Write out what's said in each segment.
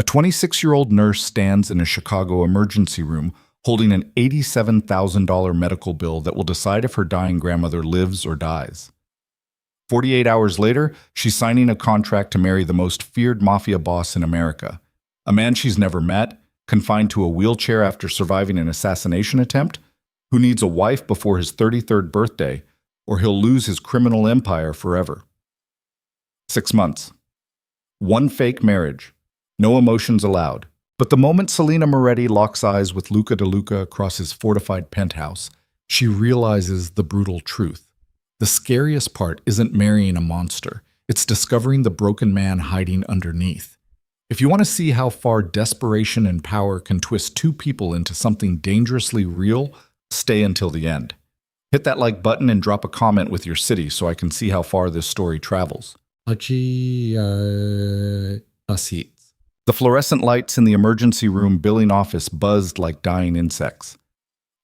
A 26-year-old nurse stands in a Chicago emergency room holding an $87,000 medical bill that will decide if her dying grandmother lives or dies. 48 hours later, she's signing a contract to marry the most feared mafia boss in America, a man she's never met, confined to a wheelchair after surviving an assassination attempt, who needs a wife before his 33rd birthday, or he'll lose his criminal empire forever. 6 months. One fake marriage. No emotions allowed. But the moment Selena Moretti locks eyes with Luca DeLuca across his fortified penthouse, she realizes the brutal truth. The scariest part isn't marrying a monster. It's discovering the broken man hiding underneath. If you want to see how far desperation and power can twist two people into something dangerously real, stay until the end. Hit that like button and drop a comment with your city so I can see how far this story travels. The fluorescent lights in the emergency room billing office buzzed like dying insects.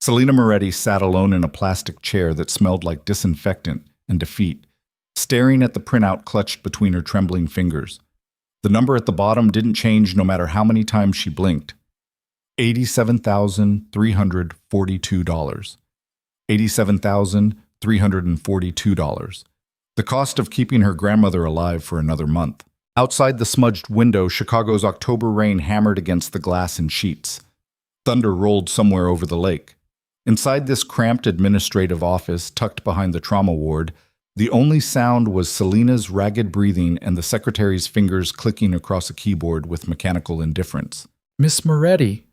Selena Moretti sat alone in a plastic chair that smelled like disinfectant and defeat, staring at the printout clutched between her trembling fingers. The number at the bottom didn't change no matter how many times she blinked. $87,342. $87,342. The cost of keeping her grandmother alive for another month. Outside the smudged window, Chicago's October rain hammered against the glass in sheets. Thunder rolled somewhere over the lake. Inside this cramped administrative office, tucked behind the trauma ward, the only sound was Selena's ragged breathing and the secretary's fingers clicking across a keyboard with mechanical indifference. "Miss Moretti."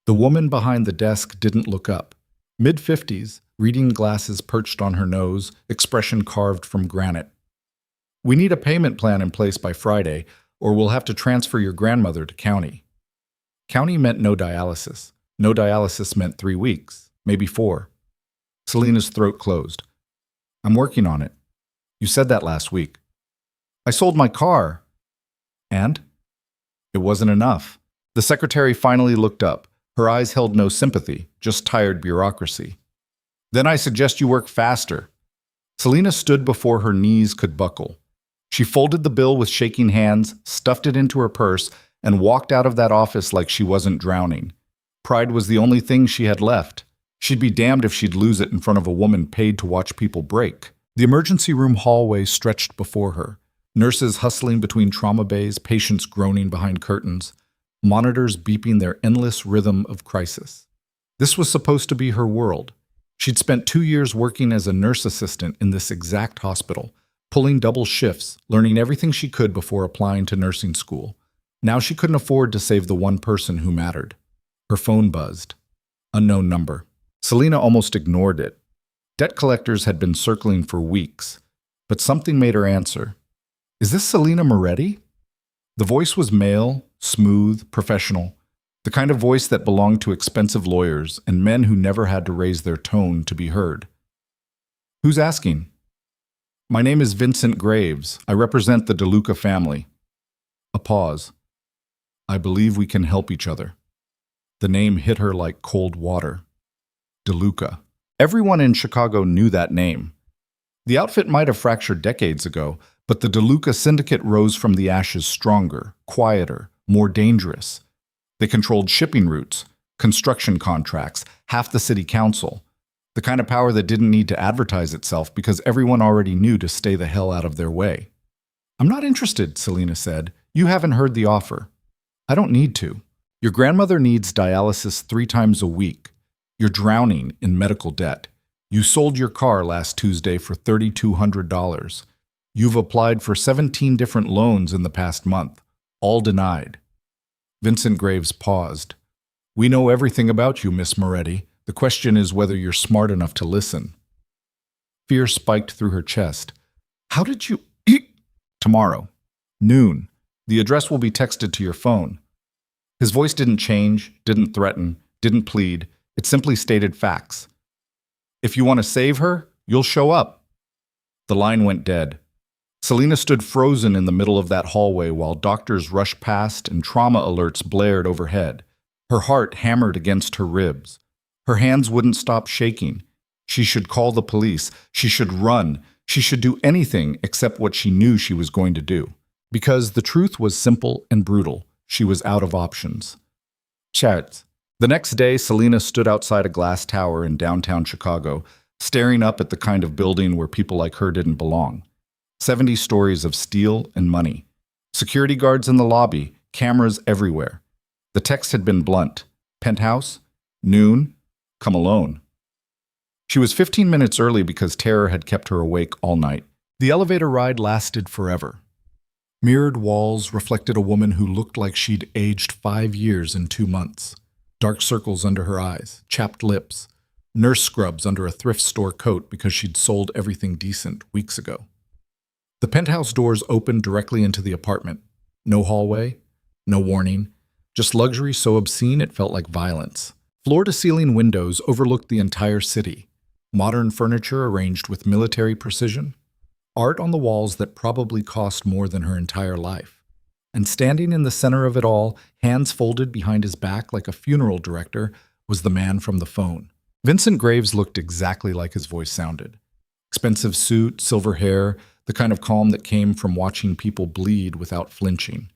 The woman behind the desk didn't look up. Mid-50s, reading glasses perched on her nose, expression carved from granite. "We need a payment plan in place by Friday, or we'll have to transfer your grandmother to county." County meant no dialysis. No dialysis meant 3 weeks, maybe 4. Selena's throat closed. "I'm working on it. You said that last week." "I sold my car." "And?" It wasn't enough. The secretary finally looked up. Her eyes held no sympathy, just tired bureaucracy. "Then I suggest you work faster." Selena stood before her knees could buckle. She folded the bill with shaking hands, stuffed it into her purse, and walked out of that office like she wasn't drowning. Pride was the only thing she had left. She'd be damned if she'd lose it in front of a woman paid to watch people break. The emergency room hallway stretched before her. Nurses hustling between trauma bays, patients groaning behind curtains, monitors beeping their endless rhythm of crisis. This was supposed to be her world. She'd spent 2 years working as a nurse assistant in this exact hospital, pulling double shifts, learning everything she could before applying to nursing school. Now she couldn't afford to save the one person who mattered. Her phone buzzed. Unknown number. Selena almost ignored it. Debt collectors had been circling for weeks, but something made her answer. "Is this Selena Moretti?" The voice was male, smooth, professional, the kind of voice that belonged to expensive lawyers and men who never had to raise their tone to be heard. "Who's asking?" "My name is Vincent Graves. I represent the DeLuca family." A pause. "I believe we can help each other." The name hit her like cold water. DeLuca. Everyone in Chicago knew that name. The outfit might have fractured decades ago, but the DeLuca syndicate rose from the ashes stronger, quieter, more dangerous. They controlled shipping routes, construction contracts, half the city council. The kind of power that didn't need to advertise itself because everyone already knew to stay the hell out of their way. "I'm not interested," Selena said. "You haven't heard the offer." "I don't need to. Your grandmother needs dialysis 3 times a week. You're drowning in medical debt. You sold your car last Tuesday for $3,200. You've applied for 17 different loans in the past month, all denied." Vincent Graves paused. "We know everything about you, Miss Moretti. The question is whether you're smart enough to listen." Fear spiked through her chest. "How did you—" "Tomorrow. Noon. The address will be texted to your phone." His voice didn't change, didn't threaten, didn't plead. It simply stated facts. "If you want to save her, you'll show up." The line went dead. Selena stood frozen in the middle of that hallway while doctors rushed past and trauma alerts blared overhead. Her heart hammered against her ribs. Her hands wouldn't stop shaking. She should call the police. She should run. She should do anything except what she knew she was going to do. Because the truth was simple and brutal. She was out of options. Chat. The next day, Selena stood outside a glass tower in downtown Chicago, staring up at the kind of building where people like her didn't belong. 70 stories of steel and money. Security guards in the lobby, cameras everywhere. The text had been blunt. Penthouse, noon, come alone. She was 15 minutes early because terror had kept her awake all night. The elevator ride lasted forever. Mirrored walls reflected a woman who looked like she'd aged 5 years in 2 months. Dark circles under her eyes, chapped lips, nurse scrubs under a thrift store coat because she'd sold everything decent weeks ago. The penthouse doors opened directly into the apartment. No hallway, no warning, just luxury so obscene it felt like violence. Floor-to-ceiling windows overlooked the entire city. Modern furniture arranged with military precision. Art on the walls that probably cost more than her entire life. And standing in the center of it all, hands folded behind his back like a funeral director, was the man from the phone. Vincent Graves looked exactly like his voice sounded. Expensive suit, silver hair, the kind of calm that came from watching people bleed without flinching.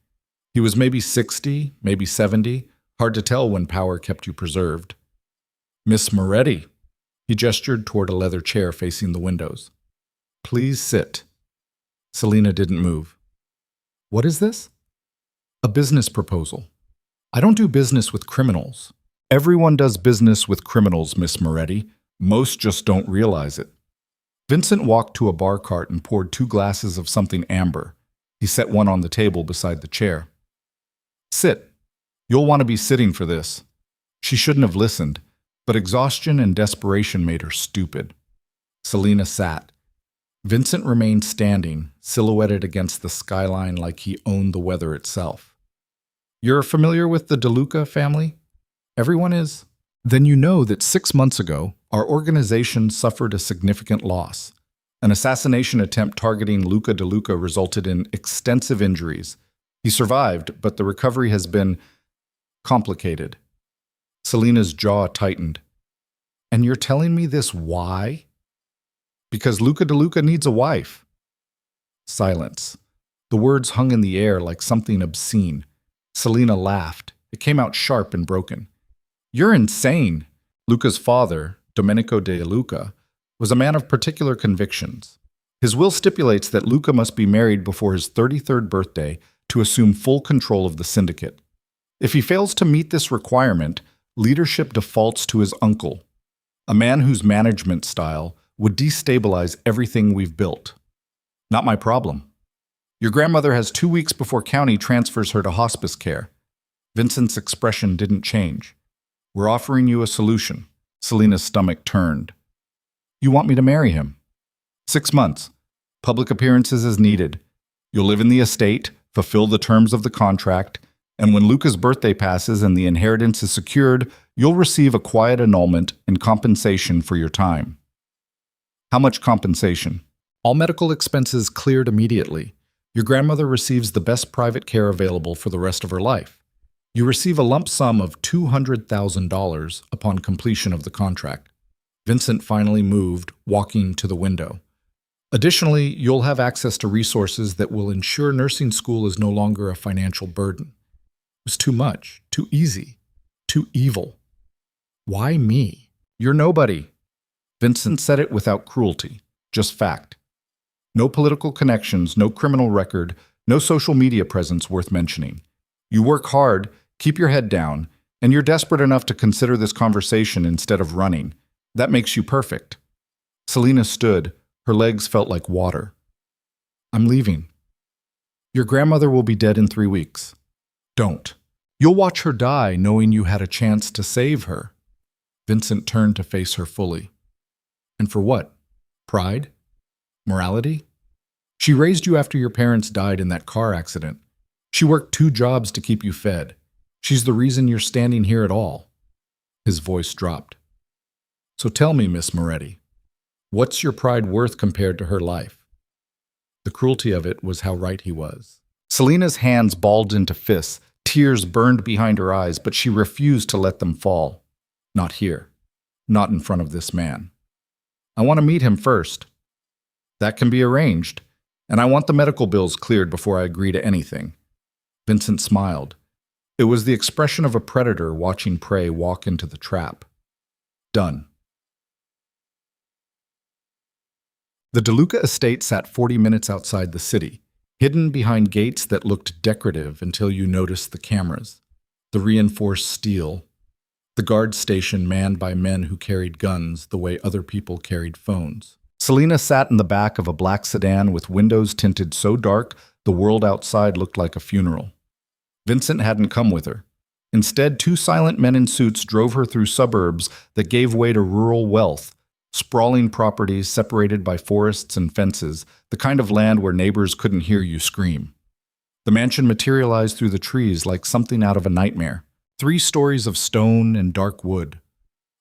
He was maybe 60, maybe 70, hard to tell when power kept you preserved. Miss Moretti. He gestured toward a leather chair facing the windows. Please sit. Selena didn't move. What is this? A business proposal. I don't do business with criminals. Everyone does business with criminals, Miss Moretti. Most just don't realize it. Vincent walked to a bar cart and poured 2 glasses of something amber. He set one on the table beside the chair. Sit. You'll want to be sitting for this. She shouldn't have listened, but exhaustion and desperation made her stupid. Selena sat. Vincent remained standing, silhouetted against the skyline like he owned the weather itself. You're familiar with the DeLuca family? Everyone is? Then you know that 6 months ago, our organization suffered a significant loss. An assassination attempt targeting Luca DeLuca resulted in extensive injuries. He survived, but the recovery has been complicated. Selena's jaw tightened. And you're telling me this why? Because Luca DeLuca needs a wife. Silence. The words hung in the air like something obscene. Selena laughed. It came out sharp and broken. You're insane. Luca's father, Domenico de Luca, was a man of particular convictions. His will stipulates that Luca must be married before his 33rd birthday to assume full control of the syndicate. If he fails to meet this requirement, leadership defaults to his uncle, a man whose management style would destabilize everything we've built. Not my problem. Your grandmother has 2 weeks before county transfers her to hospice care. Vincent's expression didn't change. We're offering you a solution. Selena's stomach turned. You want me to marry him? 6 months. Public appearances as needed. You'll live in the estate, fulfill the terms of the contract, and when Luca's birthday passes and the inheritance is secured, you'll receive a quiet annulment in compensation for your time. How much compensation? All medical expenses cleared immediately. Your grandmother receives the best private care available for the rest of her life. You receive a lump sum of $200,000 upon completion of the contract. Vincent finally moved, walking to the window. Additionally, you'll have access to resources that will ensure nursing school is no longer a financial burden. It was too much, too easy, too evil. Why me? You're nobody. Vincent said it without cruelty, just fact. No political connections, no criminal record, no social media presence worth mentioning. You work hard, keep your head down, and you're desperate enough to consider this conversation instead of running. That makes you perfect. Selena stood. Her legs felt like water. I'm leaving. Your grandmother will be dead in 3 weeks. Don't. You'll watch her die knowing you had a chance to save her. Vincent turned to face her fully. And for what? Pride? Morality? She raised you after your parents died in that car accident. She worked 2 jobs to keep you fed. She's the reason you're standing here at all. His voice dropped. So tell me, Miss Moretti, what's your pride worth compared to her life? The cruelty of it was how right he was. Selena's hands balled into fists, tears burned behind her eyes, but she refused to let them fall. Not here. Not in front of this man. I want to meet him first. That can be arranged, and I want the medical bills cleared before I agree to anything. Vincent smiled. It was the expression of a predator watching prey walk into the trap. Done. The DeLuca estate sat 40 minutes outside the city, hidden behind gates that looked decorative until you noticed the cameras, the reinforced steel, the guard station manned by men who carried guns the way other people carried phones. Selena sat in the back of a black sedan with windows tinted so dark the world outside looked like a funeral. Vincent hadn't come with her. Instead, two silent men in suits drove her through suburbs that gave way to rural wealth, sprawling properties separated by forests and fences, the kind of land where neighbors couldn't hear you scream. The mansion materialized through the trees like something out of a nightmare. 3 stories of stone and dark wood.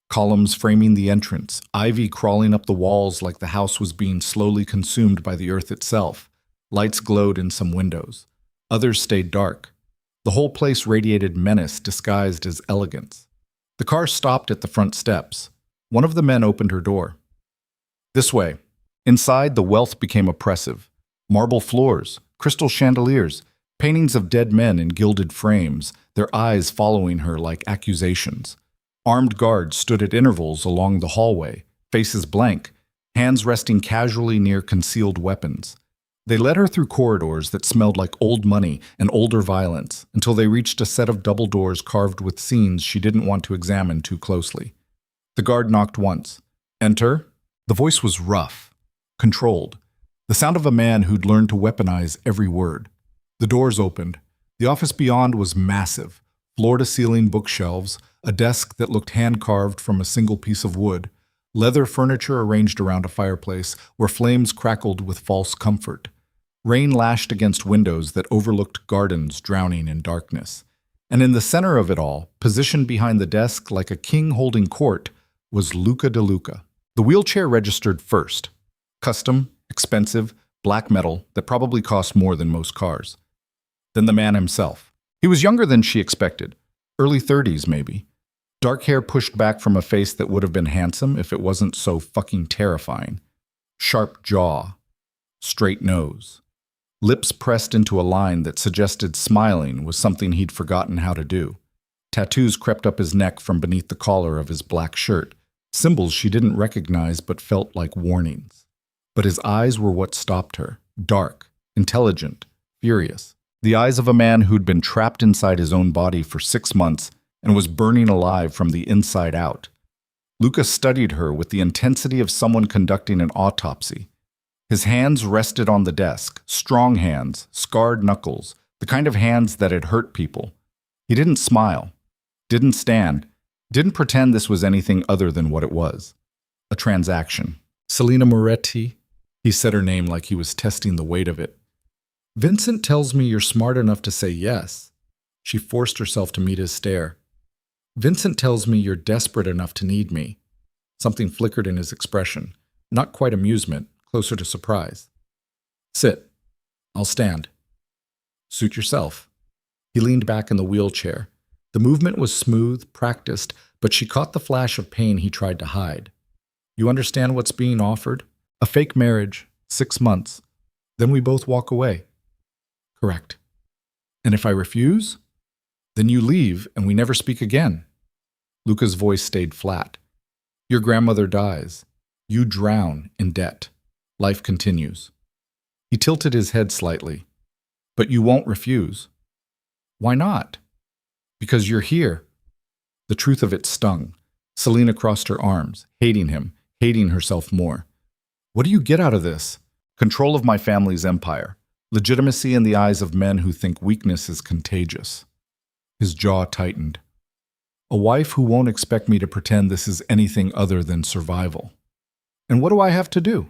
Columns framing the entrance, ivy crawling up the walls like the house was being slowly consumed by the earth itself. Lights glowed in some windows. Others stayed dark. The whole place radiated menace disguised as elegance. The car stopped at the front steps. One of the men opened her door. This way. Inside, the wealth became oppressive. Marble floors, crystal chandeliers, paintings of dead men in gilded frames, their eyes following her like accusations. Armed guards stood at intervals along the hallway, faces blank, hands resting casually near concealed weapons. They led her through corridors that smelled like old money and older violence until they reached a set of double doors carved with scenes she didn't want to examine too closely. The guard knocked once. Enter. The voice was rough, controlled, the sound of a man who'd learned to weaponize every word. The doors opened. The office beyond was massive, floor-to-ceiling bookshelves, a desk that looked hand-carved from a single piece of wood, leather furniture arranged around a fireplace where flames crackled with false comfort. Rain lashed against windows that overlooked gardens drowning in darkness. And in the center of it all, positioned behind the desk like a king holding court, was Luca DeLuca. The wheelchair registered first. Custom, expensive, black metal that probably cost more than most cars. Then the man himself. He was younger than she expected, early 30s maybe. Dark hair pushed back from a face that would have been handsome if it wasn't so fucking terrifying. Sharp jaw, straight nose. Lips pressed into a line that suggested smiling was something he'd forgotten how to do. Tattoos crept up his neck from beneath the collar of his black shirt, symbols she didn't recognize but felt like warnings. But his eyes were what stopped her, dark, intelligent, furious. The eyes of a man who'd been trapped inside his own body for 6 months and was burning alive from the inside out. Luca studied her with the intensity of someone conducting an autopsy. His hands rested on the desk, strong hands, scarred knuckles, the kind of hands that had hurt people. He didn't smile, didn't stand, didn't pretend this was anything other than what it was. A transaction. Selena Moretti. He said her name like he was testing the weight of it. Vincent tells me you're smart enough to say yes. She forced herself to meet his stare. Vincent tells me you're desperate enough to need me. Something flickered in his expression. Not quite amusement, closer to surprise. Sit. I'll stand. Suit yourself. He leaned back in the wheelchair. The movement was smooth, practiced, but she caught the flash of pain he tried to hide. You understand what's being offered? A fake marriage, 6 months. Then we both walk away. Correct. And if I refuse? Then you leave and we never speak again. Luca's voice stayed flat. Your grandmother dies. You drown in debt. Life continues. He tilted his head slightly. But you won't refuse. Why not? Because you're here. The truth of it stung. Selena crossed her arms, hating him, hating herself more. What do you get out of this? Control of my family's empire. Legitimacy in the eyes of men who think weakness is contagious. His jaw tightened. A wife who won't expect me to pretend this is anything other than survival. And what do I have to do?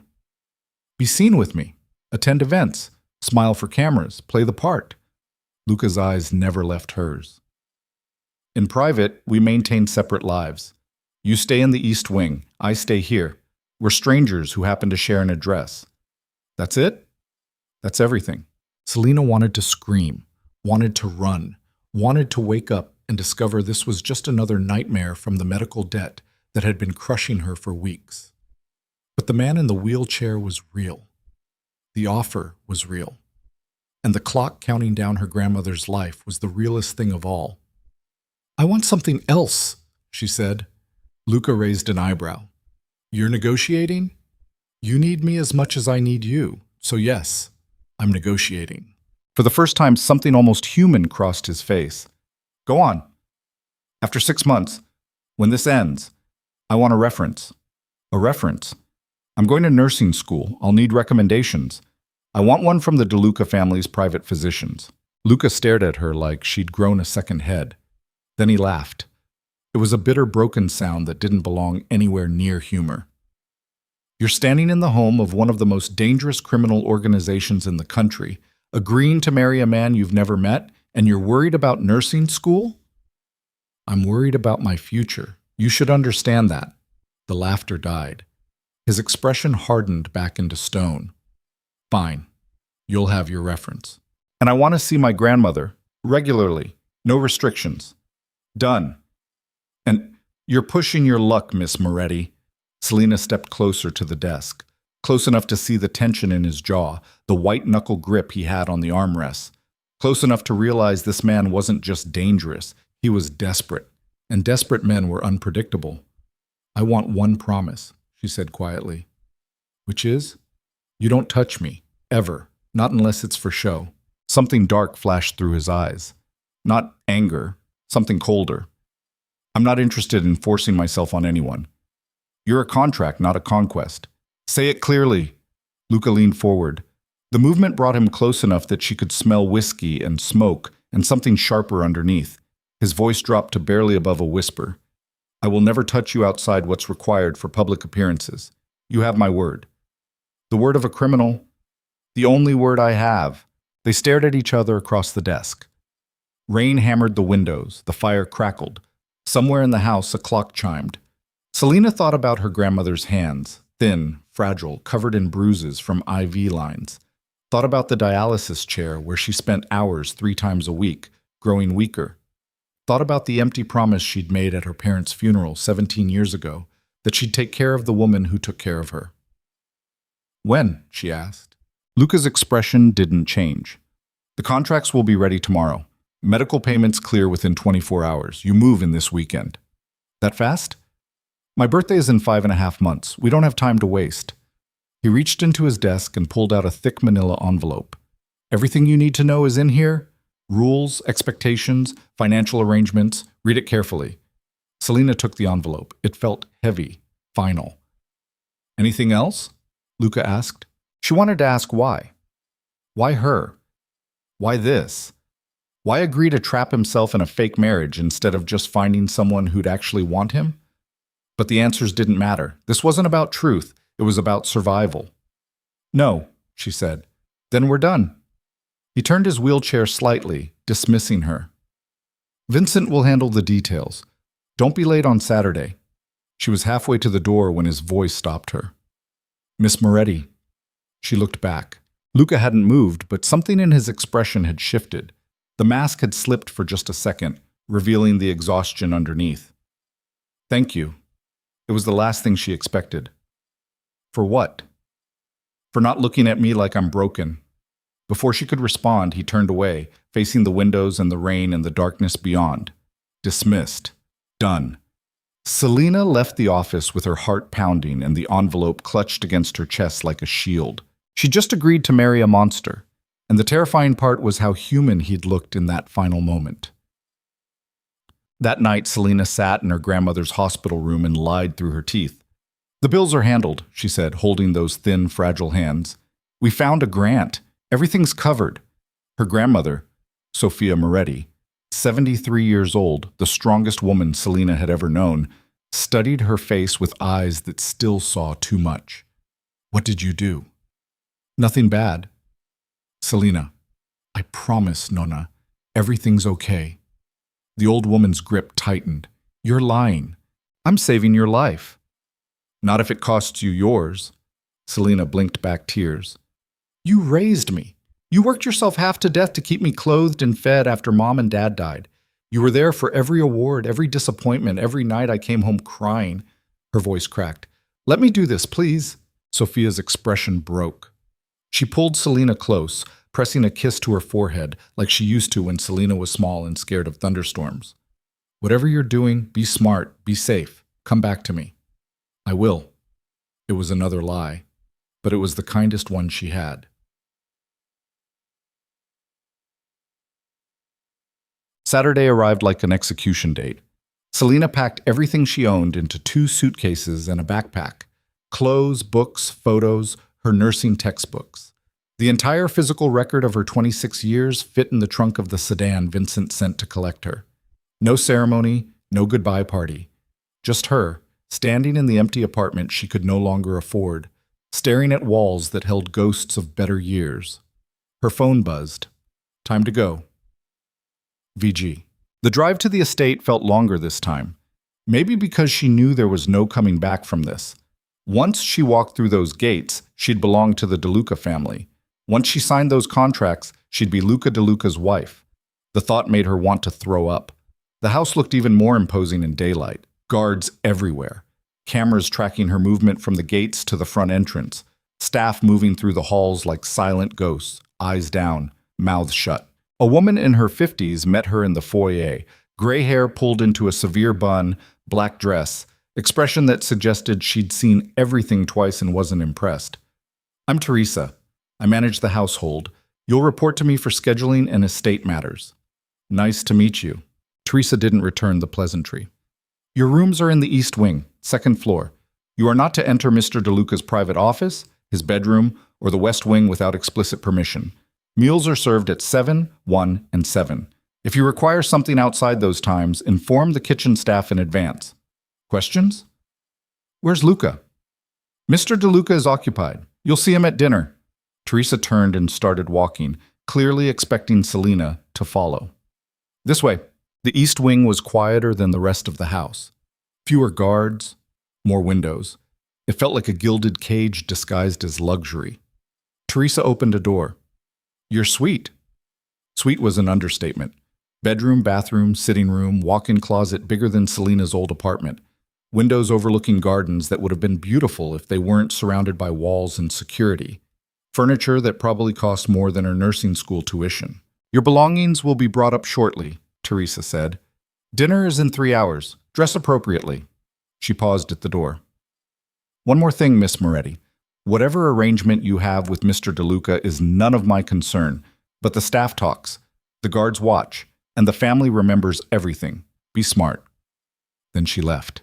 Be seen with me. Attend events. Smile for cameras. Play the part. Luca's eyes never left hers. In private, we maintain separate lives. You stay in the East Wing. I stay here. We're strangers who happen to share an address. That's it? That's everything. Selena wanted to scream, wanted to run, wanted to wake up and discover this was just another nightmare from the medical debt that had been crushing her for weeks. But the man in the wheelchair was real. The offer was real. and the clock counting down her grandmother's life was the realest thing of all. "I want something else," she said. Luca raised an eyebrow. "You're negotiating? You need me as much as I need you, so yes, I'm negotiating." For the first time, something almost human crossed his face. "Go on. After 6 months, when this ends, I want a reference." "A reference? I'm going to nursing school. I'll need recommendations. I want one from the DeLuca family's private physicians." Luca stared at her like she'd grown a second head. Then he laughed. It was a bitter, broken sound that didn't belong anywhere near humor. "You're standing in the home of one of the most dangerous criminal organizations in the country, agreeing to marry a man you've never met, and you're worried about nursing school?" "I'm worried about my future. You should understand that." The laughter died. His expression hardened back into stone. "Fine. You'll have your reference. And I want to see my grandmother, regularly. No restrictions. Done. And you're pushing your luck, Miss Moretti." Selena stepped closer to the desk, close enough to see the tension in his jaw, the white-knuckle grip he had on the armrests, close enough to realize this man wasn't just dangerous, he was desperate, and desperate men were unpredictable. "I want one promise," she said quietly. "Which is? You don't touch me, ever, not unless it's for show." Something dark flashed through his eyes. Not anger, something colder. "I'm not interested in forcing myself on anyone. You're a contract, not a conquest. Say it clearly." Luca leaned forward. The movement brought him close enough that she could smell whiskey and smoke and something sharper underneath. His voice dropped to barely above a whisper. "I will never touch you outside what's required for public appearances. You have my word." "The word of a criminal?" "The only word I have." They stared at each other across the desk. Rain hammered the windows. The fire crackled. Somewhere in the house, a clock chimed. Selena thought about her grandmother's hands, thin, fragile, covered in bruises from IV lines. Thought about the dialysis chair where she spent hours 3 times a week, growing weaker. Thought about the empty promise she'd made at her parents' funeral 17 years ago, that she'd take care of the woman who took care of her. "When?" she asked. Luca's expression didn't change. "The contracts will be ready tomorrow. Medical payments clear within 24 hours. You move in this weekend." "That fast?" "My birthday is in 5.5 months. We don't have time to waste." He reached into his desk and pulled out a thick manila envelope. "Everything you need to know is in here. Rules, expectations, financial arrangements. Read it carefully." Selena took the envelope. It felt heavy, final. "Anything else?" Luca asked. She wanted to ask why. Why her? Why this? Why agree to trap himself in a fake marriage instead of just finding someone who'd actually want him? But the answers didn't matter. This wasn't about truth. It was about survival. "No," she said. "Then we're done." He turned his wheelchair slightly, dismissing her. "Vincent will handle the details. Don't be late on Saturday." She was halfway to the door when his voice stopped her. "Miss Moretti." She looked back. Luca hadn't moved, but something in his expression had shifted. The mask had slipped for just a second, revealing the exhaustion underneath. "Thank you." It was the last thing she expected. "For what?" "For not looking at me like I'm broken." Before she could respond, he turned away, facing the windows and the rain and the darkness beyond. Dismissed. Done. Selena left the office with her heart pounding and the envelope clutched against her chest like a shield. She just agreed to marry a monster, and the terrifying part was how human he'd looked in that final moment. That night, Selena sat in her grandmother's hospital room and lied through her teeth. "The bills are handled," she said, holding those thin, fragile hands. "We found a grant. Everything's covered." Her grandmother, Sophia Moretti, 73 years old, the strongest woman Selena had ever known, studied her face with eyes that still saw too much. "What did you do?" "Nothing bad." "Selena, I promise, Nonna, everything's okay." The old woman's grip tightened. "You're lying. I'm saving your life." "Not if it costs you yours." Selena blinked back tears. "You raised me. You worked yourself half to death to keep me clothed and fed after Mom and Dad died. You were there for every award, every disappointment, every night I came home crying." Her voice cracked. "Let me do this, please." Sophia's expression broke. She pulled Selena close, pressing a kiss to her forehead like she used to when Selena was small and scared of thunderstorms. "Whatever you're doing, be smart, be safe. Come back to me." "I will." It was another lie, but it was the kindest one she had. Saturday arrived like an execution date. Selena packed everything she owned into 2 suitcases and a backpack. Clothes, books, photos, her nursing textbooks. The entire physical record of her 26 years fit in the trunk of the sedan Vincent sent to collect her. No ceremony, no goodbye party. Just her, standing in the empty apartment she could no longer afford, staring at walls that held ghosts of better years. Her phone buzzed. Time to go. VG. The drive to the estate felt longer this time. Maybe because she knew there was no coming back from this. Once she walked through those gates, she'd belong to the DeLuca family. Once she signed those contracts, she'd be Luca DeLuca's wife. The thought made her want to throw up. The house looked even more imposing in daylight. Guards everywhere. Cameras tracking her movement from the gates to the front entrance. Staff moving through the halls like silent ghosts, eyes down, mouths shut. A woman in her 50s met her in the foyer, gray hair pulled into a severe bun, black dress, expression that suggested she'd seen everything twice and wasn't impressed. "I'm Teresa. I manage the household. You'll report to me for scheduling and estate matters." "Nice to meet you." Teresa didn't return the pleasantry. "Your rooms are in the East Wing, 2nd floor. You are not to enter Mr. DeLuca's private office, his bedroom, or the West Wing without explicit permission. Meals are served at 7, 1, and 7. If you require something outside those times, inform the kitchen staff in advance." Questions? "Where's Luca?" "Mr. DeLuca is occupied. You'll see him at dinner." Teresa turned and started walking, clearly expecting Selena to follow. "This way." The East Wing was quieter than the rest of the house. Fewer guards, more windows. It felt like a gilded cage disguised as luxury. Teresa opened a door. "You're sweet." Sweet was an understatement. Bedroom, bathroom, sitting room, walk-in closet bigger than Selena's old apartment. Windows overlooking gardens that would have been beautiful if they weren't surrounded by walls and security. Furniture that probably cost more than her nursing school tuition. "Your belongings will be brought up shortly," Teresa said. "Dinner is in 3 hours. Dress appropriately." She paused at the door. "One more thing, Miss Moretti. Whatever arrangement you have with Mr. DeLuca is none of my concern, but the staff talks, the guards watch, and the family remembers everything. Be smart." Then she left.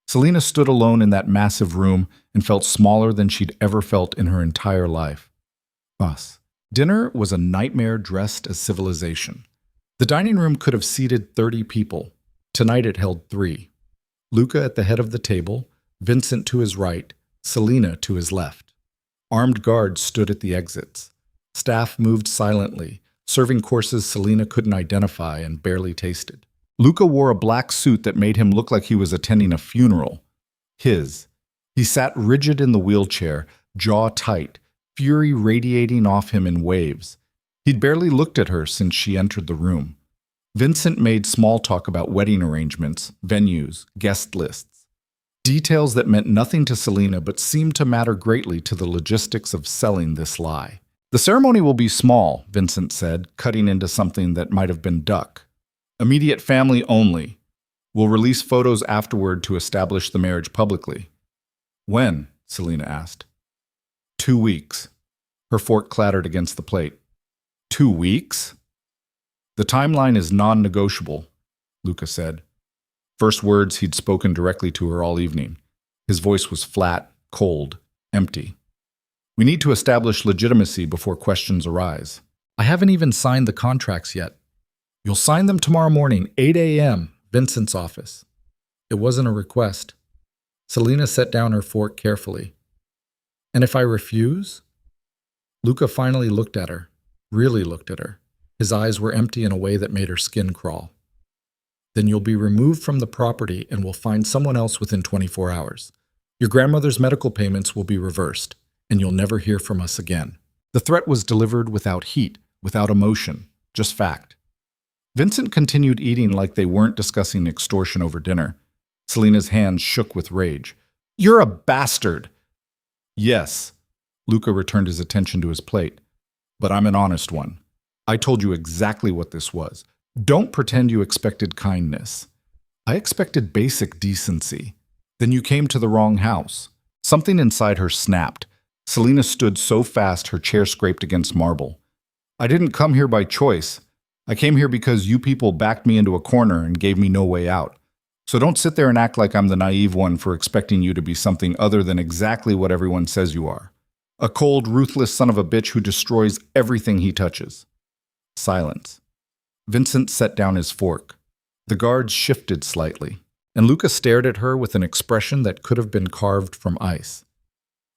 Selena stood alone in that massive room and felt smaller than she'd ever felt in her entire life. Boss. Dinner was a nightmare dressed as civilization. The dining room could have seated 30 people. Tonight it held 3. Luca at the head of the table, Vincent to his right, Selena to his left. Armed guards stood at the exits. Staff moved silently, serving courses Selena couldn't identify and barely tasted. Luca wore a black suit that made him look like he was attending a funeral. He sat rigid in the wheelchair, jaw tight, fury radiating off him in waves. He'd barely looked at her since she entered the room. Vincent made small talk about wedding arrangements, venues, guest lists. Details that meant nothing to Selena but seemed to matter greatly to the logistics of selling this lie. "The ceremony will be small," Vincent said, cutting into something that might have been duck. "Immediate family only. We'll release photos afterward to establish the marriage publicly." "When?" Selena asked. 2 weeks. Her fork clattered against the plate. 2 weeks? "The timeline is non-negotiable," Luca said. First words he'd spoken directly to her all evening. His voice was flat, cold, empty. "We need to establish legitimacy before questions arise." "I haven't even signed the contracts yet." "You'll sign them tomorrow morning, 8 a.m., Vincent's office." It wasn't a request. Selena set down her fork carefully. "And if I refuse?" Luca finally looked at her, really looked at her. His eyes were empty in a way that made her skin crawl. "Then you'll be removed from the property and we'll find someone else within 24 hours. Your grandmother's medical payments will be reversed, and you'll never hear from us again." The threat was delivered without heat, without emotion, just fact. Vincent continued eating like they weren't discussing extortion over dinner. Selena's hands shook with rage. "You're a bastard!" "Yes." Luca returned his attention to his plate. but I'm an honest one. I told you exactly what this was. Don't pretend you expected kindness. I expected basic decency. Then you came to the wrong house. Something inside her snapped. Selena stood so fast her chair scraped against marble. I didn't come here by choice. I came here because you people backed me into a corner and gave me no way out. So don't sit there and act like I'm the naive one for expecting you to be something other than exactly what everyone says you are. A cold, ruthless son of a bitch who destroys everything he touches. Silence. Vincent set down his fork. The guards shifted slightly, and Luca stared at her with an expression that could have been carved from ice.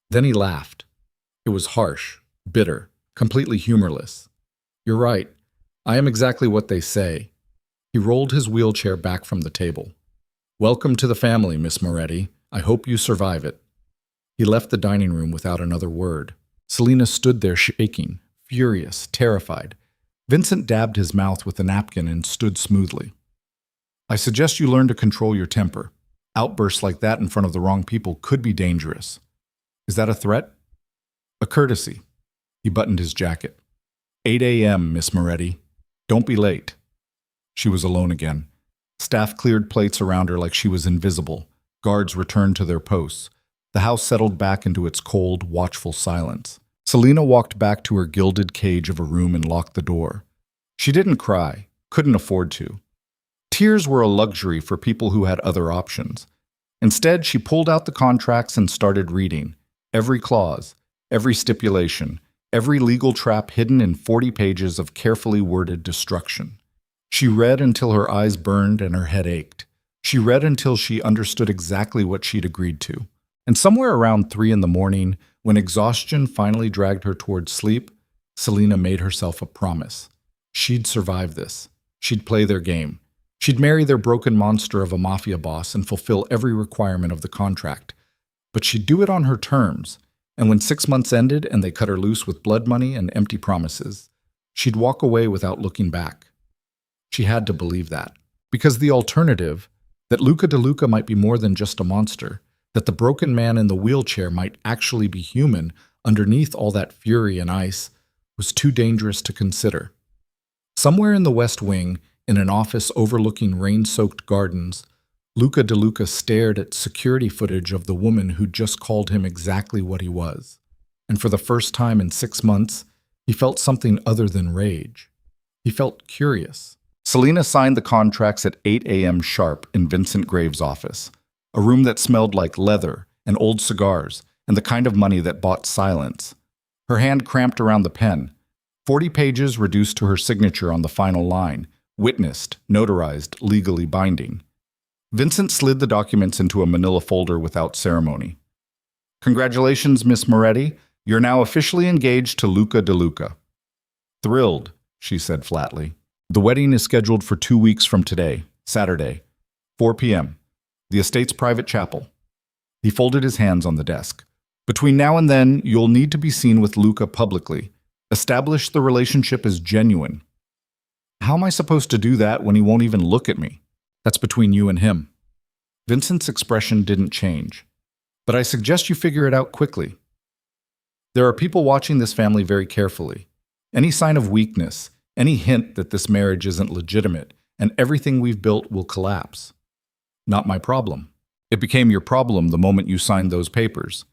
Then he laughed. It was harsh, bitter, completely humorless. You're right. I am exactly what they say. He rolled his wheelchair back from the table. Welcome to the family, Miss Moretti. I hope you survive it. He left the dining room without another word. Selena stood there shaking, furious, terrified. Vincent dabbed his mouth with a napkin and stood smoothly. I suggest you learn to control your temper. Outbursts like that in front of the wrong people could be dangerous. Is that a threat? A courtesy. He buttoned his jacket. 8 a.m., Miss Moretti. Don't be late. She was alone again. Staff cleared plates around her like she was invisible. Guards returned to their posts. The house settled back into its cold, watchful silence. Selena walked back to her gilded cage of a room and locked the door. She didn't cry, couldn't afford to. Tears were a luxury for people who had other options. Instead, she pulled out the contracts and started reading. Every clause, every stipulation, every legal trap hidden in 40 pages of carefully worded destruction. She read until her eyes burned and her head ached. She read until she understood exactly what she'd agreed to. And somewhere around 3 a.m, when exhaustion finally dragged her towards sleep, Selena made herself a promise. She'd survive this. She'd play their game. She'd marry their broken monster of a mafia boss and fulfill every requirement of the contract. But she'd do it on her terms, and when 6 months ended and they cut her loose with blood money and empty promises, she'd walk away without looking back. She had to believe that. Because the alternative, that Luca DeLuca might be more than just a monster, that the broken man in the wheelchair might actually be human underneath all that fury and ice, was too dangerous to consider. Somewhere in the West Wing, in an office overlooking rain-soaked gardens, Luca DeLuca stared at security footage of the woman who'd just called him exactly what he was. And for the first time in 6 months, he felt something other than rage. He felt curious. Selena signed the contracts at 8 a.m. sharp in Vincent Graves' office, a room that smelled like leather and old cigars and the kind of money that bought silence. Her hand cramped around the pen. 40 pages reduced to her signature on the final line, witnessed, notarized, legally binding. Vincent slid the documents into a manila folder without ceremony. Congratulations, Miss Moretti. You're now officially engaged to Luca DeLuca. Thrilled, she said flatly. The wedding is scheduled for 2 weeks from today, Saturday, 4 p.m., the estate's private chapel. He folded his hands on the desk. Between now and then, you'll need to be seen with Luca publicly. Establish the relationship as genuine. How am I supposed to do that when he won't even look at me? That's between you and him. Vincent's expression didn't change. But I suggest you figure it out quickly. There are people watching this family very carefully. Any sign of weakness, any hint that this marriage isn't legitimate, and everything we've built will collapse. Not my problem. It became your problem the moment you signed those papers.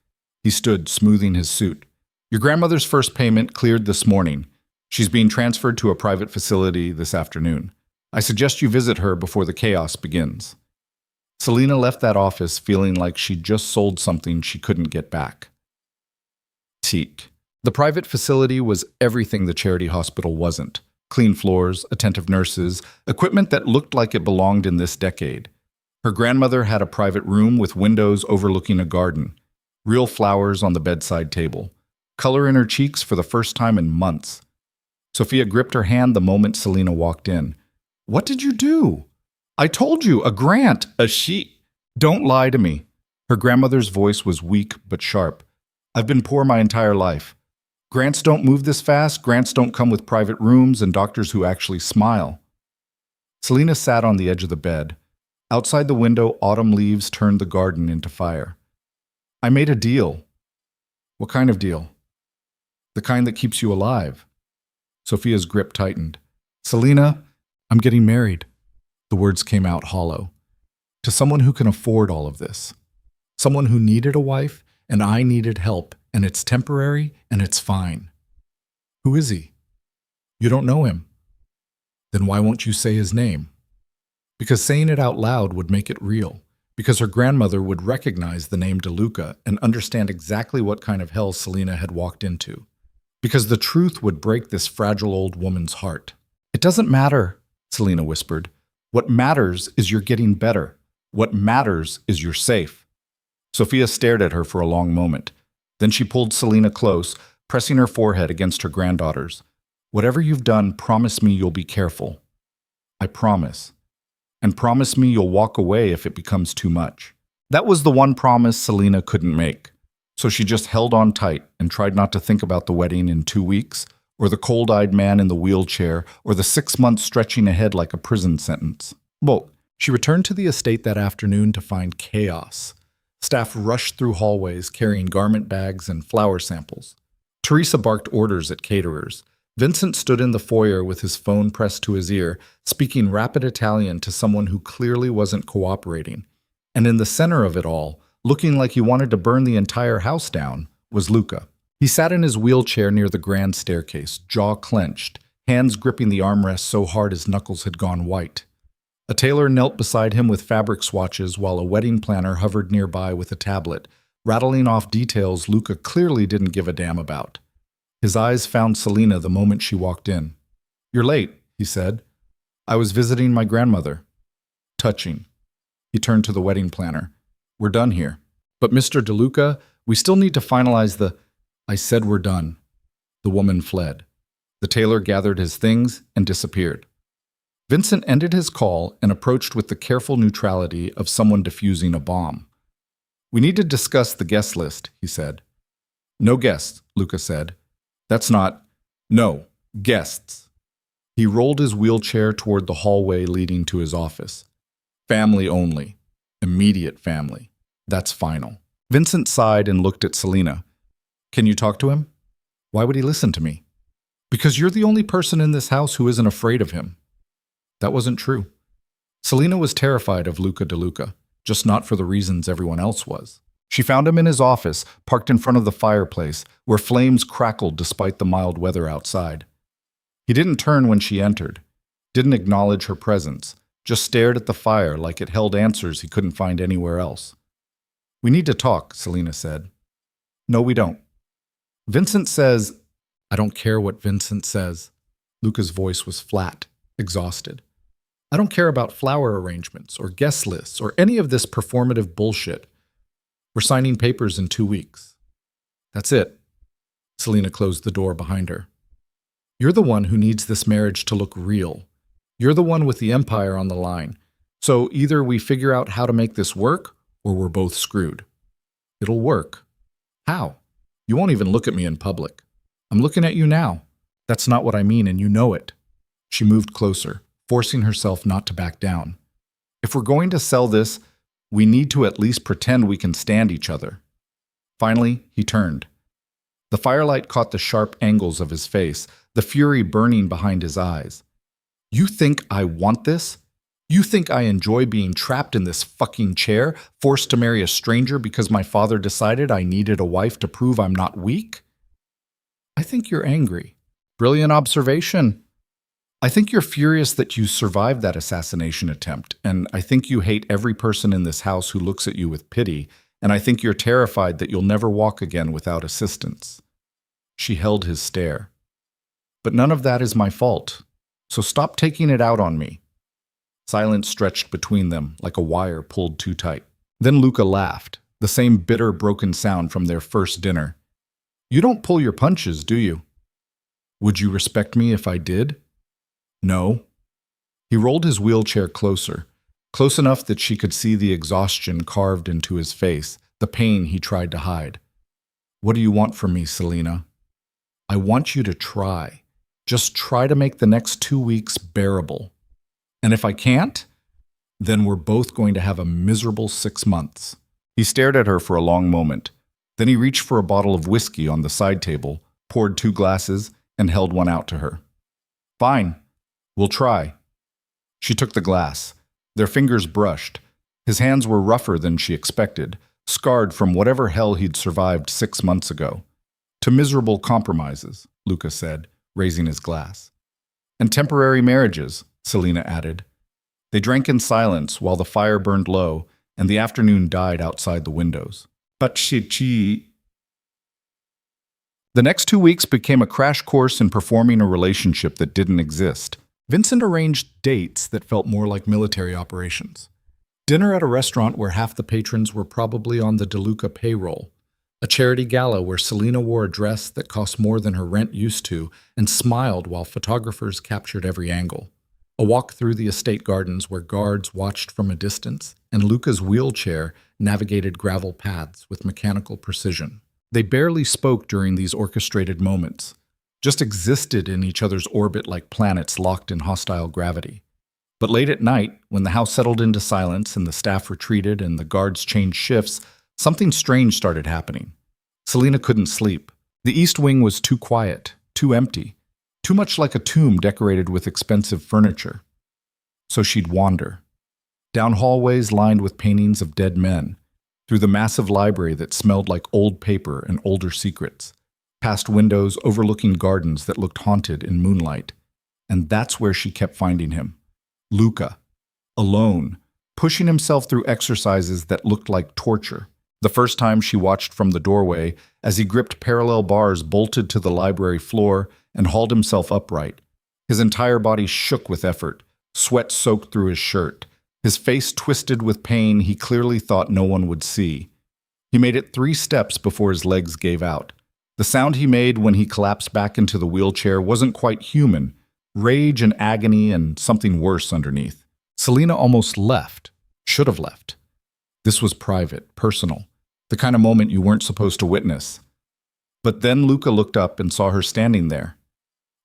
He stood, smoothing his suit. Your grandmother's first payment cleared this morning. She's being transferred to a private facility this afternoon. I suggest you visit her before the chaos begins. Selena left that office feeling like she'd just sold something she couldn't get back. Teak. The private facility was everything the charity hospital wasn't. Clean floors, attentive nurses, equipment that looked like it belonged in this decade. Her grandmother had a private room with windows overlooking a garden. Real flowers on the bedside table. Color in her cheeks for the first time in months. Sophia gripped her hand the moment Selena walked in. What did you do? I told you, a grant, a sheet. Don't lie to me. Her grandmother's voice was weak but sharp. I've been poor my entire life. Grants don't move this fast. Grants don't come with private rooms and doctors who actually smile. Selena sat on the edge of the bed. Outside the window, autumn leaves turned the garden into fire. I made a deal. What kind of deal? The kind that keeps you alive. Sophia's grip tightened. Selena, I'm getting married. The words came out hollow. To someone who can afford all of this. Someone who needed a wife, and I needed help, and it's temporary, and it's fine. Who is he? You don't know him. Then why won't you say his name? Because saying it out loud would make it real. Because her grandmother would recognize the name DeLuca and understand exactly what kind of hell Selena had walked into. Because the truth would break this fragile old woman's heart. It doesn't matter, Selena whispered. What matters is you're getting better. What matters is you're safe. Sophia stared at her for a long moment. Then she pulled Selena close, pressing her forehead against her granddaughter's. Whatever you've done, promise me you'll be careful. I promise. And promise me you'll walk away if it becomes too much. That was the one promise Selena couldn't make. So she just held on tight and tried not to think about the wedding in 2 weeks, or the cold-eyed man in the wheelchair, or the 6 months stretching ahead like a prison sentence. Well, she returned to the estate that afternoon to find chaos. Staff rushed through hallways carrying garment bags and flower samples. Teresa barked orders at caterers. Vincent stood in the foyer with his phone pressed to his ear, speaking rapid Italian to someone who clearly wasn't cooperating. And in the center of it all, looking like he wanted to burn the entire house down, was Luca. He sat in his wheelchair near the grand staircase, jaw clenched, hands gripping the armrest so hard his knuckles had gone white. A tailor knelt beside him with fabric swatches while a wedding planner hovered nearby with a tablet, rattling off details Luca clearly didn't give a damn about. His eyes found Selena the moment she walked in. You're late, he said. I was visiting my grandmother. Touching. He turned to the wedding planner. We're done here. But Mr. DeLuca, we still need to finalize the... I said we're done. The woman fled. The tailor gathered his things and disappeared. Vincent ended his call and approached with the careful neutrality of someone defusing a bomb. We need to discuss the guest list, he said. No guests, Luca said. That's not... No, guests. He rolled his wheelchair toward the hallway leading to his office. Family only. Immediate family. That's final. Vincent sighed and looked at Selena. Can you talk to him? Why would he listen to me? Because you're the only person in this house who isn't afraid of him. That wasn't true. Selena was terrified of Luca DeLuca, just not for the reasons everyone else was. She found him in his office, parked in front of the fireplace, where flames crackled despite the mild weather outside. He didn't turn when she entered, didn't acknowledge her presence, just stared at the fire like it held answers he couldn't find anywhere else. We need to talk, Selena said. No, we don't. Vincent says... I don't care what Vincent says. Luca's voice was flat, exhausted. I don't care about flower arrangements or guest lists or any of this performative bullshit. We're signing papers in 2 weeks. That's it. Selena closed the door behind her. You're the one who needs this marriage to look real. You're the one with the empire on the line. So either we figure out how to make this work, or we're both screwed. It'll work. How? You won't even look at me in public. I'm looking at you now. That's not what I mean, and you know it. She moved closer, forcing herself not to back down. If we're going to sell this, we need to at least pretend we can stand each other. Finally, he turned. The firelight caught the sharp angles of his face, the fury burning behind his eyes. You think I want this? You think I enjoy being trapped in this fucking chair, forced to marry a stranger because my father decided I needed a wife to prove I'm not weak? I think you're angry. Brilliant observation. I think you're furious that you survived that assassination attempt, and I think you hate every person in this house who looks at you with pity, and I think you're terrified that you'll never walk again without assistance. She held his stare. But none of that is my fault, so stop taking it out on me. Silence stretched between them like a wire pulled too tight. Then Luca laughed, the same bitter, broken sound from their first dinner. You don't pull your punches, do you? Would you respect me if I did? No. He rolled his wheelchair closer, close enough that she could see the exhaustion carved into his face, the pain he tried to hide. What do you want from me, Selena? I want you to try. Just try to make the next 2 weeks bearable. And if I can't, then we're both going to have a miserable 6 months. He stared at her for a long moment. Then he reached for a bottle of whiskey on the side table, poured 2 glasses, and held one out to her. Fine. We'll try. She took the glass. Their fingers brushed. His hands were rougher than she expected, scarred from whatever hell he'd survived 6 months ago. To miserable compromises, Luca said, raising his glass. And temporary marriages, Selena added. They drank in silence while the fire burned low and the afternoon died outside the windows. But she... The next 2 weeks became a crash course in performing a relationship that didn't exist. Vincent arranged dates that felt more like military operations. Dinner at a restaurant where half the patrons were probably on the DeLuca payroll. A charity gala where Selena wore a dress that cost more than her rent used to and smiled while photographers captured every angle. A walk through the estate gardens where guards watched from a distance, and Luca's wheelchair navigated gravel paths with mechanical precision. They barely spoke during these orchestrated moments, just existed in each other's orbit like planets locked in hostile gravity. But late at night, when the house settled into silence and the staff retreated and the guards changed shifts, something strange started happening. Selena couldn't sleep. The East Wing was too quiet, too empty, too much like a tomb decorated with expensive furniture. So she'd wander. Down hallways lined with paintings of dead men, through the massive library that smelled like old paper and older secrets, past windows overlooking gardens that looked haunted in moonlight. And that's where she kept finding him. Luca, alone, pushing himself through exercises that looked like torture. The first time she watched from the doorway as he gripped parallel bars bolted to the library floor and hauled himself upright. His entire body shook with effort, sweat soaked through his shirt. His face twisted with pain he clearly thought no one would see. He made it 3 steps before his legs gave out. The sound he made when he collapsed back into the wheelchair wasn't quite human. Rage and agony and something worse underneath. Selena almost left. Should have left. This was private, personal, the kind of moment you weren't supposed to witness. But then Luca looked up and saw her standing there.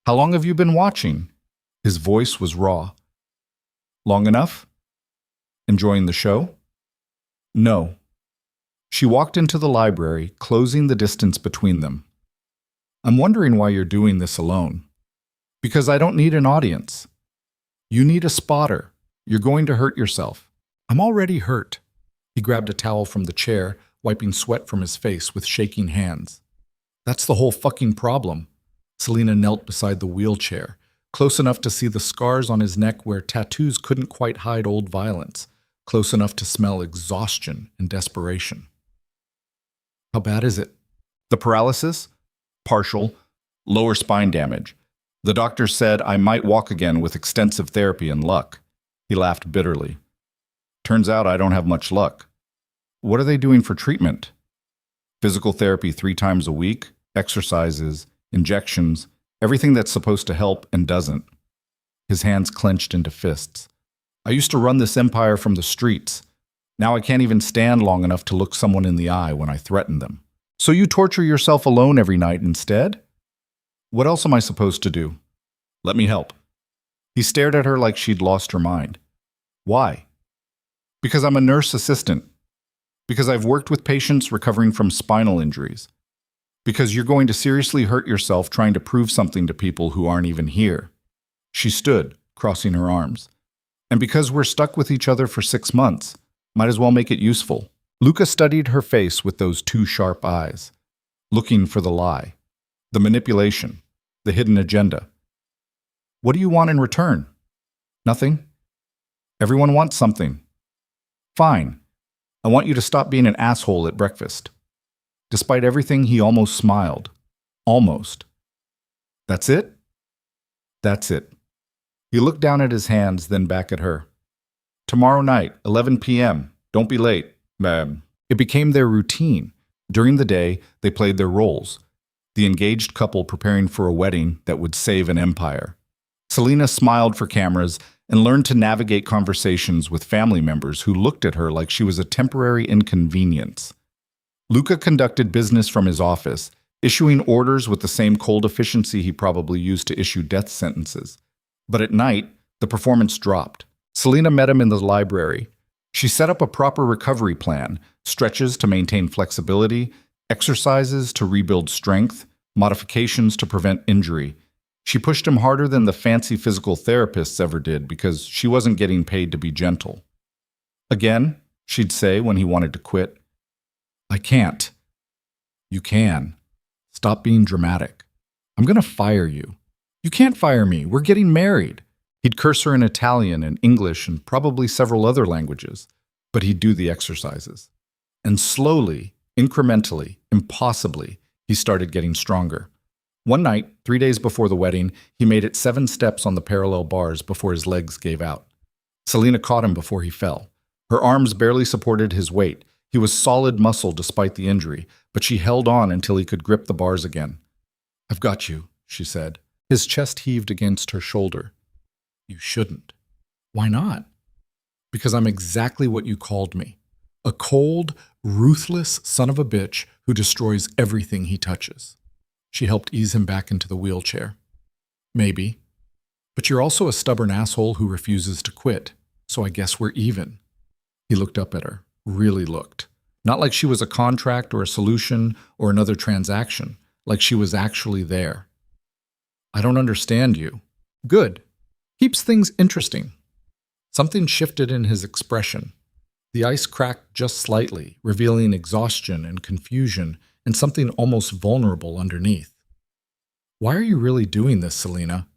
How long have you been watching? His voice was raw. Long enough? Enjoying the show? No. She walked into the library, closing the distance between them. I'm wondering why you're doing this alone. Because I don't need an audience. You need a spotter. You're going to hurt yourself. I'm already hurt. He grabbed a towel from the chair, wiping sweat from his face with shaking hands. That's the whole fucking problem. Selena knelt beside the wheelchair, close enough to see the scars on his neck where tattoos couldn't quite hide old violence, close enough to smell exhaustion and desperation. How bad is it? The paralysis? Partial. Lower spine damage. The doctor said I might walk again with extensive therapy and luck. He laughed bitterly. Turns out I don't have much luck. What are they doing for treatment? Physical therapy 3 times a week, exercises, injections, everything that's supposed to help and doesn't. His hands clenched into fists. I used to run this empire from the streets. Now I can't even stand long enough to look someone in the eye when I threaten them. So you torture yourself alone every night instead? What else am I supposed to do? Let me help. He stared at her like she'd lost her mind. Why? Because I'm a nurse assistant. Because I've worked with patients recovering from spinal injuries. Because you're going to seriously hurt yourself trying to prove something to people who aren't even here. She stood, crossing her arms. And because we're stuck with each other for 6 months, might as well make it useful. Luca studied her face with those 2 sharp eyes, looking for the lie, the manipulation, the hidden agenda. What do you want in return? Nothing? Everyone wants something. Fine. I want you to stop being an asshole at breakfast. Despite everything, he almost smiled. Almost. That's it? That's it. He looked down at his hands, then back at her. Tomorrow night, 11 p.m. Don't be late, ma'am. It became their routine. During the day, they played their roles. The engaged couple preparing for a wedding that would save an empire. Selena smiled for cameras and learned to navigate conversations with family members who looked at her like she was a temporary inconvenience. Luca conducted business from his office, issuing orders with the same cold efficiency he probably used to issue death sentences. But at night, the performance dropped. Selena met him in the library. She set up a proper recovery plan, stretches to maintain flexibility, exercises to rebuild strength, modifications to prevent injury. She pushed him harder than the fancy physical therapists ever did because she wasn't getting paid to be gentle. Again, she'd say when he wanted to quit, "I can't." "You can. Stop being dramatic. I'm going to fire you." "You can't fire me. We're getting married." He'd curse her in Italian and English and probably several other languages, but he'd do the exercises. And slowly, incrementally, impossibly, he started getting stronger. One night, 3 days before the wedding, he made it 7 steps on the parallel bars before his legs gave out. Selena caught him before he fell. Her arms barely supported his weight. He was solid muscle despite the injury, but she held on until he could grip the bars again. "I've got you," she said. His chest heaved against her shoulder. "You shouldn't." "Why not?" "Because I'm exactly what you called me. A cold, ruthless son of a bitch who destroys everything he touches." She helped ease him back into the wheelchair. "Maybe. But you're also a stubborn asshole who refuses to quit, so I guess we're even." He looked up at her, really looked. Not like she was a contract or a solution or another transaction, like she was actually there. "I don't understand you." "Good. Keeps things interesting." Something shifted in his expression. The ice cracked just slightly, revealing exhaustion and confusion and something almost vulnerable underneath. "Why are you really doing this, Selena?"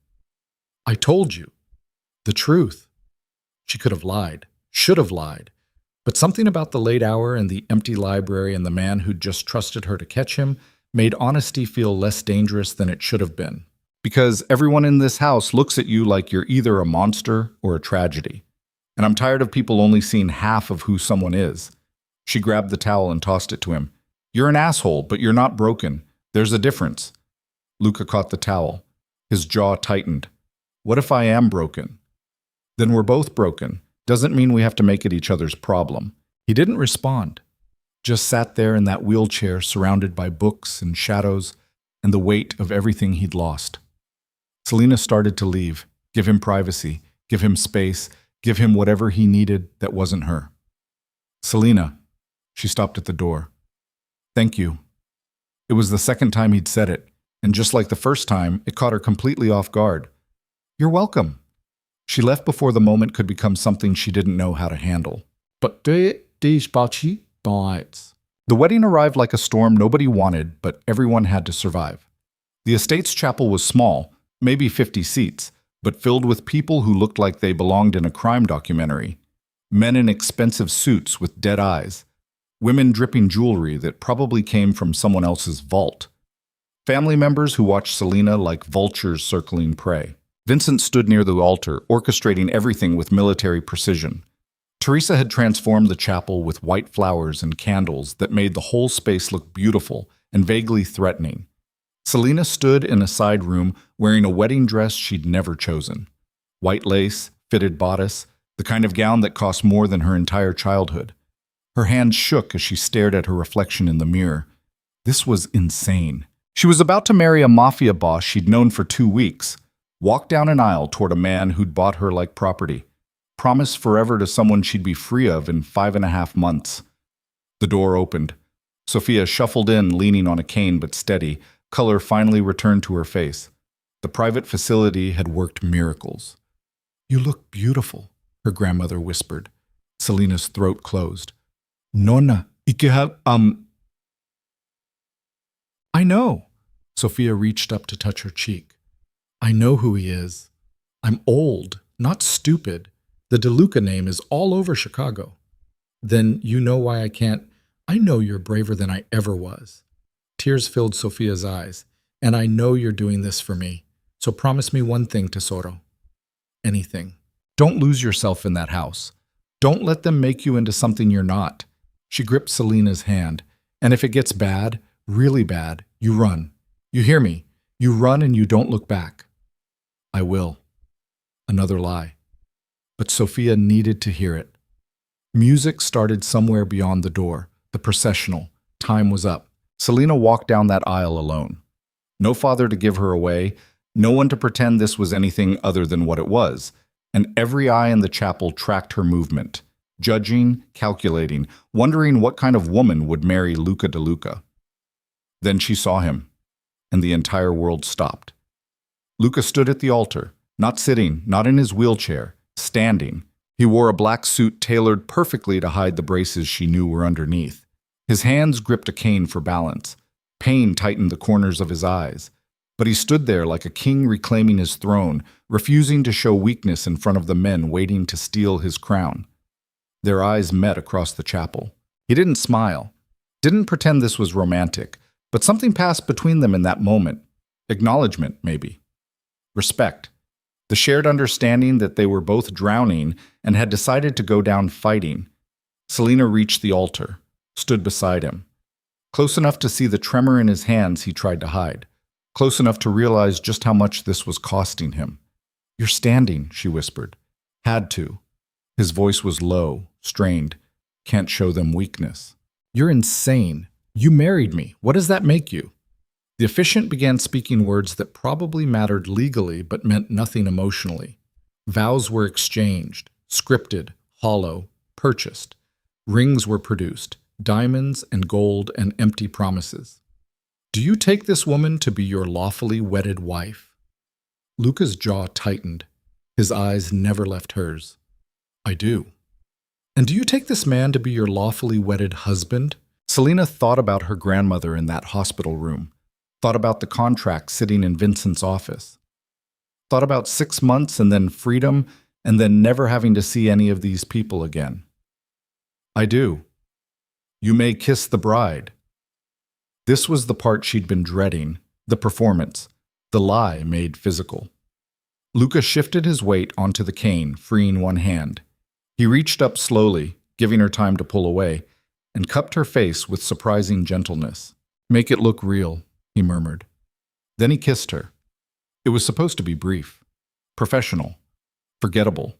"I told you. The truth." She could have lied, should have lied, but something about the late hour and the empty library and the man who'd just trusted her to catch him made honesty feel less dangerous than it should have been. Because everyone in this house looks at you like you're either a monster or a tragedy. And I'm tired of people only seeing half of who someone is. She grabbed the towel and tossed it to him. "You're an asshole, but you're not broken. There's a difference." Luca caught the towel. His jaw tightened. "What if I am broken?" "Then we're both broken. Doesn't mean we have to make it each other's problem." He didn't respond. Just sat there in that wheelchair surrounded by books and shadows and the weight of everything he'd lost. Selena started to leave, give him privacy, give him space, give him whatever he needed that wasn't her. "Selena." She stopped at the door. "Thank you." It was the second time he'd said it, and just like the first time, it caught her completely off guard. "You're welcome." She left before the moment could become something she didn't know how to handle. But the wedding arrived like a storm nobody wanted, but everyone had to survive. The estate's chapel was small, maybe 50 seats, but filled with people who looked like they belonged in a crime documentary. Men in expensive suits with dead eyes. Women dripping jewelry that probably came from someone else's vault. Family members who watched Selena like vultures circling prey. Vincent stood near the altar, orchestrating everything with military precision. Teresa had transformed the chapel with white flowers and candles that made the whole space look beautiful and vaguely threatening. Selena stood in a side room wearing a wedding dress she'd never chosen. White lace, fitted bodice, the kind of gown that cost more than her entire childhood. Her hands shook as she stared at her reflection in the mirror. This was insane. She was about to marry a mafia boss she'd known for 2 weeks, walk down an aisle toward a man who'd bought her like property, promise forever to someone she'd be free of in 5.5 months. The door opened. Sophia shuffled in, leaning on a cane but steady. Color finally returned to her face. The private facility had worked miracles. "You look beautiful," her grandmother whispered. Selena's throat closed. "Nonna, I know." Sophia reached up to touch her cheek. "I know who he is. I'm old, not stupid. The DeLuca name is all over Chicago." "Then you know why I can't." "I know you're braver than I ever was." Tears filled Sophia's eyes. "And I know you're doing this for me. So promise me one thing, Tesoro." "Anything. Don't lose yourself in that house. Don't let them make you into something you're not." She gripped Selena's hand. "And if it gets bad, really bad, you run. You hear me? You run and you don't look back." "I will." Another lie. But Sophia needed to hear it. Music started somewhere beyond the door, the processional. Time was up. Selena walked down that aisle alone. No father to give her away, no one to pretend this was anything other than what it was, and every eye in the chapel tracked her movement, judging, calculating, wondering what kind of woman would marry Luca DeLuca. Then she saw him, and the entire world stopped. Luca stood at the altar, not sitting, not in his wheelchair, standing. He wore a black suit tailored perfectly to hide the braces she knew were underneath. His hands gripped a cane for balance. Pain tightened the corners of his eyes. But he stood there like a king reclaiming his throne, refusing to show weakness in front of the men waiting to steal his crown. Their eyes met across the chapel. He didn't smile, didn't pretend this was romantic, but something passed between them in that moment. Acknowledgement, maybe. Respect. The shared understanding that they were both drowning and had decided to go down fighting. Selena reached the altar, stood beside him. Close enough to see the tremor in his hands he tried to hide. Close enough to realize just how much this was costing him. "You're standing," she whispered. "Had to." His voice was low, strained. "Can't show them weakness." "You're insane. You married me. What does that make you?" The officiant began speaking words that probably mattered legally but meant nothing emotionally. Vows were exchanged, scripted, hollow, purchased. Rings were produced, diamonds and gold and empty promises. "Do you take this woman to be your lawfully wedded wife?" Luca's jaw tightened. His eyes never left hers. "I do." "And do you take this man to be your lawfully wedded husband?" Selena thought about her grandmother in that hospital room. Thought about the contract sitting in Vincent's office. Thought about 6 months and then freedom and then never having to see any of these people again. "I do. You may kiss the bride." This was the part she'd been dreading, the performance, the lie made physical. Luca shifted his weight onto the cane, freeing one hand. He reached up slowly, giving her time to pull away, and cupped her face with surprising gentleness. "Make it look real," he murmured. Then he kissed her. It was supposed to be brief, professional, forgettable.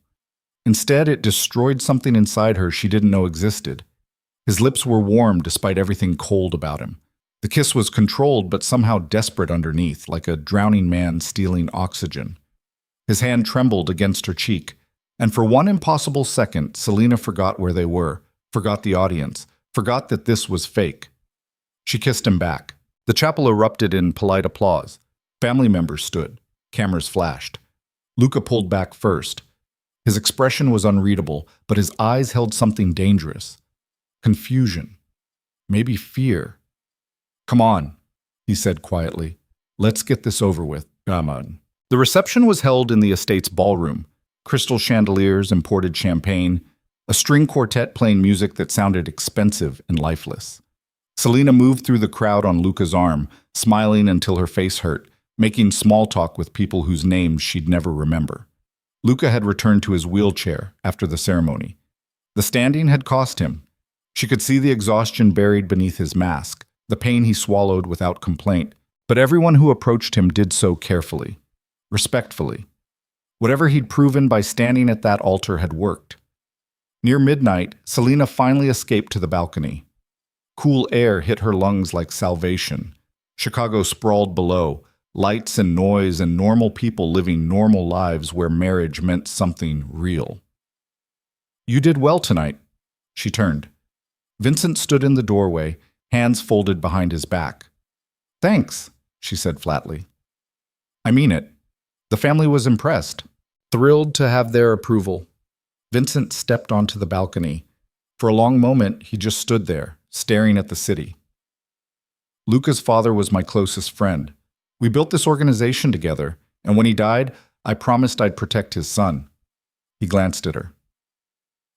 Instead, it destroyed something inside her she didn't know existed. His lips were warm despite everything cold about him. The kiss was controlled but somehow desperate underneath, like a drowning man stealing oxygen. His hand trembled against her cheek, and for one impossible second, Selena forgot where they were, forgot the audience, forgot that this was fake. She kissed him back. The chapel erupted in polite applause. Family members stood. Cameras flashed. Luca pulled back first. His expression was unreadable, but his eyes held something dangerous. Confusion. Maybe fear. "Come on," he said quietly. "Let's get this over with. Come on." The reception was held in the estate's ballroom. Crystal chandeliers, imported champagne, a string quartet playing music that sounded expensive and lifeless. Selena moved through the crowd on Luca's arm, smiling until her face hurt, making small talk with people whose names she'd never remember. Luca had returned to his wheelchair after the ceremony. The standing had cost him. She could see the exhaustion buried beneath his mask, the pain he swallowed without complaint, but everyone who approached him did so carefully, respectfully. Whatever he'd proven by standing at that altar had worked. Near midnight, Selena finally escaped to the balcony. Cool air hit her lungs like salvation. Chicago sprawled below, lights and noise and normal people living normal lives where marriage meant something real. "You did well tonight." She turned. Vincent stood in the doorway, hands folded behind his back. "Thanks," she said flatly. "I mean it." The family was impressed, thrilled to have their approval. Vincent stepped onto the balcony. For a long moment, he just stood there, staring at the city. "Luca's father was my closest friend. We built this organization together, and when he died, I promised I'd protect his son." He glanced at her.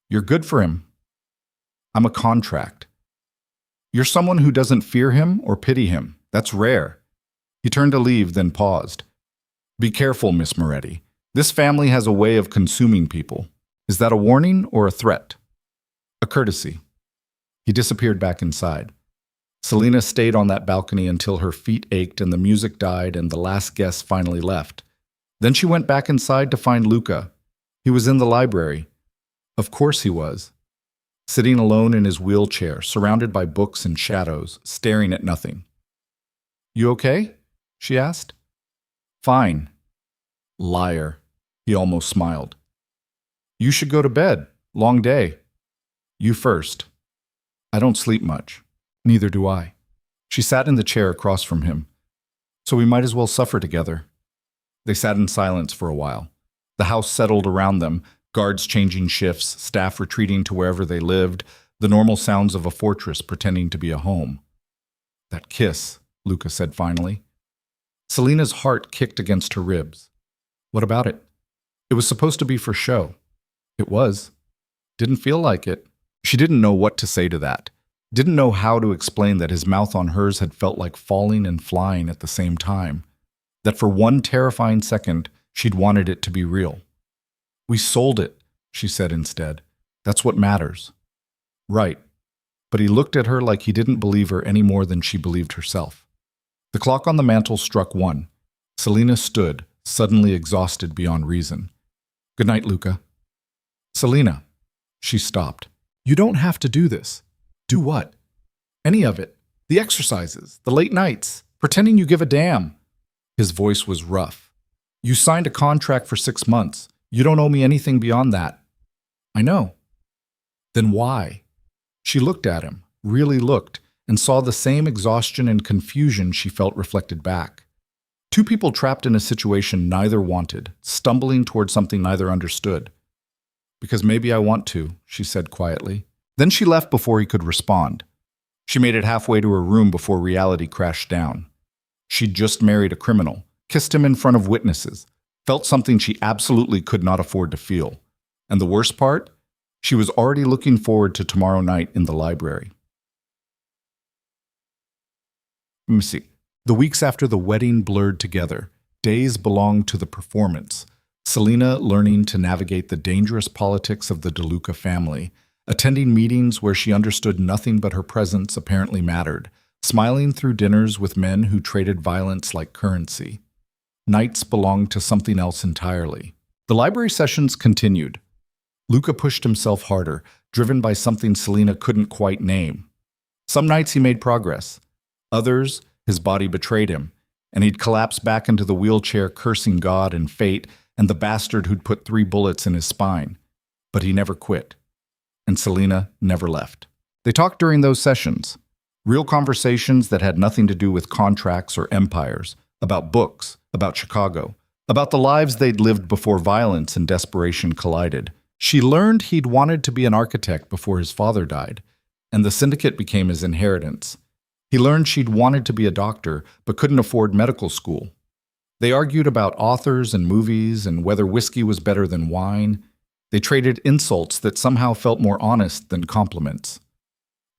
"You're good for him." "I'm a contract." "You're someone who doesn't fear him or pity him. That's rare." He turned to leave, then paused. "Be careful, Miss Moretti. This family has a way of consuming people. Is that a warning or a threat?" "A courtesy." He disappeared back inside. Selena stayed on that balcony until her feet ached and the music died and the last guest finally left. Then she went back inside to find Luca. He was in the library. Of course he was. Sitting alone in his wheelchair, surrounded by books and shadows, staring at nothing. "You okay?" she asked. "Fine." "Liar." He almost smiled. "You should go to bed. Long day." "You first." "I don't sleep much." "Neither do I." She sat in the chair across from him. "So we might as well suffer together." They sat in silence for a while. The house settled around them, guards changing shifts, staff retreating to wherever they lived, the normal sounds of a fortress pretending to be a home. "That kiss," Luca said finally. Selena's heart kicked against her ribs. What about it? It was supposed to be for show. It was. Didn't feel like it. She didn't know what to say to that. Didn't know how to explain that his mouth on hers had felt like falling and flying at the same time. That for one terrifying second, she'd wanted it to be real. "We sold it," she said instead. "That's what matters." Right. But he looked at her like he didn't believe her any more than she believed herself. The clock on the mantel struck 1. Selena stood, suddenly exhausted beyond reason. "Good night, Luca." "Selena." She stopped. "You don't have to do this." "Do what?" "Any of it. The exercises, the late nights, pretending you give a damn." His voice was rough. "You signed a contract for 6 months. You don't owe me anything beyond that." "I know." "Then why?" She looked at him, really looked, and saw the same exhaustion and confusion she felt reflected back. Two people trapped in a situation neither wanted, stumbling toward something neither understood. "Because maybe I want to," she said quietly. Then she left before he could respond. She made it halfway to her room before reality crashed down. She'd just married a criminal, kissed him in front of witnesses, felt something she absolutely could not afford to feel. And the worst part? She was already looking forward to tomorrow night in the library. Let me see. The weeks after the wedding blurred together. Days belonged to the performance. Selena learning to navigate the dangerous politics of the DeLuca family, attending meetings where she understood nothing but her presence apparently mattered, smiling through dinners with men who traded violence like currency. Nights belonged to something else entirely. The library sessions continued. Luca pushed himself harder, driven by something Selena couldn't quite name. Some nights he made progress. Others, his body betrayed him, and he'd collapse back into the wheelchair cursing God and fate and the bastard who'd put 3 bullets in his spine. But he never quit. And Selena never left. They talked during those sessions. Real conversations that had nothing to do with contracts or empires, about books, about Chicago, about the lives they'd lived before violence and desperation collided. She learned he'd wanted to be an architect before his father died, and the syndicate became his inheritance. He learned she'd wanted to be a doctor, but couldn't afford medical school. They argued about authors and movies and whether whiskey was better than wine. They traded insults that somehow felt more honest than compliments.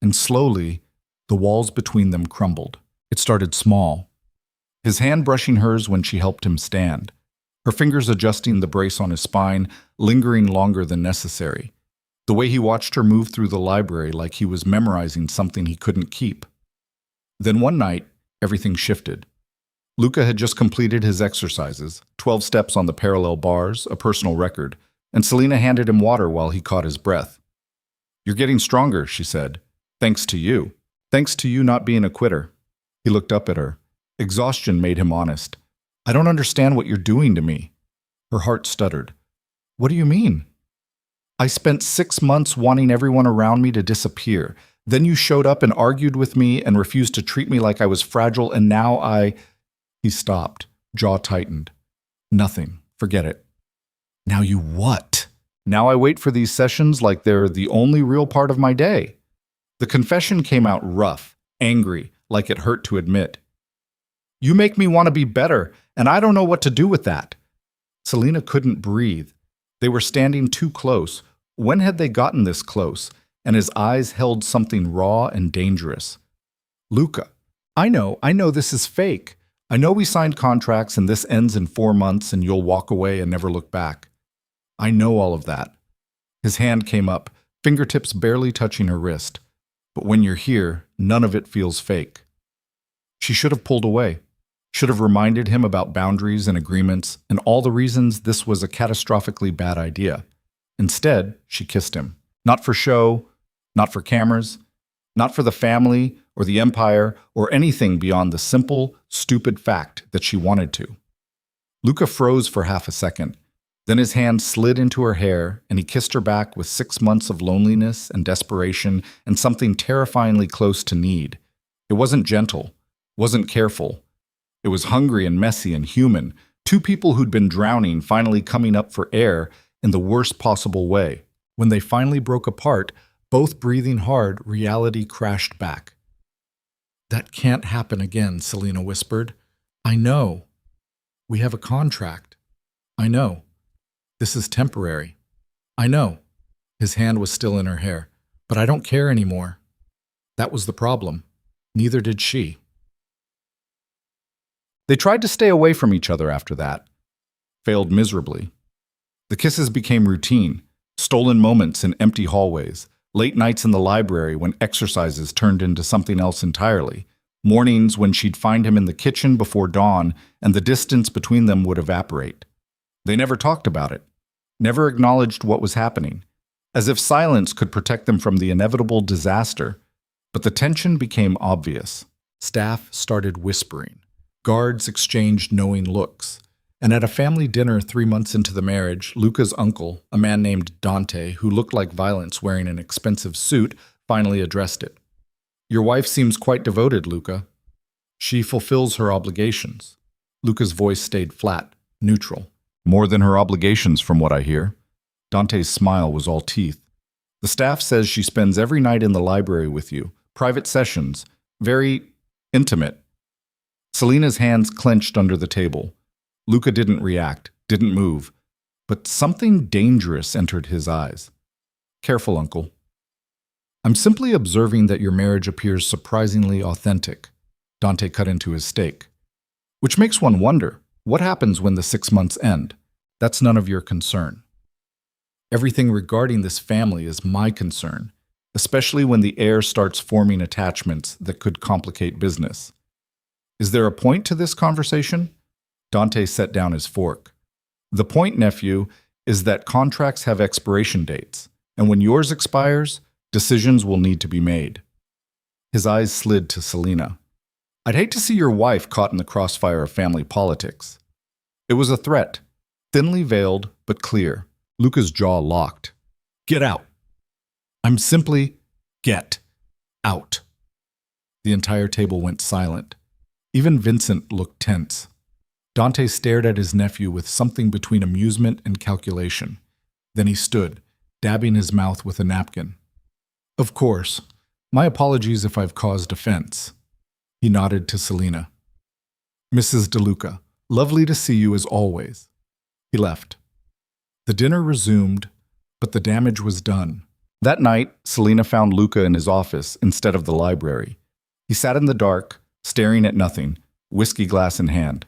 And slowly, the walls between them crumbled. It started small. His hand brushing hers when she helped him stand. Her fingers adjusting the brace on his spine, lingering longer than necessary. The way he watched her move through the library like he was memorizing something he couldn't keep. Then one night, everything shifted. Luca had just completed his exercises, 12 steps on the parallel bars, a personal record, and Selena handed him water while he caught his breath. "You're getting stronger," she said. "Thanks to you. Thanks to you not being a quitter." He looked up at her. Exhaustion made him honest. "I don't understand what you're doing to me." Her heart stuttered. "What do you mean?" "I spent 6 months wanting everyone around me to disappear. Then you showed up and argued with me and refused to treat me like I was fragile, and now I—" He stopped, jaw tightened. "Nothing. Forget it." "Now you what?" "Now I wait for these sessions like they're the only real part of my day." The confession came out rough, angry, like it hurt to admit. "You make me want to be better, and I don't know what to do with that." Selena couldn't breathe. They were standing too close. When had they gotten this close? And his eyes held something raw and dangerous. "Luca, I know this is fake. I know we signed contracts and this ends in 4 months and you'll walk away and never look back. I know all of that." His hand came up, fingertips barely touching her wrist. "But when you're here, none of it feels fake." She should have pulled away. Should have reminded him about boundaries and agreements and all the reasons this was a catastrophically bad idea. Instead, she kissed him. Not for show, not for cameras, not for the family or the empire or anything beyond the simple, stupid fact that she wanted to. Luca froze for half a second. Then his hand slid into her hair and he kissed her back with 6 months of loneliness and desperation and something terrifyingly close to need. It wasn't gentle, wasn't careful. It was hungry and messy and human, Two people who'd been drowning finally coming up for air in the worst possible way. When they finally broke apart, both breathing hard, reality crashed back. "That can't happen again," Selena whispered. "I know. We have a contract. I know. This is temporary. I know." His hand was still in her hair. "But I don't care anymore." That was the problem. Neither did she. They tried to stay away from each other after that. Failed miserably. The kisses became routine, stolen moments in empty hallways, late nights in the library when exercises turned into something else entirely, mornings when she'd find him in the kitchen before dawn and the distance between them would evaporate. They never talked about it, never acknowledged what was happening, as if silence could protect them from the inevitable disaster. But the tension became obvious. Staff started whispering. Guards exchanged knowing looks. And at a family dinner 3 months into the marriage, Luca's uncle, a man named Dante, who looked like violence wearing an expensive suit, finally addressed it. "Your wife seems quite devoted, Luca. She fulfills her obligations." Luca's voice stayed flat, neutral. "More than her obligations, from what I hear." Dante's smile was all teeth. "The staff says she spends every night in the library with you, private sessions, very intimate." Selena's hands clenched under the table. Luca didn't react, didn't move, but something dangerous entered his eyes. "Careful, Uncle. I'm simply observing that your marriage appears surprisingly authentic." Dante cut into his steak. "Which makes one wonder, what happens when the 6 months end? That's none of your concern. Everything regarding this family is my concern, especially when the heir starts forming attachments that could complicate business. Is there a point to this conversation?" Dante set down his fork. "The point, nephew, is that contracts have expiration dates, and when yours expires, decisions will need to be made." His eyes slid to Selena. "I'd hate to see your wife caught in the crossfire of family politics." It was a threat, thinly veiled but clear. Luca's jaw locked. "Get out." "I'm simply get out." The entire table went silent. Even Vincent looked tense. Dante stared at his nephew with something between amusement and calculation. Then he stood, dabbing his mouth with a napkin. "Of course. My apologies if I've caused offense." He nodded to Selena. "Mrs. DeLuca, lovely to see you as always." He left. The dinner resumed, but the damage was done. That night, Selena found Luca in his office instead of the library. He sat in the dark, staring at nothing, whiskey glass in hand.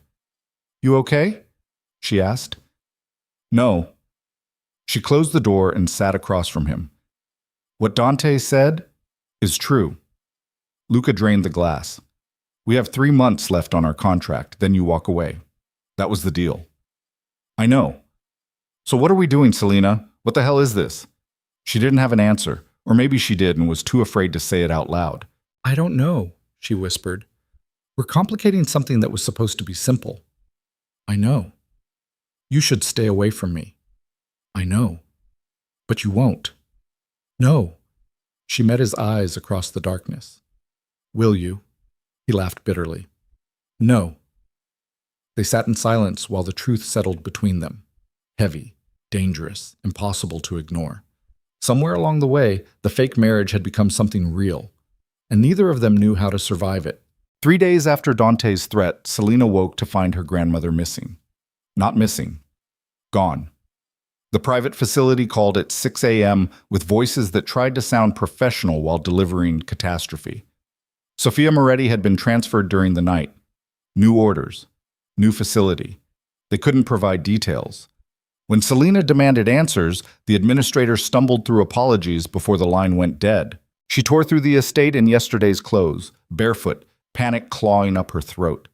"You okay?" she asked. "No." She closed the door and sat across from him. "What Dante said is true." Luca drained the glass. "We have 3 months left on our contract, then you walk away. That was the deal." "I know. So what are we doing, Selena? What the hell is this?" She didn't have an answer, or maybe she did and was too afraid to say it out loud. "I don't know," she whispered. "We're complicating something that was supposed to be simple." "I know. You should stay away from me." "I know. But you won't." "No." She met his eyes across the darkness. "Will you?" He laughed bitterly. "No." They sat in silence while the truth settled between them. Heavy, dangerous, impossible to ignore. Somewhere along the way, the fake marriage had become something real, and neither of them knew how to survive it. 3 days after Dante's threat, Selena woke to find her grandmother missing. Not missing. Gone. The private facility called at 6 a.m. with voices that tried to sound professional while delivering catastrophe. Sophia Moretti had been transferred during the night. New orders. New facility. They couldn't provide details. When Selena demanded answers, the administrator stumbled through apologies before the line went dead. She tore through the estate in yesterday's clothes, barefoot, panic clawing up her throat.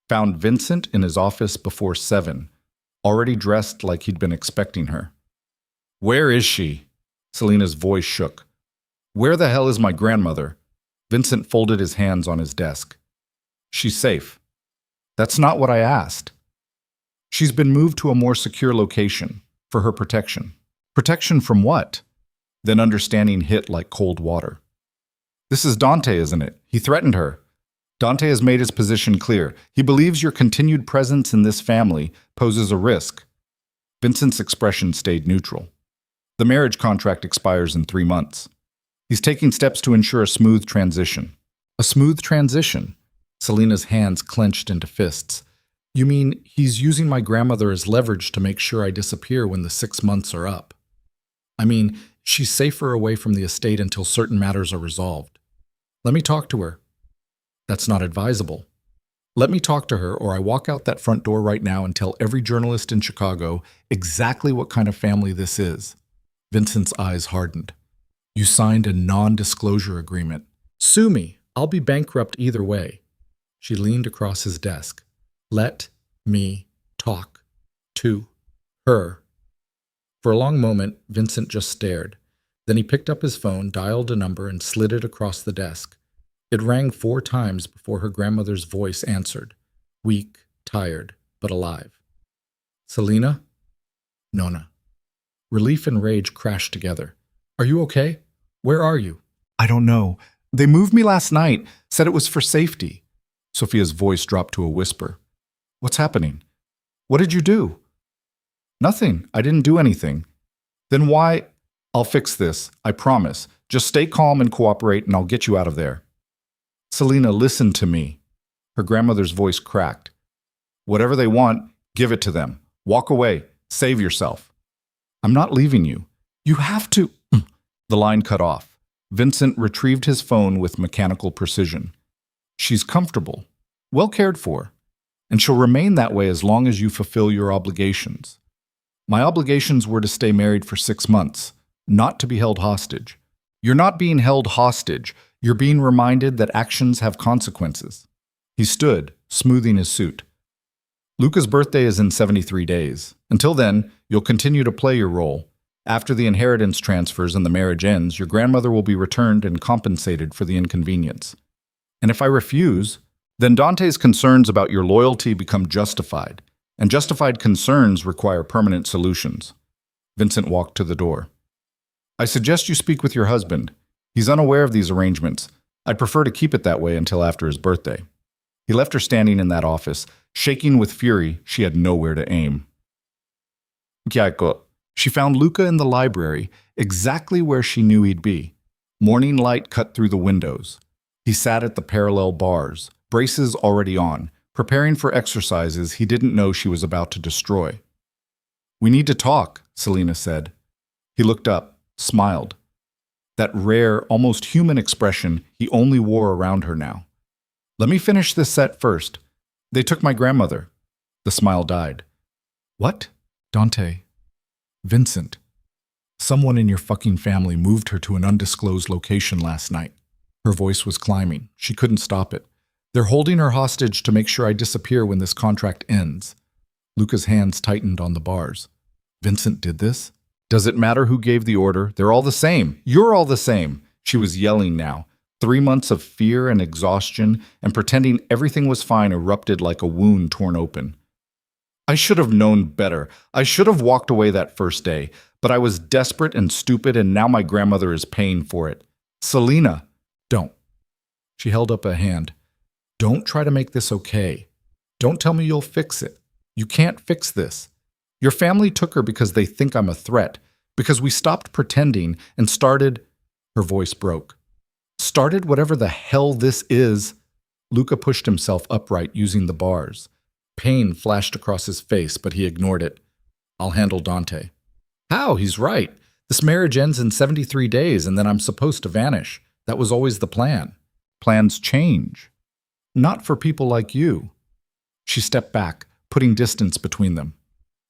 Found Vincent in his office before 7, already dressed like he'd been expecting her. "Where is she?" Selena's voice shook. "Where the hell is my grandmother?" Vincent folded his hands on his desk. "She's safe." "That's not what I asked." "She's been moved to a more secure location, for her protection." "Protection from what?" Then understanding hit like cold water. "This is Dante, isn't it? He threatened her." Dante has made his position clear. He believes your continued presence in this family poses a risk. Vincent's expression stayed neutral. The marriage contract expires in 3 months. He's taking steps to ensure a smooth transition. A smooth transition? Selena's hands clenched into fists. You mean he's using my grandmother as leverage to make sure I disappear when the 6 months are up? I mean, she's safer away from the estate until certain matters are resolved. Let me talk to her. That's not advisable. Let me talk to her, or I walk out that front door right now and tell every journalist in Chicago exactly what kind of family this is. Vincent's eyes hardened. You signed a non-disclosure agreement. Sue me. I'll be bankrupt either way. She leaned across his desk. Let me talk to her. For a long moment, Vincent just stared. Then he picked up his phone, dialed a number, and slid it across the desk. It rang 4 times before her grandmother's voice answered. Weak, tired, but alive. Selena? Nona. Relief and rage crashed together. Are you okay? Where are you? I don't know. They moved me last night, said it was for safety. Sophia's voice dropped to a whisper. What's happening? What did you do? Nothing. I didn't do anything. Then why? I'll fix this, I promise. Just stay calm and cooperate, and I'll get you out of there. Selena, listen to me. Her grandmother's voice cracked. Whatever they want, give it to them. Walk away. Save yourself. I'm not leaving you. You have to. The line cut off. Vincent retrieved his phone with mechanical precision. She's comfortable, well cared for, and she'll remain that way as long as you fulfill your obligations. My obligations were to stay married for 6 months, not to be held hostage. You're not being held hostage. You're being reminded that actions have consequences. He stood, smoothing his suit. Luca's birthday is in 73 days. Until then, you'll continue to play your role. After the inheritance transfers and the marriage ends, your grandmother will be returned and compensated for the inconvenience. And if I refuse, then Dante's concerns about your loyalty become justified, and justified concerns require permanent solutions. Vincent walked to the door. I suggest you speak with your husband. He's unaware of these arrangements. I'd prefer to keep it that way until after his birthday. He left her standing in that office, shaking with fury she had nowhere to aim. She found Luca in the library, exactly where she knew he'd be. Morning light cut through the windows. He sat at the parallel bars, braces already on, preparing for exercises he didn't know she was about to destroy. We need to talk, Selena said. He looked up, smiled. That rare, almost human expression he only wore around her now. Let me finish this set first. They took my grandmother. The smile died. What? Dante. Vincent. Someone in your fucking family moved her to an undisclosed location last night. Her voice was climbing. She couldn't stop it. They're holding her hostage to make sure I disappear when this contract ends. Luca's hands tightened on the bars. Vincent did this? Does it matter who gave the order? They're all the same. You're all the same. She was yelling now. 3 months of fear and exhaustion and pretending everything was fine erupted like a wound torn open. I should have known better. I should have walked away that first day, but I was desperate and stupid, and now my grandmother is paying for it. Selena, don't. She held up a hand. Don't try to make this okay. Don't tell me you'll fix it. You can't fix this. Your family took her because they think I'm a threat, because we stopped pretending and started. Her voice broke. Started whatever the hell this is. Luca pushed himself upright using the bars. Pain flashed across his face, but he ignored it. I'll handle Dante. How? He's right. This marriage ends in 73 days, and then I'm supposed to vanish. That was always the plan. Plans change. Not for people like you. She stepped back, putting distance between them.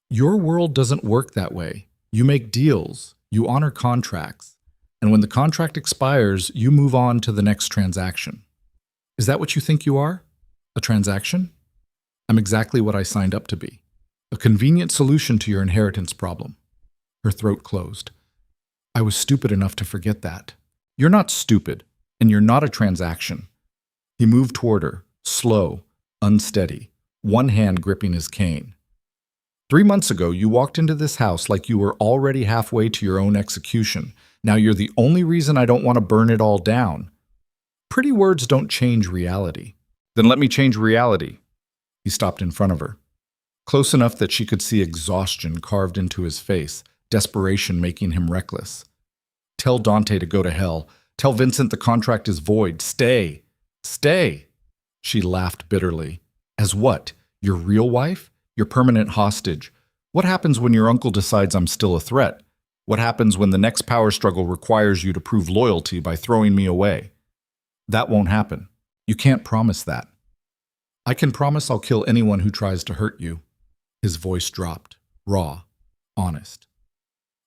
Your world doesn't work that way. You make deals. You honor contracts. And when the contract expires, you move on to the next transaction. Is that what you think you are? A transaction? I'm exactly what I signed up to be. A convenient solution to your inheritance problem. Her throat closed. I was stupid enough to forget that. You're not stupid, and you're not a transaction. He moved toward her, slow, unsteady, one hand gripping his cane. 3 months ago, you walked into this house like you were already halfway to your own execution. Now you're the only reason I don't want to burn it all down. Pretty words don't change reality. Then let me change reality. He stopped in front of her, close enough that she could see exhaustion carved into his face, desperation making him reckless. Tell Dante to go to hell. Tell Vincent the contract is void. Stay. Stay. She laughed bitterly. As what? Your real wife? Your permanent hostage? What happens when your uncle decides I'm still a threat? What happens when the next power struggle requires you to prove loyalty by throwing me away? That won't happen. You can't promise that. I can promise I'll kill anyone who tries to hurt you. His voice dropped, raw, honest.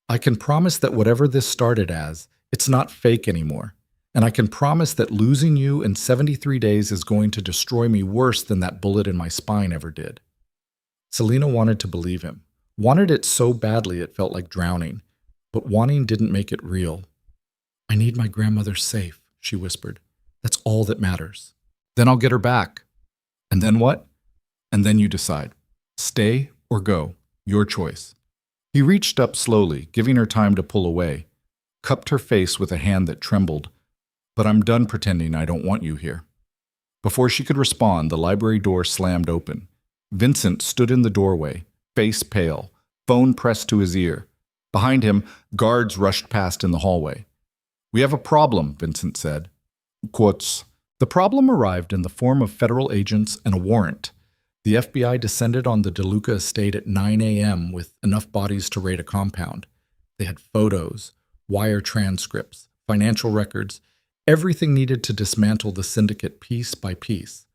I can promise that whatever this started as, it's not fake anymore. And I can promise that losing you in 73 days is going to destroy me worse than that bullet in my spine ever did. Selena wanted to believe him. Wanted it so badly it felt like drowning. But wanting didn't make it real. I need my grandmother safe, she whispered. That's all that matters. Then I'll get her back. And then what? And then you decide. Stay or go. Your choice. He reached up slowly, giving her time to pull away, cupped her face with a hand that trembled. But I'm done pretending I don't want you here. Before she could respond, the library door slammed open. Vincent stood in the doorway, face pale, phone pressed to his ear. Behind him, guards rushed past in the hallway. We have a problem, Vincent said. Quotes. The problem arrived in the form of federal agents and a warrant. The FBI descended on the DeLuca estate at 9 a.m. with enough bodies to raid a compound. They had photos, wire transcripts, financial records, everything needed to dismantle the syndicate piece by piece.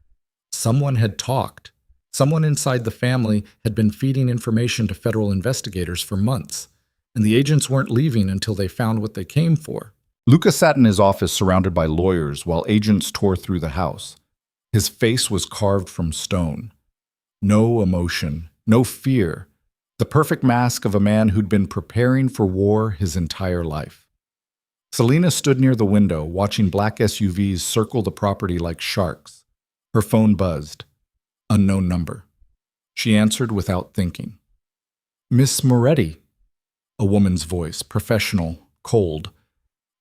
Someone had talked. Someone inside the family had been feeding information to federal investigators for months, and the agents weren't leaving until they found what they came for. Luca sat in his office surrounded by lawyers while agents tore through the house. His face was carved from stone. No emotion, no fear. The perfect mask of a man who'd been preparing for war his entire life. Selena stood near the window, watching black SUVs circle the property like sharks. Her phone buzzed. Unknown number. She answered without thinking. Miss Moretti. A woman's voice, professional, cold.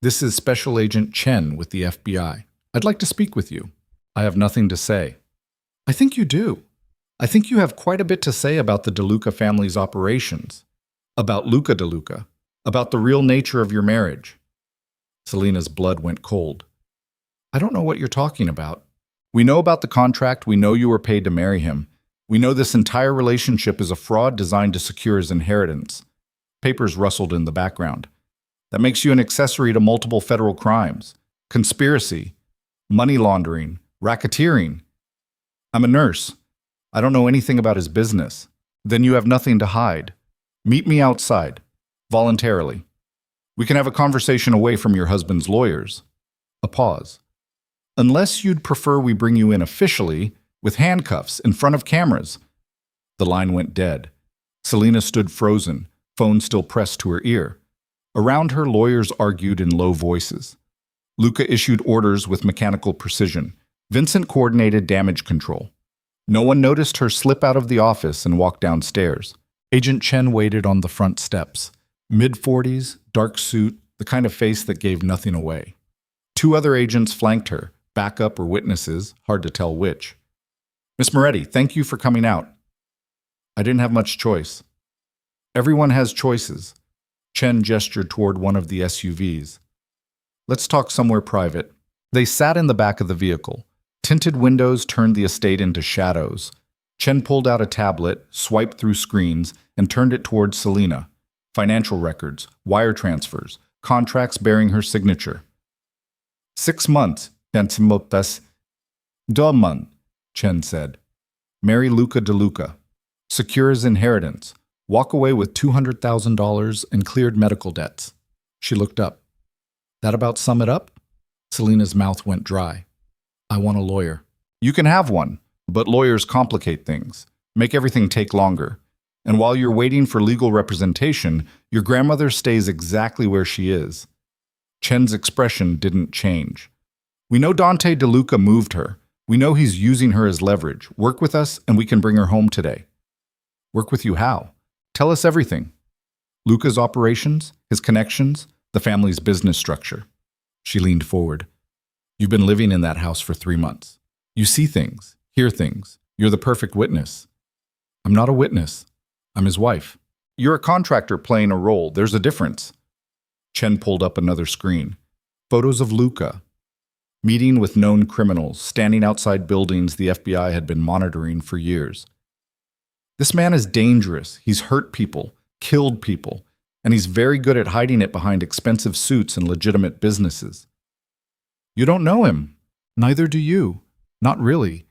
This is Special Agent Chen with the FBI. I'd like to speak with you. I have nothing to say. I think you do. I think you have quite a bit to say about the DeLuca family's operations. About Luca DeLuca. About the real nature of your marriage. Selena's blood went cold. I don't know what you're talking about. We know about the contract. We know you were paid to marry him. We know this entire relationship is a fraud designed to secure his inheritance. Papers rustled in the background. That makes you an accessory to multiple federal crimes. Conspiracy. Money laundering. Racketeering. I'm a nurse. I don't know anything about his business. Then you have nothing to hide. Meet me outside. Voluntarily. We can have a conversation away from your husband's lawyers. A pause. Unless you'd prefer we bring you in officially, with handcuffs, in front of cameras. The line went dead. Selena stood frozen, phone still pressed to her ear. Around her, lawyers argued in low voices. Luca issued orders with mechanical precision. Vincent coordinated damage control. No one noticed her slip out of the office and walk downstairs. Agent Chen waited on the front steps. Mid-40s, dark suit, the kind of face that gave nothing away. Two other agents flanked her, backup or witnesses, hard to tell which. Miss Moretti, thank you for coming out. I didn't have much choice. Everyone has choices. Chen gestured toward one of the SUVs. Let's talk somewhere private. They sat in the back of the vehicle. Tinted windows turned the estate into shadows. Chen pulled out a tablet, swiped through screens, and turned it towards Selena. Financial records, wire transfers, contracts bearing her signature. 6 months, Bensimotas. 2 months, Chen said. Marry Luca DeLuca. Secure his inheritance. Walk away with $200,000 and cleared medical debts. She looked up. That about sum it up? Selena's mouth went dry. I want a lawyer. You can have one, but lawyers complicate things, make everything take longer. And while you're waiting for legal representation, your grandmother stays exactly where she is. Chen's expression didn't change. We know Dante DeLuca moved her. We know he's using her as leverage. Work with us and we can bring her home today. Work with you how? Tell us everything. Luca's operations, his connections, the family's business structure. She leaned forward. You've been living in that house for 3 months. You see things, hear things. You're the perfect witness. I'm not a witness. I'm his wife. You're a contractor playing a role. There's a difference. Chen pulled up another screen. Photos of Luca. Meeting with known criminals, standing outside buildings the FBI had been monitoring for years. This man is dangerous. He's hurt people, killed people, and he's very good at hiding it behind expensive suits and legitimate businesses. You don't know him. Neither do you. Not really.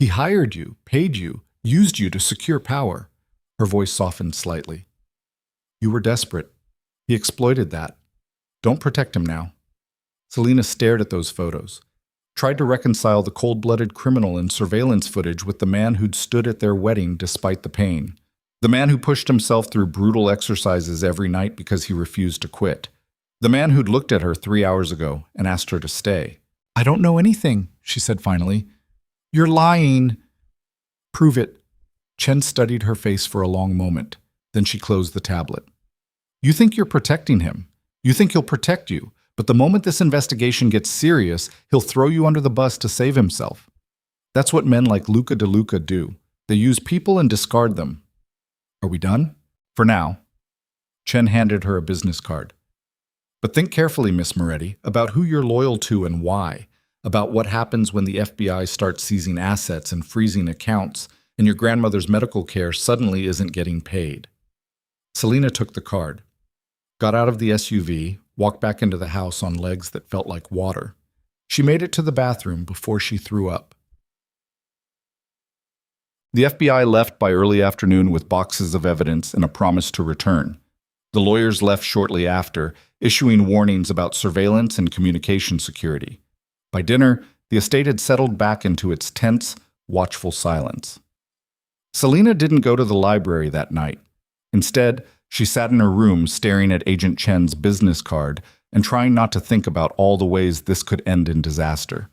He hired you, paid you, used you to secure power. Her voice softened slightly. You were desperate. He exploited that. Don't protect him now. Selena stared at those photos, tried to reconcile the cold-blooded criminal in surveillance footage with the man who'd stood at their wedding despite the pain. The man who pushed himself through brutal exercises every night because he refused to quit. The man who'd looked at her 3 hours ago and asked her to stay. I don't know anything, she said finally. You're lying. Prove it. Chen studied her face for a long moment. Then she closed the tablet. You think you're protecting him. You think he'll protect you. But the moment this investigation gets serious, he'll throw you under the bus to save himself. That's what men like Luca de Luca do. They use people and discard them. Are we done? For now. Chen handed her a business card. But think carefully, Miss Moretti, about who you're loyal to and why, about what happens when the FBI starts seizing assets and freezing accounts, and your grandmother's medical care suddenly isn't getting paid. Selena took the card, got out of the SUV, walked back into the house on legs that felt like water. She made it to the bathroom before she threw up. The FBI left by early afternoon with boxes of evidence and a promise to return. The lawyers left shortly after, issuing warnings about surveillance and communication security. By dinner, the estate had settled back into its tense, watchful silence. Selena didn't go to the library that night. Instead, she sat in her room staring at Agent Chen's business card and trying not to think about all the ways this could end in disaster.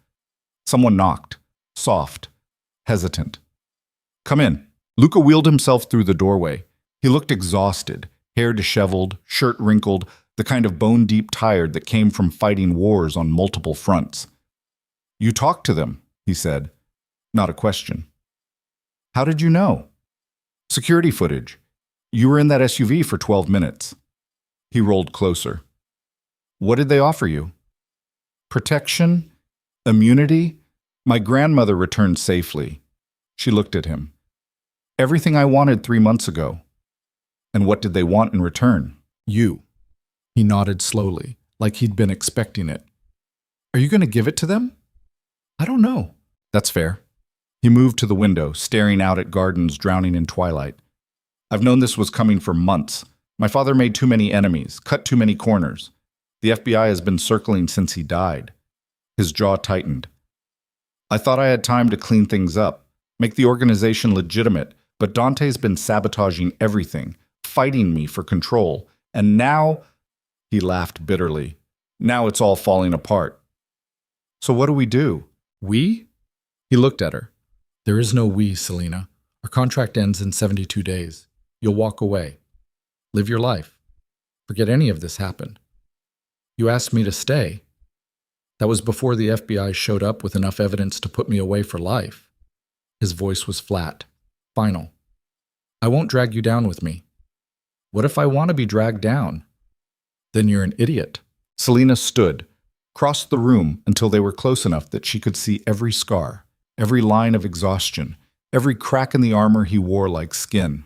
Someone knocked, soft, hesitant. Come in. Luca wheeled himself through the doorway. He looked exhausted, hair disheveled, shirt wrinkled, the kind of bone-deep tired that came from fighting wars on multiple fronts. You talked to them, he said. Not a question. How did you know? Security footage. You were in that SUV for 12 minutes. He rolled closer. What did they offer you? Protection? Immunity? My grandmother returned safely. She looked at him. Everything I wanted 3 months ago. And what did they want in return? You. He nodded slowly, like he'd been expecting it. Are you going to give it to them? I don't know. That's fair. He moved to the window, staring out at gardens drowning in twilight. I've known this was coming for months. My father made too many enemies, cut too many corners. The FBI has been circling since he died. His jaw tightened. I thought I had time to clean things up, make the organization legitimate, but Dante's been sabotaging everything, fighting me for control, and now, he laughed bitterly, now it's all falling apart. So what do we do? We? He looked at her. There is no we, Selena. Our contract ends in 72 days. You'll walk away. Live your life. Forget any of this happened. You asked me to stay. That was before the FBI showed up with enough evidence to put me away for life. His voice was flat, final. I won't drag you down with me. What if I want to be dragged down? Then you're an idiot. Selena stood, crossed the room until they were close enough that she could see every scar, every line of exhaustion, every crack in the armor he wore like skin.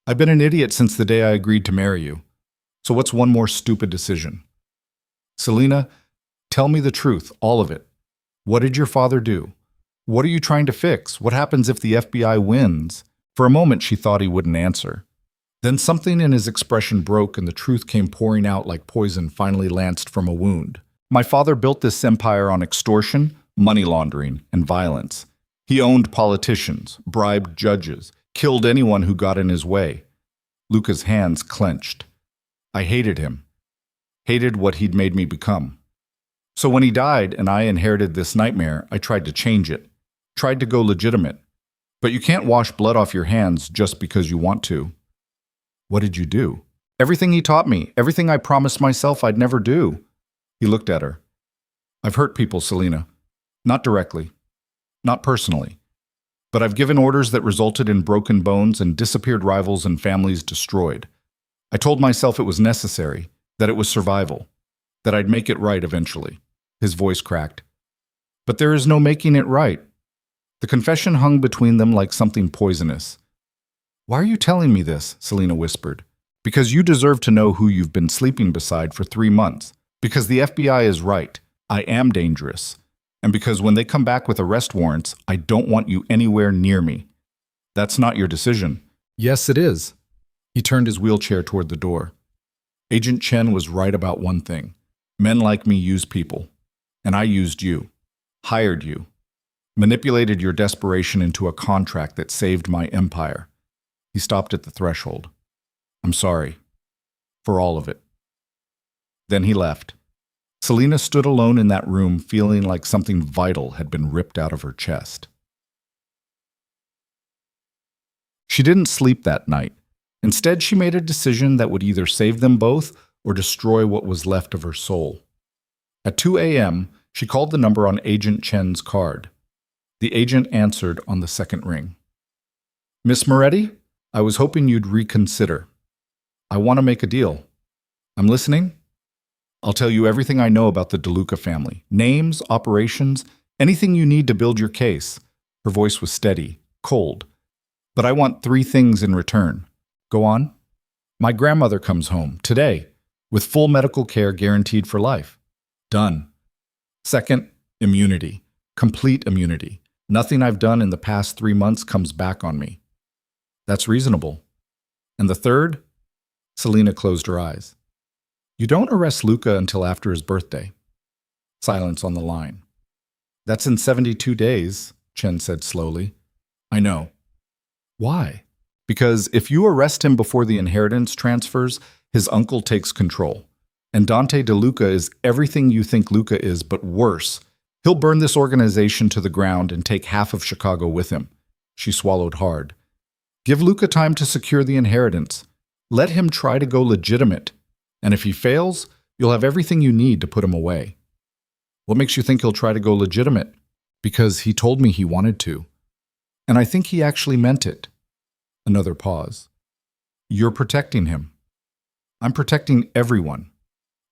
I've been an idiot since the day I agreed to marry you. So what's one more stupid decision? Selena, tell me the truth, all of it. What did your father do? What are you trying to fix? What happens if the FBI wins? For a moment, she thought he wouldn't answer. Then something in his expression broke and the truth came pouring out like poison finally lanced from a wound. My father built this empire on extortion, money laundering, and violence. He owned politicians, bribed judges, killed anyone who got in his way. Luca's hands clenched. I hated him. Hated what he'd made me become. So when he died and I inherited this nightmare, I tried to change it. Tried to go legitimate. But you can't wash blood off your hands just because you want to. What did you do? Everything he taught me, everything I promised myself I'd never do. He looked at her. I've hurt people, Selena. Not directly. not personally. But I've given orders that resulted in broken bones and disappeared rivals and families destroyed. I told myself it was necessary, that it was survival, that I'd make it right eventually. His voice cracked. But there is no making it right. The confession hung between them like something poisonous. Why are you telling me this? Selena whispered. Because you deserve to know who you've been sleeping beside for 3 months. Because the FBI is right. I am dangerous. And because when they come back with arrest warrants, I don't want you anywhere near me. That's not your decision. Yes, it is. He turned his wheelchair toward the door. Agent Chen was right about one thing. Men like me use people. And I used you. Hired you. Manipulated your desperation into a contract that saved my empire. He stopped at the threshold. I'm sorry. For all of it. Then he left. Selena stood alone in that room, feeling like something vital had been ripped out of her chest. She didn't sleep that night. Instead, she made a decision that would either save them both or destroy what was left of her soul. At 2 a.m., she called the number on Agent Chen's card. The agent answered on the second ring. Miss Moretti, I was hoping you'd reconsider. I want to make a deal. I'm listening. I'll tell you everything I know about the DeLuca family. Names, operations, anything you need to build your case. Her voice was steady, cold. But I want 3 things in return. Go on. My grandmother comes home, today, with full medical care guaranteed for life. Done. Second, immunity. Complete immunity. Nothing I've done in the past 3 months comes back on me. That's reasonable. And the third? Selena closed her eyes. You don't arrest Luca until after his birthday. Silence on the line. That's in 72 days, Chen said slowly. I know. Why? Because if you arrest him before the inheritance transfers, his uncle takes control. And Dante DeLuca is everything you think Luca is, but worse. He'll burn this organization to the ground and take half of Chicago with him. She swallowed hard. Give Luca time to secure the inheritance. Let him try to go legitimate. And if he fails, you'll have everything you need to put him away. What makes you think he'll try to go legitimate? Because he told me he wanted to. And I think he actually meant it. Another pause. You're protecting him. I'm protecting everyone.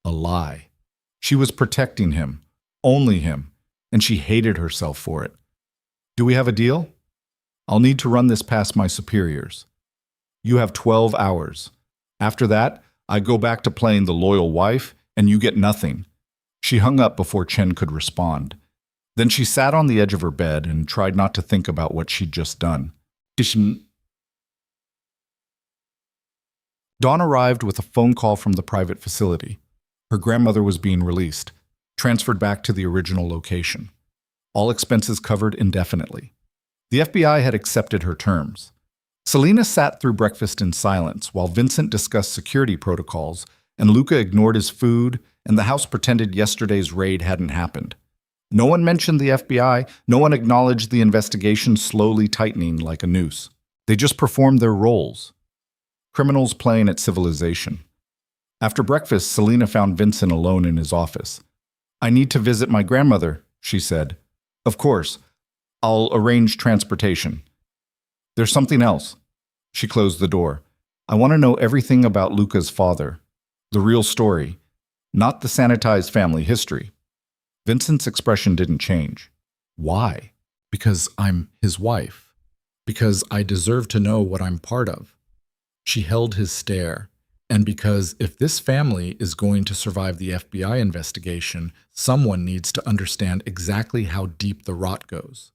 A lie. She was protecting him. Only him. And she hated herself for it. Do we have a deal? I'll need to run this past my superiors. You have 12 hours. After that, I go back to playing the loyal wife, and you get nothing. She hung up before Chen could respond. Then she sat on the edge of her bed and tried not to think about what she'd just done. Dawn arrived with a phone call from the private facility. Her grandmother was being released, transferred back to the original location. All expenses covered indefinitely. The FBI had accepted her terms. Selena sat through breakfast in silence while Vincent discussed security protocols, and Luca ignored his food, and the house pretended yesterday's raid hadn't happened. No one mentioned the FBI, no one acknowledged the investigation slowly tightening like a noose. They just performed their roles. Criminals playing at civilization. After breakfast, Selena found Vincent alone in his office. I need to visit my grandmother, she said. Of course. I'll arrange transportation. There's something else. She closed the door. I want to know everything about Luca's father. The real story. Not the sanitized family history. Vincent's expression didn't change. Why? Because I'm his wife. Because I deserve to know what I'm part of. She held his stare. And because if this family is going to survive the FBI investigation, someone needs to understand exactly how deep the rot goes.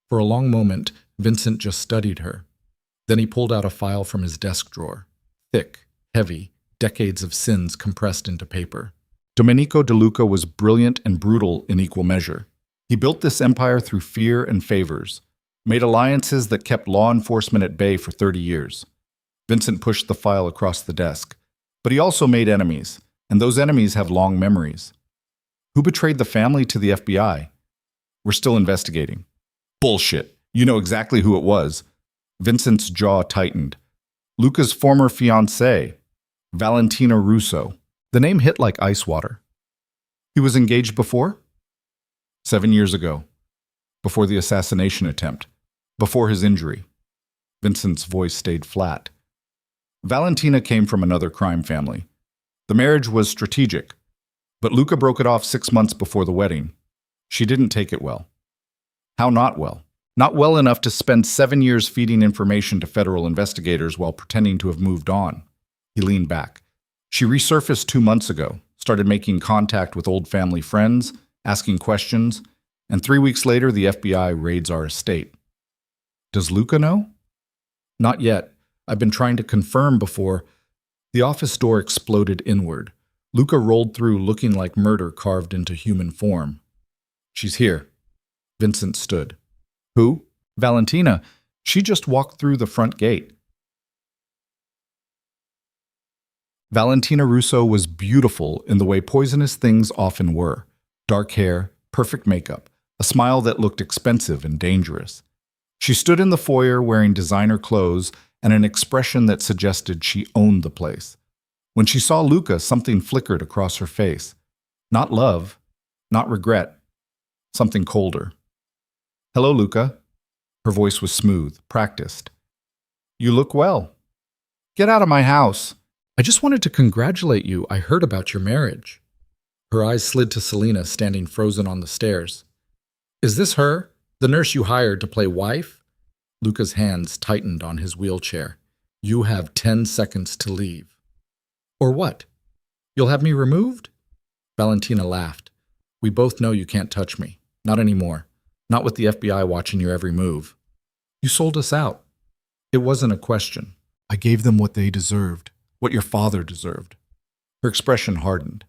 For a long moment, Vincent just studied her. Then he pulled out a file from his desk drawer. Thick, heavy, decades of sins compressed into paper. Domenico DeLuca was brilliant and brutal in equal measure. He built this empire through fear and favors, made alliances that kept law enforcement at bay for 30 years. Vincent pushed the file across the desk. But he also made enemies, and those enemies have long memories. Who betrayed the family to the FBI? We're still investigating. Bullshit. You know exactly who it was. Vincent's jaw tightened. Luca's former fiancée, Valentina Russo. The name hit like ice water. He was engaged before? 7 years ago. before the assassination attempt, before his injury. Vincent's voice stayed flat. Valentina came from another crime family. The marriage was strategic, but Luca broke it off 6 months before the wedding. She didn't take it well. How not well? Not well enough to spend 7 years feeding information to federal investigators while pretending to have moved on. He leaned back. She resurfaced 2 months ago, started making contact with old family friends, asking questions, and 3 weeks later the FBI raids our estate. Does Luca know? Not yet. I've been trying to confirm before. The office door exploded inward. Luca rolled through looking like murder carved into human form. She's here. Vincent stood. Who? Valentina. She just walked through the front gate. Valentina Russo was beautiful in the way poisonous things often were. Dark hair, perfect makeup, a smile that looked expensive and dangerous. She stood in the foyer wearing designer clothes and an expression that suggested she owned the place. When she saw Luca, something flickered across her face. Not love, not regret, something colder. Hello, Luca. Her voice was smooth, practiced. You look well. Get out of my house. I just wanted to congratulate you. I heard about your marriage. Her eyes slid to Selena, standing frozen on the stairs. Is this her, the nurse you hired to play wife? Luca's hands tightened on his wheelchair. You have 10 seconds to leave. Or what? You'll have me removed? Valentina laughed. We both know you can't touch me. Not anymore. Not with the FBI watching your every move. You sold us out. It wasn't a question. I gave them what they deserved, what your father deserved. Her expression hardened.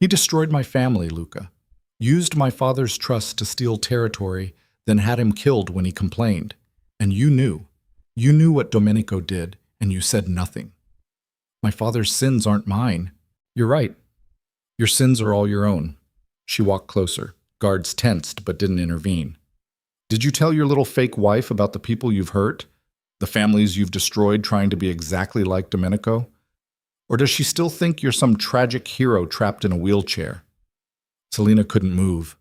He destroyed my family, Luca. Used my father's trust to steal territory, then had him killed when he complained. And you knew. You knew what Domenico did, and you said nothing. My father's sins aren't mine. You're right. Your sins are all your own. She walked closer. Guards tensed but didn't intervene. Did you tell your little fake wife about the people you've hurt? The families you've destroyed trying to be exactly like Domenico? Or does she still think you're some tragic hero trapped in a wheelchair? Selena couldn't move,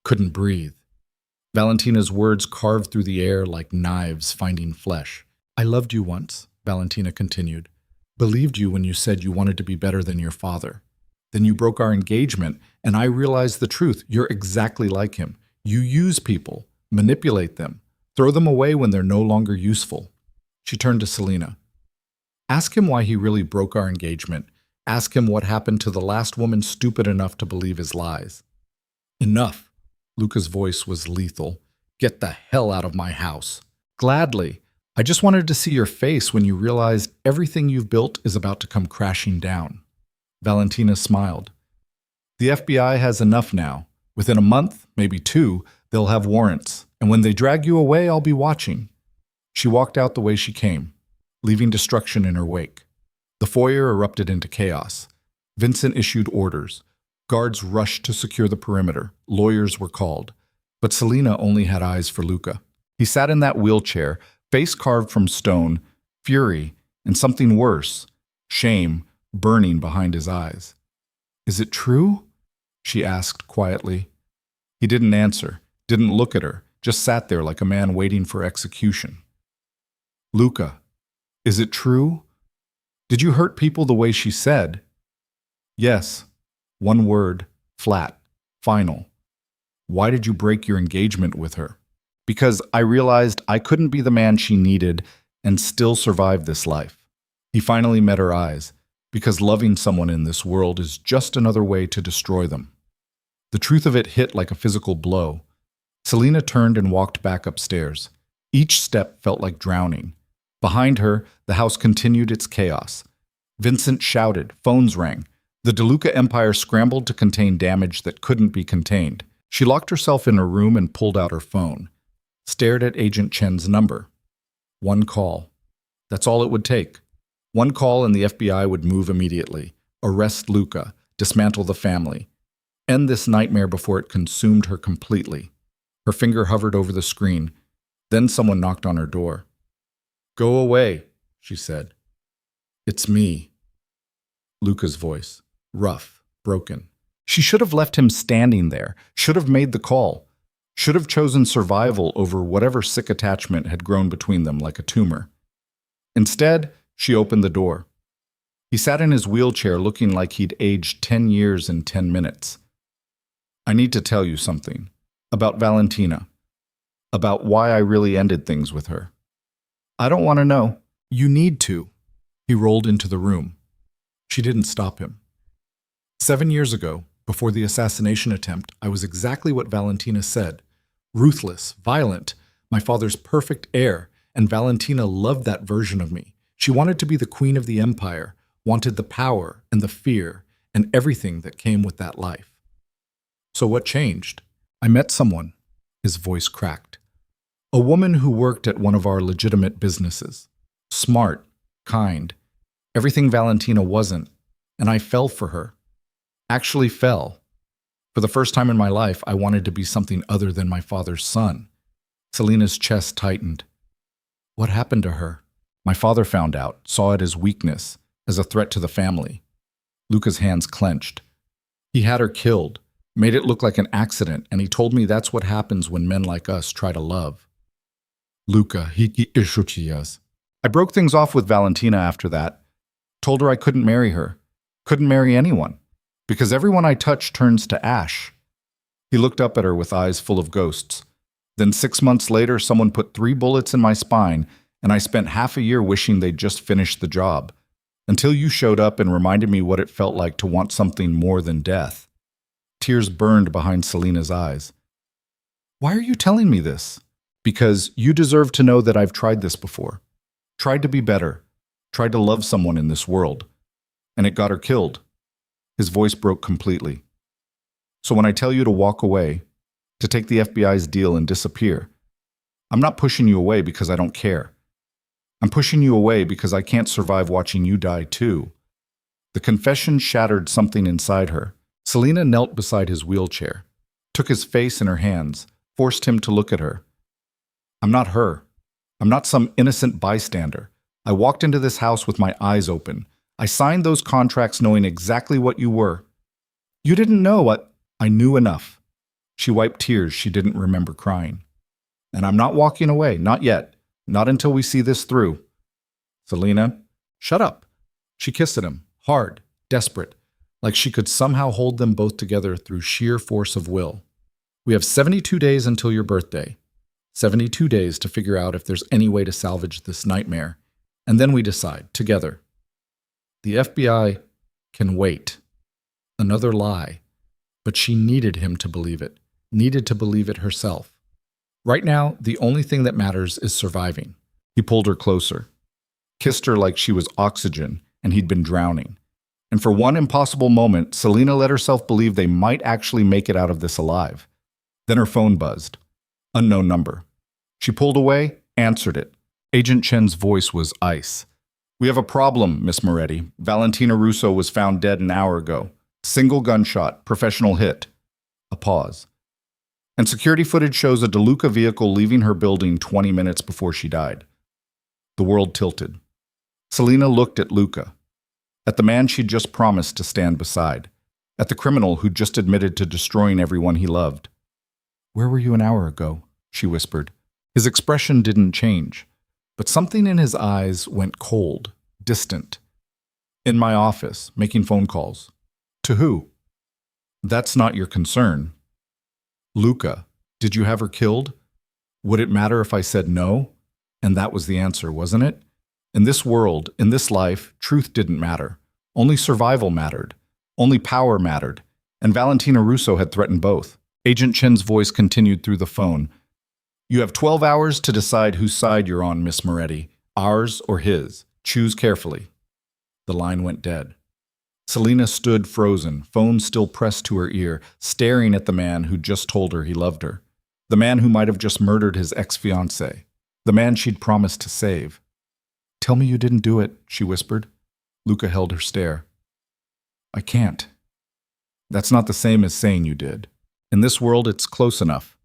couldn't breathe. Valentina's words carved through the air like knives finding flesh. I loved you once, Valentina continued. Believed you when you said you wanted to be better than your father. Then you broke our engagement, and I realized the truth. You're exactly like him. You use people, manipulate them, throw them away when they're no longer useful. She turned to Selena. Ask him why he really broke our engagement. Ask him what happened to the last woman stupid enough to believe his lies. Enough. Luca's voice was lethal. Get the hell out of my house. Gladly. I just wanted to see your face when you realized everything you've built is about to come crashing down. Valentina smiled. The FBI has enough now. Within a month, maybe 2, they'll have warrants. And when they drag you away, I'll be watching. She walked out the way she came, leaving destruction in her wake. The foyer erupted into chaos. Vincent issued orders. Guards rushed to secure the perimeter. Lawyers were called. But Selena only had eyes for Luca. He sat in that wheelchair, face carved from stone, fury, and something worse, shame, burning behind his eyes. Is it true? She asked quietly. He didn't answer, didn't look at her, just sat there like a man waiting for execution. Luca, is it true? Did you hurt people the way she said? Yes. One word, flat, final. Why did you break your engagement with her? Because I realized I couldn't be the man she needed and still survive this life. He finally met her eyes, because loving someone in this world is just another way to destroy them. The truth of it hit like a physical blow. Selena turned and walked back upstairs. Each step felt like drowning. Behind her, the house continued its chaos. Vincent shouted, phones rang. The DeLuca empire scrambled to contain damage that couldn't be contained. She locked herself in her room and pulled out her phone. Stared at Agent Chen's number. One call. That's all it would take. One call and the FBI would move immediately. Arrest Luca. Dismantle the family. End this nightmare before it consumed her completely. Her finger hovered over the screen. Then someone knocked on her door. Go away, she said. It's me. Luca's voice. Rough, broken. She should have left him standing there, should have made the call. Should have chosen survival over whatever sick attachment had grown between them like a tumor. Instead, she opened the door. He sat in his wheelchair looking like he'd aged 10 years in 10 minutes. I need to tell you something. About Valentina. About why I really ended things with her. I don't want to know. You need to. He rolled into the room. She didn't stop him. 7 years ago, before the assassination attempt, I was exactly what Valentina said. Ruthless, violent, my father's perfect heir, and Valentina loved that version of me. She wanted to be the queen of the empire, wanted the power and the fear and everything that came with that life. So what changed? I met someone. His voice cracked. A woman who worked at one of our legitimate businesses. Smart, kind, everything Valentina wasn't, and I fell for her. Actually fell. For the first time in my life, I wanted to be something other than my father's son. Selina's chest tightened. What happened to her? My father found out, saw it as weakness, as a threat to the family. Luca's hands clenched. He had her killed, made it look like an accident, and he told me that's what happens when men like us try to love. Luca, I broke things off with Valentina after that. Told her I couldn't marry her. Couldn't marry anyone. Because everyone I touch turns to ash. He looked up at her with eyes full of ghosts. Then 6 months later, someone put 3 bullets in my spine, and I spent half a year wishing they'd just finished the job. Until you showed up and reminded me what it felt like to want something more than death. Tears burned behind Selina's eyes. Why are you telling me this? Because you deserve to know that I've tried this before. Tried to be better. Tried to love someone in this world. And it got her killed. His voice broke completely. So when I tell you to walk away, to take the FBI's deal and disappear, I'm not pushing you away because I don't care. I'm pushing you away because I can't survive watching you die too. The confession shattered something inside her. Selina knelt beside his wheelchair, took his face in her hands, forced him to look at her. I'm not her. I'm not some innocent bystander. I walked into this house with my eyes open. I signed those contracts knowing exactly what you were. You didn't know what I knew enough. She wiped tears she didn't remember crying. And I'm not walking away, not yet. Not until we see this through. Selina, shut up. She kissed at him, hard, desperate, like she could somehow hold them both together through sheer force of will. We have 72 days until your birthday. 72 days to figure out if there's any way to salvage this nightmare. And then we decide, together. The FBI can wait. Another lie. But she needed him to believe it, needed to believe it herself. Right now, the only thing that matters is surviving. He pulled her closer, kissed her like she was oxygen and he'd been drowning. And for one impossible moment, Selina let herself believe they might actually make it out of this alive. Then her phone buzzed. Unknown number. She pulled away, answered it. Agent Chen's voice was ice. We have a problem, Miss Moretti. Valentina Russo was found dead an hour ago. Single gunshot, professional hit. A pause. And security footage shows a DeLuca vehicle leaving her building 20 minutes before she died. The world tilted. Selina looked at Luca, at the man she'd just promised to stand beside, at the criminal who'd just admitted to destroying everyone he loved. Where were you an hour ago? She whispered. His expression didn't change, but something in his eyes went cold, distant. In my office, making phone calls. To who? That's not your concern. Luca, did you have her killed? Would it matter if I said no? And that was the answer, wasn't it? In this world, in this life, truth didn't matter. Only survival mattered. Only power mattered. And Valentina Russo had threatened both. Agent Chen's voice continued through the phone. You have 12 hours to decide whose side you're on, Miss Moretti. Ours or his. Choose carefully. The line went dead. Selina stood frozen, phone still pressed to her ear, staring at the man who'd just told her he loved her. The man who might have just murdered his ex-fiancée. The man she'd promised to save. Tell me you didn't do it, she whispered. Luca held her stare. I can't. That's not the same as saying you did. In this world, it's close enough.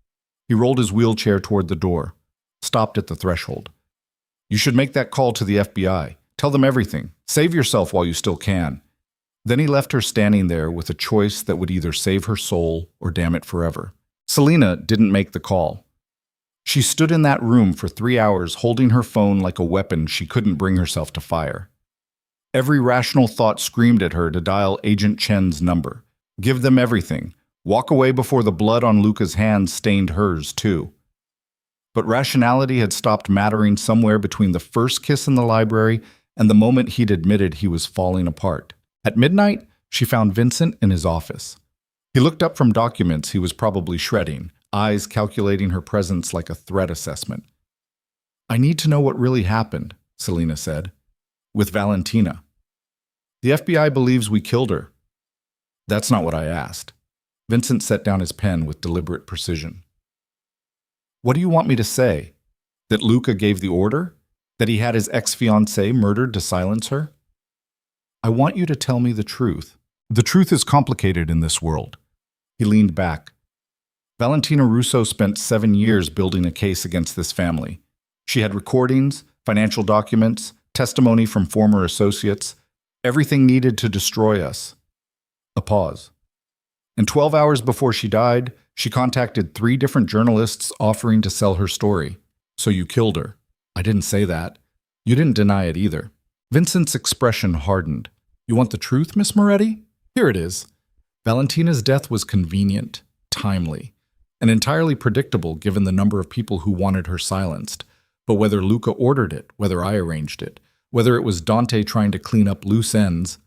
He rolled his wheelchair toward the door, stopped at the threshold. You should make that call to the FBI. Tell them everything. Save yourself while you still can. Then he left her standing there with a choice that would either save her soul or damn it forever. Selena didn't make the call. She stood in that room for 3 hours holding her phone like a weapon she couldn't bring herself to fire. Every rational thought screamed at her to dial Agent Chen's number. Give them everything. Walk away before the blood on Luca's hands stained hers, too. But rationality had stopped mattering somewhere between the first kiss in the library and the moment he'd admitted he was falling apart. At midnight, she found Vincent in his office. He looked up from documents he was probably shredding, eyes calculating her presence like a threat assessment. "I need to know what really happened," Selena said. "With Valentina. The FBI believes we killed her." "That's not what I asked." Vincent set down his pen with deliberate precision. "What do you want me to say? That Luca gave the order? That he had his ex-fiancée murdered to silence her? I want you to tell me the truth. The truth is complicated in this world." He leaned back. Valentina Russo spent 7 years building a case against this family. She had recordings, financial documents, testimony from former associates, everything needed to destroy us. A pause. And 12 hours before she died, she contacted 3 different journalists offering to sell her story. "So you killed her." "I didn't say that." "You didn't deny it either." Vincent's expression hardened. "You want the truth, Miss Moretti? Here it is." Valentina's death was convenient, timely, and entirely predictable given the number of people who wanted her silenced. But whether Luca ordered it, whether I arranged it, whether it was Dante trying to clean up loose ends,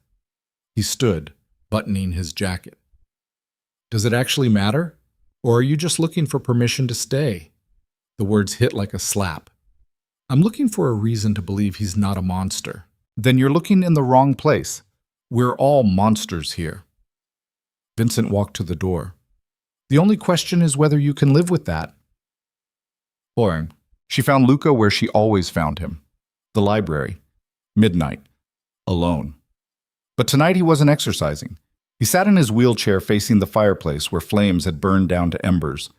he stood, buttoning his jacket. "Does it actually matter? Or are you just looking for permission to stay?" The words hit like a slap. "I'm looking for a reason to believe he's not a monster." "Then you're looking in the wrong place. We're all monsters here." Vincent walked to the door. "The only question is whether you can live with that." Boring. She found Luca where she always found him. The library. Midnight. Alone. But tonight he wasn't exercising. He sat in his wheelchair facing the fireplace where flames had burned down to embers.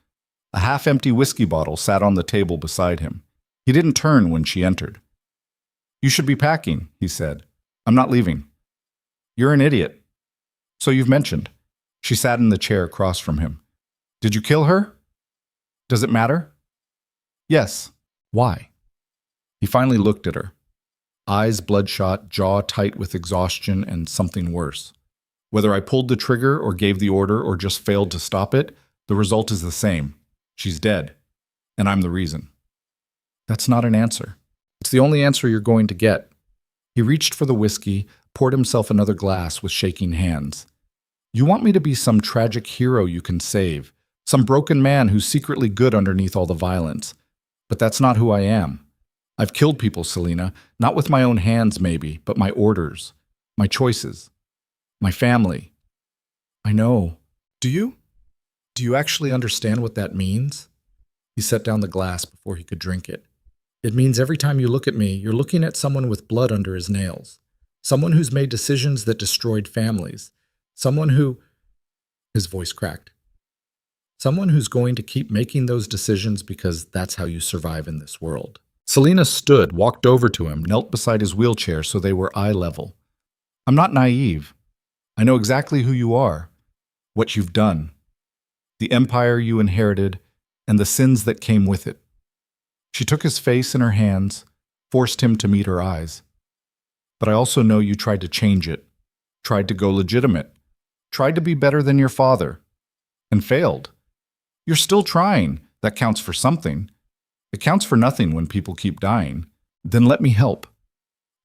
A half-empty whiskey bottle sat on the table beside him. He didn't turn when she entered. "You should be packing," he said. "I'm not leaving." "You're an idiot." "So you've mentioned." She sat in the chair across from him. "Did you kill her?" "Does it matter?" "Yes." "Why?" He finally looked at her. Eyes bloodshot, jaw tight with exhaustion and something worse. Whether I pulled the trigger or gave the order or just failed to stop it, the result is the same. She's dead. And I'm the reason. That's not an answer. It's the only answer you're going to get. He reached for the whiskey, poured himself another glass with shaking hands. "You want me to be some tragic hero you can save, some broken man who's secretly good underneath all the violence. But that's not who I am. I've killed people, Selena, not with my own hands maybe, but my orders, my choices, my family." "I know. Do you? Do you actually understand what that means?" He set down the glass before he could drink it. "It means every time you look at me, you're looking at someone with blood under his nails. Someone who's made decisions that destroyed families. Someone who..." His voice cracked. "Someone who's going to keep making those decisions because that's how you survive in this world." Selena stood, walked over to him, knelt beside his wheelchair so they were eye level. "I'm not naive. I know exactly who you are, what you've done, the empire you inherited, and the sins that came with it." She took his face in her hands, forced him to meet her eyes. "But I also know you tried to change it, tried to go legitimate, tried to be better than your father, and failed. You're still trying. That counts for something. It counts for nothing when people keep dying. Then let me help."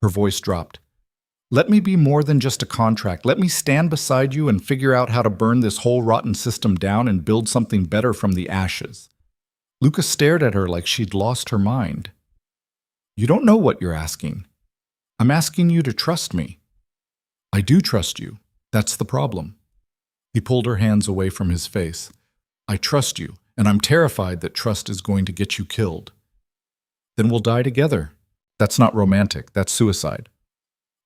Her voice dropped. "Let me be more than just a contract. Let me stand beside you and figure out how to burn this whole rotten system down and build something better from the ashes." Luca stared at her like she'd lost her mind. "You don't know what you're asking. I'm asking you to trust me." "I do trust you. That's the problem." He pulled her hands away from his face. "I trust you, and I'm terrified that trust is going to get you killed." "Then we'll die together." "That's not romantic. That's suicide."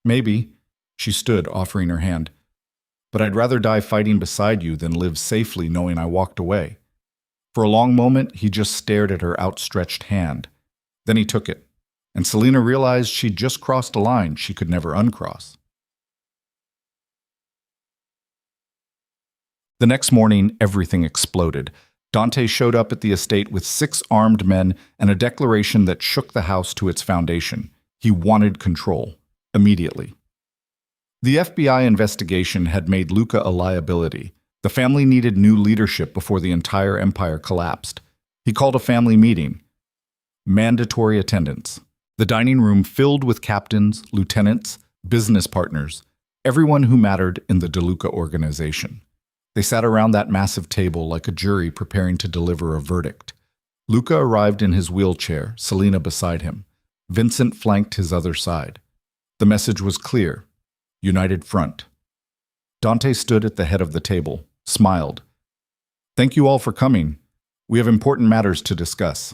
"Maybe." She stood, offering her hand. "But I'd rather die fighting beside you than live safely knowing I walked away." For a long moment, he just stared at her outstretched hand. Then he took it, and Selena realized she'd just crossed a line she could never uncross. The next morning, everything exploded. Dante showed up at the estate with 6 armed men and a declaration that shook the house to its foundation. He wanted control. Immediately. The FBI investigation had made Luca a liability. The family needed new leadership before the entire empire collapsed. He called a family meeting. Mandatory attendance. The dining room filled with captains, lieutenants, business partners, everyone who mattered in the DeLuca organization. They sat around that massive table like a jury preparing to deliver a verdict. Luca arrived in his wheelchair, Selena beside him. Vincent flanked his other side. The message was clear. United front. Dante stood at the head of the table, smiled. "Thank you all for coming. We have important matters to discuss."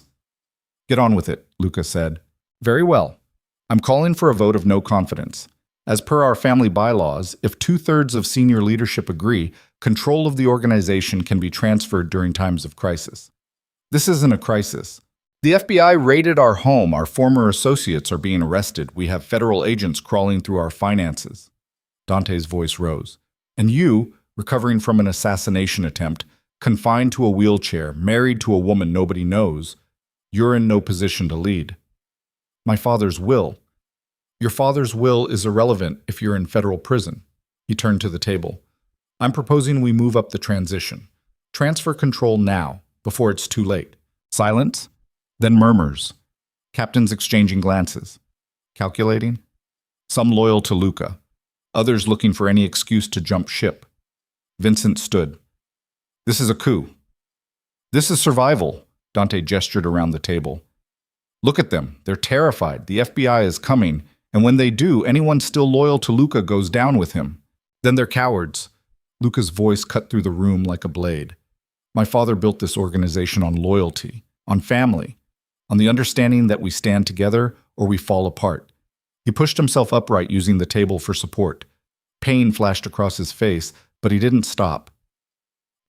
"Get on with it," Luca said. "Very well. I'm calling for a vote of no confidence. As per our family bylaws, if 2/3 of senior leadership agree, control of the organization can be transferred during times of crisis. This isn't a crisis. The FBI raided our home. Our former associates are being arrested. We have federal agents crawling through our finances." Dante's voice rose. "And you, recovering from an assassination attempt, confined to a wheelchair, married to a woman nobody knows, you're in no position to lead." "My father's will." "Your father's will is irrelevant if you're in federal prison." He turned to the table. "I'm proposing we move up the transition. Transfer control now, before it's too late." Silence, then murmurs. Captains exchanging glances. Calculating? Some loyal to Luca. Others looking for any excuse to jump ship. Vincent stood. "This is a coup. This is survival." Dante gestured around the table. "Look at them. They're terrified. The FBI is coming. And when they do, anyone still loyal to Luca goes down with him. Then they're cowards." Luca's voice cut through the room like a blade. "My father built this organization on loyalty, on family, on the understanding that we stand together or we fall apart." He pushed himself upright using the table for support. Pain flashed across his face, but he didn't stop.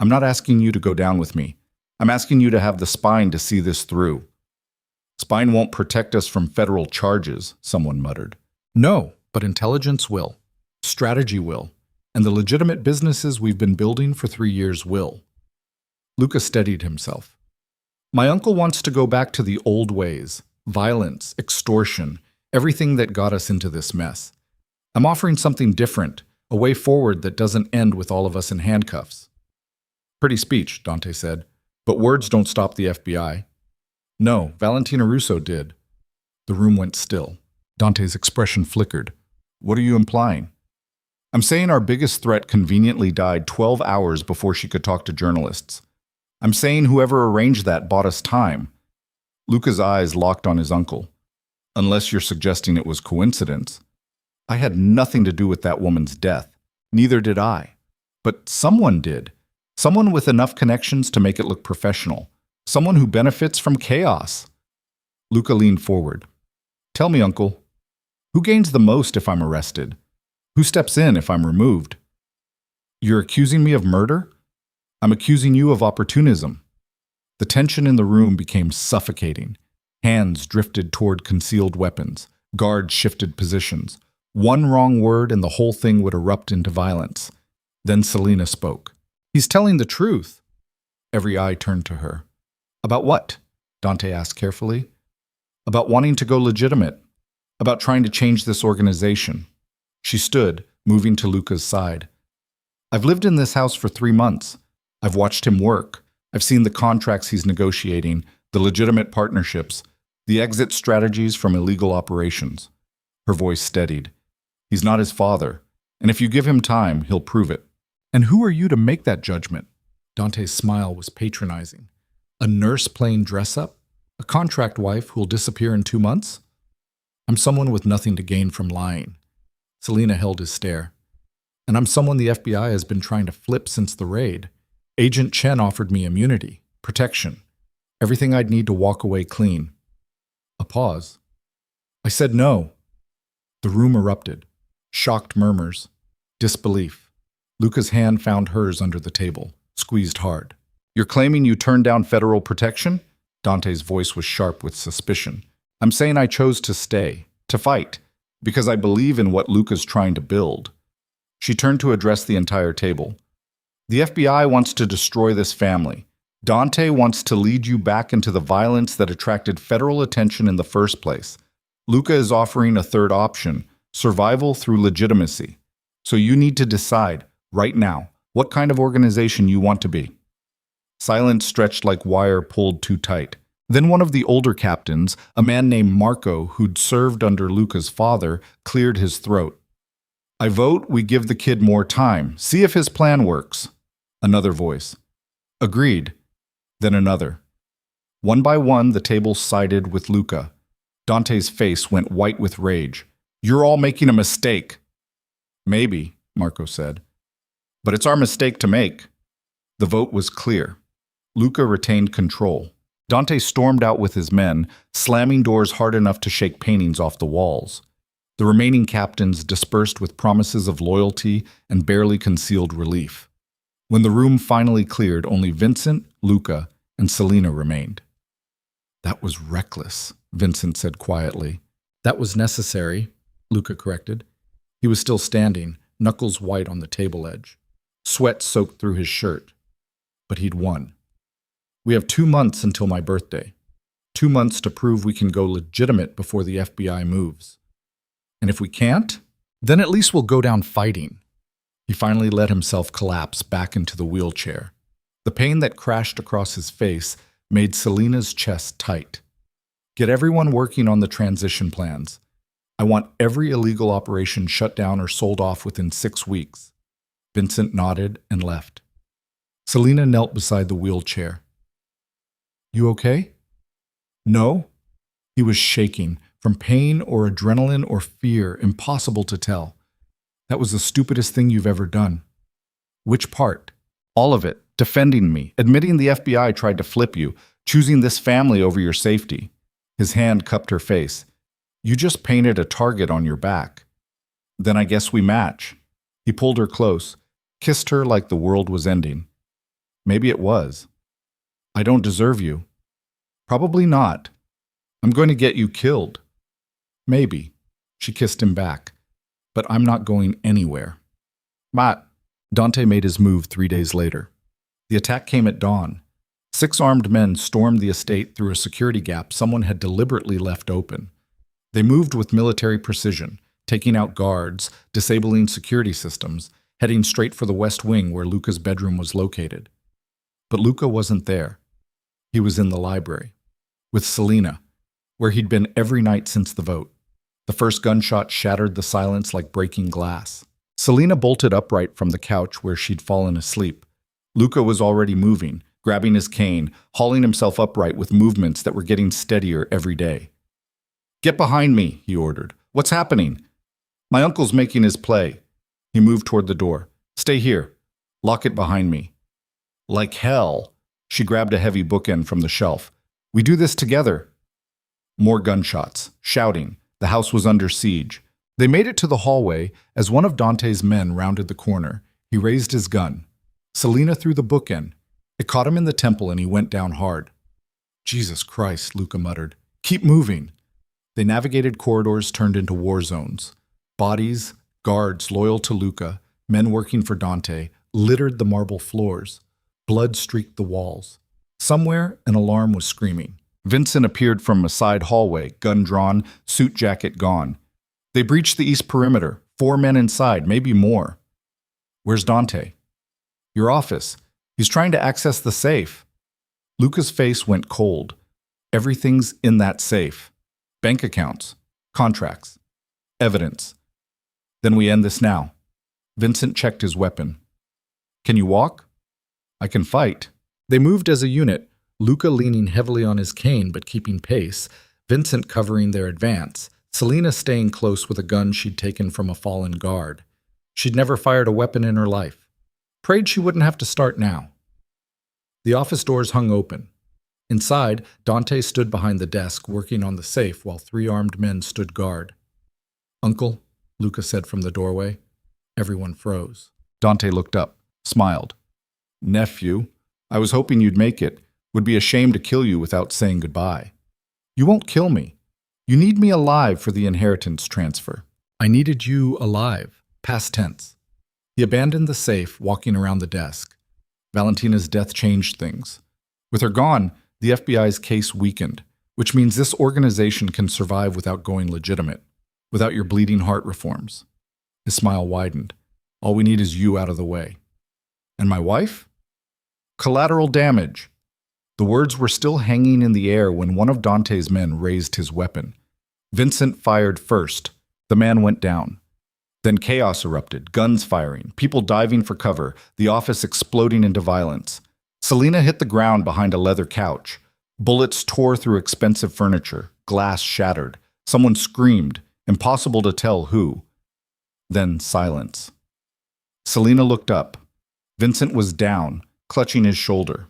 "I'm not asking you to go down with me. I'm asking you to have the spine to see this through." "Spine won't protect us from federal charges," someone muttered. "No, but intelligence will. Strategy will. And the legitimate businesses we've been building for 3 years will." Luca steadied himself. "My uncle wants to go back to the old ways. Violence, extortion, everything that got us into this mess. I'm offering something different, a way forward that doesn't end with all of us in handcuffs." "Pretty speech," Dante said. "But words don't stop the FBI." "No, Valentina Russo did." The room went still. Dante's expression flickered. "What are you implying?" "I'm saying our biggest threat conveniently died 12 hours before she could talk to journalists. I'm saying whoever arranged that bought us time." Luca's eyes locked on his uncle. "Unless you're suggesting it was coincidence." "I had nothing to do with that woman's death. Neither did I. But someone did. Someone with enough connections to make it look professional. Someone who benefits from chaos." Luca leaned forward. "Tell me, uncle, who gains the most if I'm arrested? Who steps in if I'm removed?" "You're accusing me of murder? I'm accusing you of opportunism." The tension in the room became suffocating. Hands drifted toward concealed weapons. Guards shifted positions. One wrong word and the whole thing would erupt into violence. Then Selena spoke. "He's telling the truth." Every eye turned to her. "About what?" Dante asked carefully. "About wanting to go legitimate. About trying to change this organization." She stood, moving to Luca's side. "I've lived in this house for 3 months. I've watched him work. I've seen the contracts he's negotiating, the legitimate partnerships, the exit strategies from illegal operations." Her voice steadied. "He's not his father, and if you give him time, he'll prove it." "And who are you to make that judgment?" Dante's smile was patronizing. "A nurse playing dress-up? A contract wife who'll disappear in 2 months?" "I'm someone with nothing to gain from lying." Selena held his stare. "And I'm someone the FBI has been trying to flip since the raid. Agent Chen offered me immunity, protection, everything I'd need to walk away clean." A pause. "I said no." The room erupted. Shocked murmurs. Disbelief. Luca's hand found hers under the table, squeezed hard. "You're claiming you turned down federal protection?" Dante's voice was sharp with suspicion. "I'm saying I chose to stay, to fight, because I believe in what Luca's trying to build." She turned to address the entire table. "The FBI wants to destroy this family. Dante wants to lead you back into the violence that attracted federal attention in the first place. Luca is offering a third option, survival through legitimacy. So you need to decide, right now, what kind of organization you want to be. Silence stretched like wire pulled too tight. Then one of the older captains, a man named Marco who'd served under Luca's father, cleared his throat. I vote we give the kid more time, see if his plan works. Another voice. Agreed. Then another. One by one, the tables sided with Luca. Dante's face went white with rage. You're all making a mistake. Maybe, Marco said. But it's our mistake to make. The vote was clear. Luca retained control. Dante stormed out with his men, slamming doors hard enough to shake paintings off the walls. The remaining captains dispersed with promises of loyalty and barely concealed relief. When the room finally cleared, only Vincent, Luca, and Selena remained. That was reckless, Vincent said quietly. That was necessary, Luca corrected. He was still standing, knuckles white on the table edge. Sweat soaked through his shirt. But he'd won. We have 2 months until my birthday. 2 months to prove we can go legitimate before the FBI moves. And if we can't, then at least we'll go down fighting. He finally let himself collapse back into the wheelchair. The pain that crashed across his face made Selena's chest tight. Get everyone working on the transition plans. I want every illegal operation shut down or sold off within 6 weeks. Vincent nodded and left. Selena knelt beside the wheelchair. You okay? No. He was shaking, from pain or adrenaline or fear, impossible to tell. That was the stupidest thing you've ever done. Which part? All of it. Defending me, admitting the FBI tried to flip you, choosing this family over your safety. His hand cupped her face. You just painted a target on your back. Then I guess we match. He pulled her close, kissed her like the world was ending. Maybe it was. I don't deserve you. Probably not. I'm going to get you killed. Maybe. She kissed him back. But I'm not going anywhere. Matt. Dante made his move 3 days later. The attack came at dawn. 6 armed men stormed the estate through a security gap someone had deliberately left open. They moved with military precision, taking out guards, disabling security systems, heading straight for the west wing where Luca's bedroom was located. But Luca wasn't there. He was in the library, with Selena, where he'd been every night since the vote. The first gunshot shattered the silence like breaking glass. Selena bolted upright from the couch where she'd fallen asleep. Luca was already moving, grabbing his cane, hauling himself upright with movements that were getting steadier every day. Get behind me, he ordered. What's happening? My uncle's making his play. He moved toward the door. Stay here. Lock it behind me. Like hell. She grabbed a heavy bookend from the shelf. We do this together. More gunshots, shouting. The house was under siege. They made it to the hallway as one of Dante's men rounded the corner. He raised his gun. Selena threw the bookend. It caught him in the temple and he went down hard. Jesus Christ, Luca muttered. Keep moving. They navigated corridors turned into war zones. Bodies, guards loyal to Luca, men working for Dante, littered the marble floors. Blood streaked the walls. Somewhere, an alarm was screaming. Vincent appeared from a side hallway, gun drawn, suit jacket gone. They breached the east perimeter. 4 men inside, maybe more. Where's Dante? Your office. He's trying to access the safe. Luca's face went cold. Everything's in that safe. Bank accounts, contracts, evidence. Then we end this now. Vincent checked his weapon. Can you walk? I can fight. They moved as a unit, Luca leaning heavily on his cane but keeping pace, Vincent covering their advance, Selena staying close with a gun she'd taken from a fallen guard. She'd never fired a weapon in her life. Prayed she wouldn't have to start now. The office doors hung open. Inside, Dante stood behind the desk, working on the safe while 3 armed men stood guard. Uncle, Luca said from the doorway. Everyone froze. Dante looked up, smiled. Nephew, I was hoping you'd make it. Would be ashamed to kill you without saying goodbye. You won't kill me. You need me alive for the inheritance transfer. I needed you alive, past tense. He abandoned the safe, walking around the desk. Valentina's death changed things. With her gone, the FBI's case weakened, which means this organization can survive without going legitimate, without your bleeding heart reforms. His smile widened. All we need is you out of the way. And my wife? Collateral damage. The words were still hanging in the air when one of Dante's men raised his weapon. Vincent fired first. The man went down. Then chaos erupted, guns firing, people diving for cover, the office exploding into violence. Selena hit the ground behind a leather couch. Bullets tore through expensive furniture, glass shattered. Someone screamed, impossible to tell who. Then silence. Selena looked up. Vincent was down, clutching his shoulder.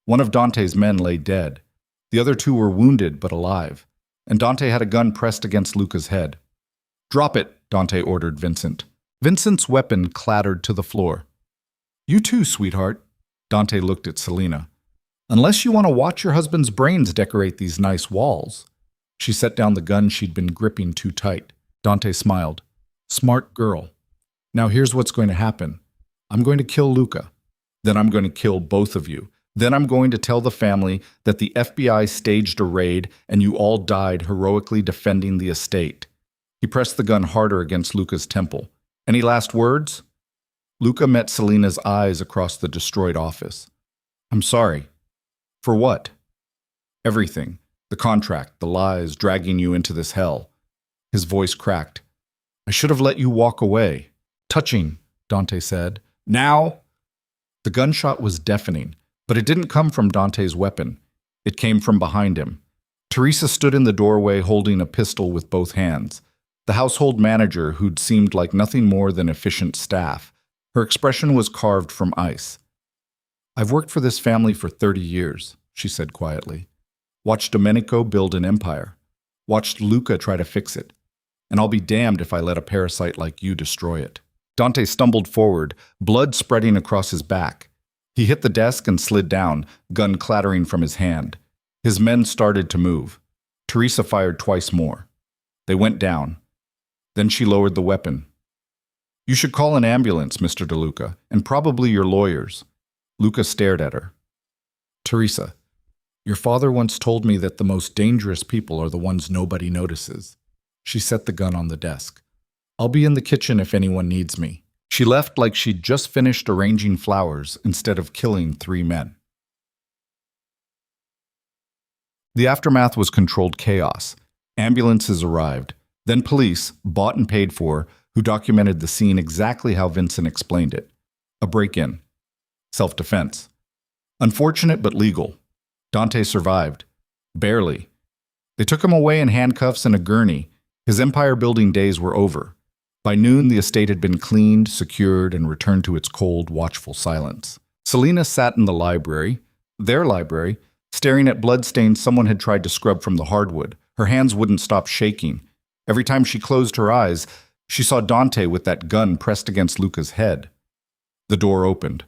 One of Dante's men lay dead. The other two were wounded but alive, and Dante had a gun pressed against Luca's head. "Drop it," Dante ordered Vincent. Vincent's weapon clattered to the floor. "You too, sweetheart." Dante looked at Selena. "Unless you want to watch your husband's brains decorate these nice walls." She set down the gun she'd been gripping too tight. Dante smiled. "Smart girl. Now here's what's going to happen. I'm going to kill Luca. Then I'm going to kill both of you. Then I'm going to tell the family that the FBI staged a raid and you all died heroically defending the estate." He pressed the gun harder against Luca's temple. "Any last words?" Luca met Selena's eyes across the destroyed office. "I'm sorry." "For what?" "Everything. The contract, the lies, dragging you into this hell." His voice cracked. "I should have let you walk away." "Touching," Dante said. "Now?" The gunshot was deafening, but it didn't come from Dante's weapon. It came from behind him. Teresa stood in the doorway holding a pistol with both hands. The household manager, who'd seemed like nothing more than efficient staff. Her expression was carved from ice. "I've worked for this family for 30 years, she said quietly. "Watched Domenico build an empire. Watched Luca try to fix it. And I'll be damned if I let a parasite like you destroy it." Dante stumbled forward, blood spreading across his back. He hit the desk and slid down, gun clattering from his hand. His men started to move. Teresa fired twice more. They went down. Then she lowered the weapon. "You should call an ambulance, Mr. DeLuca, and probably your lawyers." Luca stared at her. "Teresa, your father once told me that the most dangerous people are the ones nobody notices." She set the gun on the desk. "I'll be in the kitchen if anyone needs me." She left like she'd just finished arranging flowers instead of killing 3 men. The aftermath was controlled chaos. Ambulances arrived, then police, bought and paid for, who documented the scene exactly how Vincent explained it. A break-in. Self-defense. Unfortunate but legal. Dante survived. Barely. They took him away in handcuffs and a gurney. His empire-building days were over. By noon, the estate had been cleaned, secured, and returned to its cold, watchful silence. Selena sat in the library, their library, staring at bloodstains someone had tried to scrub from the hardwood. Her hands wouldn't stop shaking. Every time she closed her eyes, she saw Dante with that gun pressed against Luca's head. The door opened.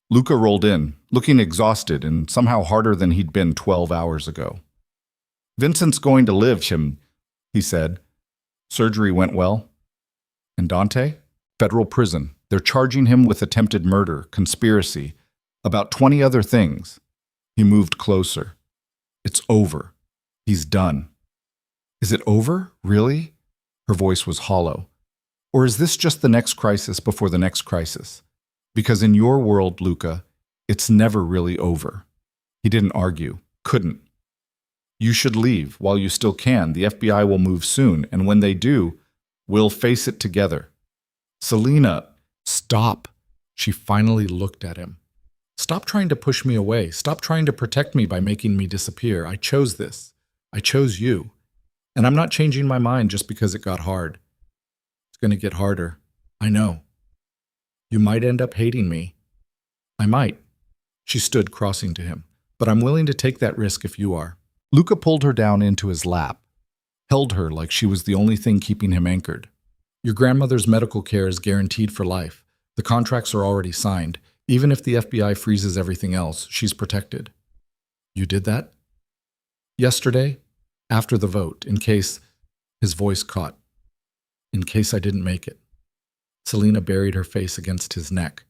Luca rolled in, looking exhausted and somehow harder than he'd been 12 hours ago. "Vincent's going to live, he said. "Surgery went well." "And Dante?" "Federal prison. They're charging him with attempted murder, conspiracy, about 20 other things." He moved closer. "It's over. He's done." "Is it over? Really?" Her voice was hollow. "Or is this just the next crisis before the next crisis? Because in your world, Luca, it's never really over." He didn't argue. Couldn't. "You should leave while you still can. The FBI will move soon, and when they do, we'll face it together." "Selena, stop." She finally looked at him. "Stop trying to push me away. Stop trying to protect me by making me disappear. I chose this. I chose you. And I'm not changing my mind just because it got hard. It's going to get harder. I know. You might end up hating me." "I might." She stood crossing to him. "But I'm willing to take that risk if you are." Luca pulled her down into his lap, held her like she was the only thing keeping him anchored. "Your grandmother's medical care is guaranteed for life. The contracts are already signed. Even if the FBI freezes everything else, she's protected." "You did that?" "Yesterday, after the vote, in case..." His voice caught. "In case I didn't make it." Selena buried her face against his neck,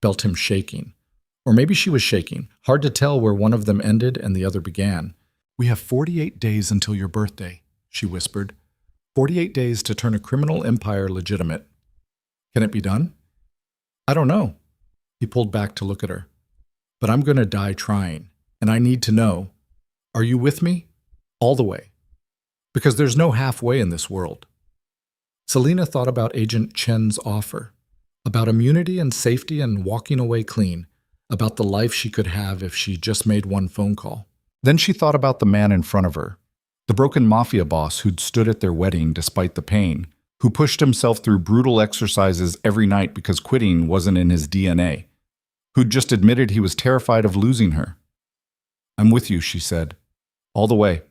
felt him shaking. Or maybe she was shaking. Hard to tell where one of them ended and the other began. "We have 48 days until your birthday," she whispered. 48 days to turn a criminal empire legitimate. Can it be done? I don't know. He pulled back to look at her. But I'm going to die trying, and I need to know. Are you with me? All the way. Because there's no halfway in this world. Selena thought about Agent Chen's offer, about immunity and safety and walking away clean, about the life she could have if she just made one phone call. Then she thought about the man in front of her, the broken mafia boss who'd stood at their wedding despite the pain, who pushed himself through brutal exercises every night because quitting wasn't in his DNA, who'd just admitted he was terrified of losing her. "I'm with you," she said. "All the way."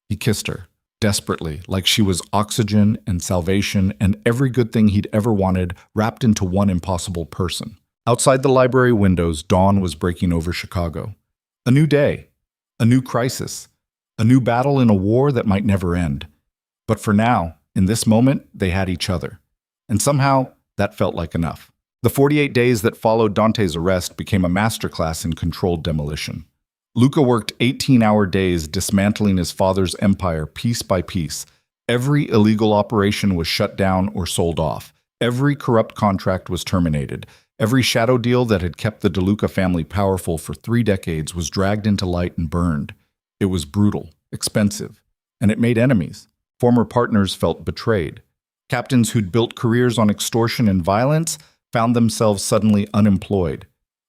He kissed her, desperately, like she was oxygen and salvation and every good thing he'd ever wanted wrapped into one impossible person. Outside the library windows, dawn was breaking over Chicago. A new day, a new crisis, a new battle in a war that might never end. But for now, in this moment, they had each other. And somehow, that felt like enough. The 48 days that followed Dante's arrest became a masterclass in controlled demolition. Luca worked 18-hour days dismantling his father's empire piece by piece. Every illegal operation was shut down or sold off. Every corrupt contract was terminated. Every shadow deal that had kept the DeLuca family powerful for 3 decades was dragged into light and burned. It was brutal, expensive, and it made enemies. Former partners felt betrayed. Captains who'd built careers on extortion and violence found themselves suddenly unemployed.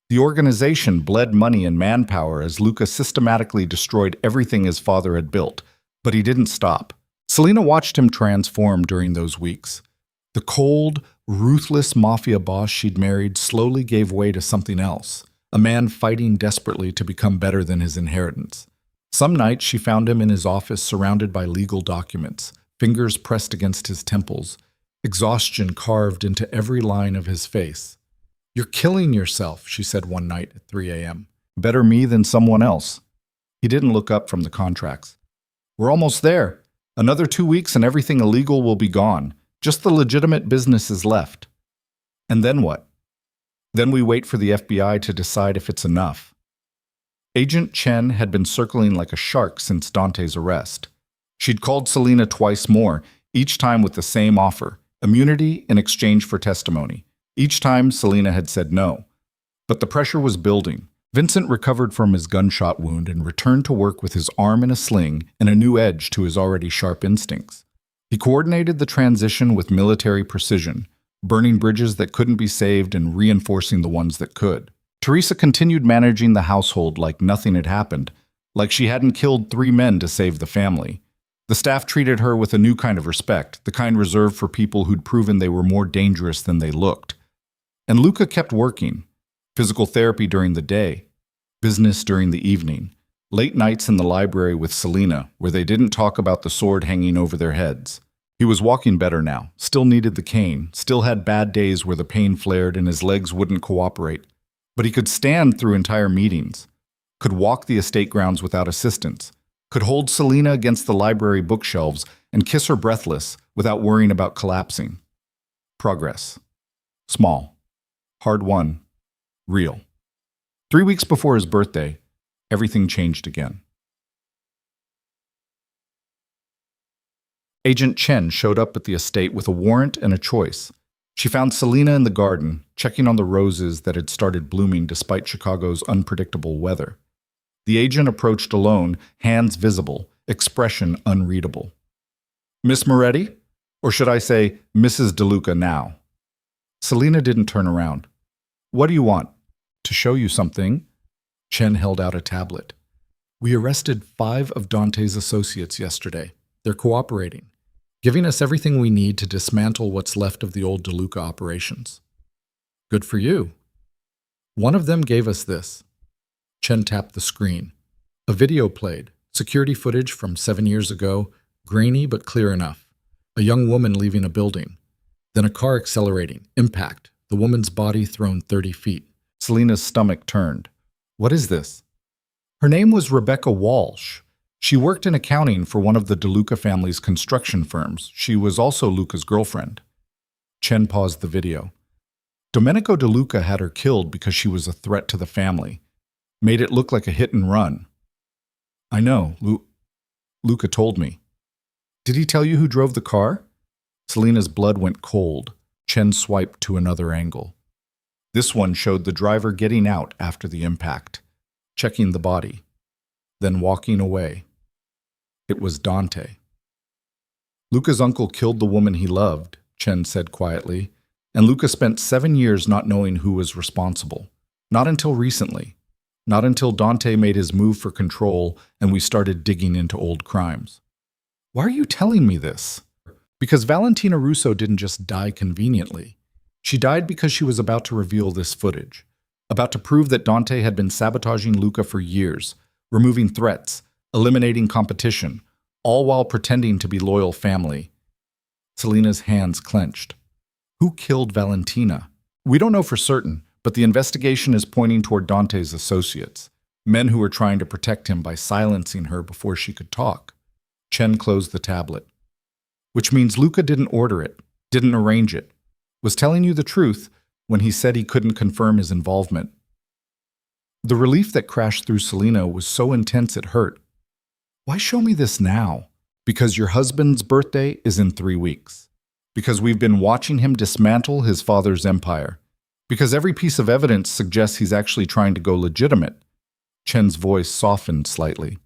The organization bled money and manpower as Luca systematically destroyed everything his father had built. But he didn't stop. Selena watched him transform during those weeks. The cold, ruthless mafia boss she'd married slowly gave way to something else, a man fighting desperately to become better than his inheritance. Some nights she found him in his office surrounded by legal documents, fingers pressed against his temples, exhaustion carved into every line of his face. "You're killing yourself," she said one night at 3 a.m. "Better me than someone else." He didn't look up from the contracts. "We're almost there. Another 2 weeks and everything illegal will be gone. Just the legitimate businesses left." "And then what?" "Then we wait for the FBI to decide if it's enough." Agent Chen had been circling like a shark since Dante's arrest. She'd called Selena twice more, each time with the same offer, immunity in exchange for testimony. Each time, Selena had said no. But the pressure was building. Vincent recovered from his gunshot wound and returned to work with his arm in a sling and a new edge to his already sharp instincts. He coordinated the transition with military precision, burning bridges that couldn't be saved and reinforcing the ones that could. Teresa continued managing the household like nothing had happened, like she hadn't killed 3 men to save the family. The staff treated her with a new kind of respect, the kind reserved for people who'd proven they were more dangerous than they looked. And Luca kept working. Physical therapy during the day, business during the evening, late nights in the library with Selena, where they didn't talk about the sword hanging over their heads. He was walking better now, still needed the cane, still had bad days where the pain flared and his legs wouldn't cooperate. But he could stand through entire meetings, could walk the estate grounds without assistance, could hold Selena against the library bookshelves and kiss her breathless without worrying about collapsing. Progress. Small. Hard-won. Real. 3 weeks before his birthday, everything changed again. Agent Chen showed up at the estate with a warrant and a choice. She found Selena in the garden, checking on the roses that had started blooming despite Chicago's unpredictable weather. The agent approached alone, hands visible, expression unreadable. "Miss Moretti? Or should I say, Mrs. DeLuca now?" Selena didn't turn around. "What do you want?" "To show you something." Chen held out a tablet. "We arrested 5 of Dante's associates yesterday. They're cooperating, giving us everything we need to dismantle what's left of the old DeLuca operations." "Good for you." "One of them gave us this." Chen tapped the screen. A video played, security footage from 7 years ago, grainy but clear enough. A young woman leaving a building. Then a car accelerating, impact, the woman's body thrown 30 feet. Selena's stomach turned. "What is this?" Her name was Rebecca Walsh. She worked in accounting for one of the DeLuca family's construction firms. She was also Luca's girlfriend. Chen paused the video. Domenico De Luca had her killed because she was a threat to the family. Made it look like a hit and run. I know, Luca told me. Did he tell you who drove the car? Selina's blood went cold. Chen swiped to another angle. This one showed the driver getting out after the impact, checking the body, then walking away. It was Dante. Luca's uncle killed the woman he loved, Chen said quietly, and Luca spent 7 years not knowing who was responsible. Not until recently. Not until Dante made his move for control and we started digging into old crimes. Why are you telling me this? Because Valentina Russo didn't just die conveniently. She died because she was about to reveal this footage, about to prove that Dante had been sabotaging Luca for years, removing threats, eliminating competition, all while pretending to be loyal family. Selina's hands clenched. Who killed Valentina? We don't know for certain, but the investigation is pointing toward Dante's associates, men who were trying to protect him by silencing her before she could talk. Chen closed the tablet. Which means Luca didn't order it, didn't arrange it, was telling you the truth when he said he couldn't confirm his involvement. The relief that crashed through Selina was so intense it hurt. Why show me this now? Because your husband's birthday is in 3 weeks. Because we've been watching him dismantle his father's empire. Because every piece of evidence suggests he's actually trying to go legitimate. Chen's voice softened slightly.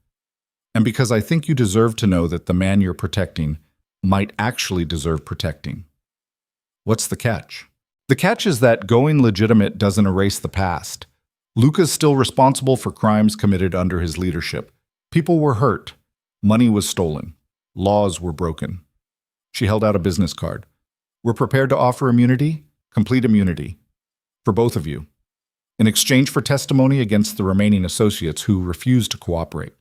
And because I think you deserve to know that the man you're protecting might actually deserve protecting. What's the catch? The catch is that going legitimate doesn't erase the past. Luca's still responsible for crimes committed under his leadership. People were hurt. Money was stolen. Laws were broken. She held out a business card. We're prepared to offer immunity, complete immunity, for both of you, in exchange for testimony against the remaining associates who refused to cooperate.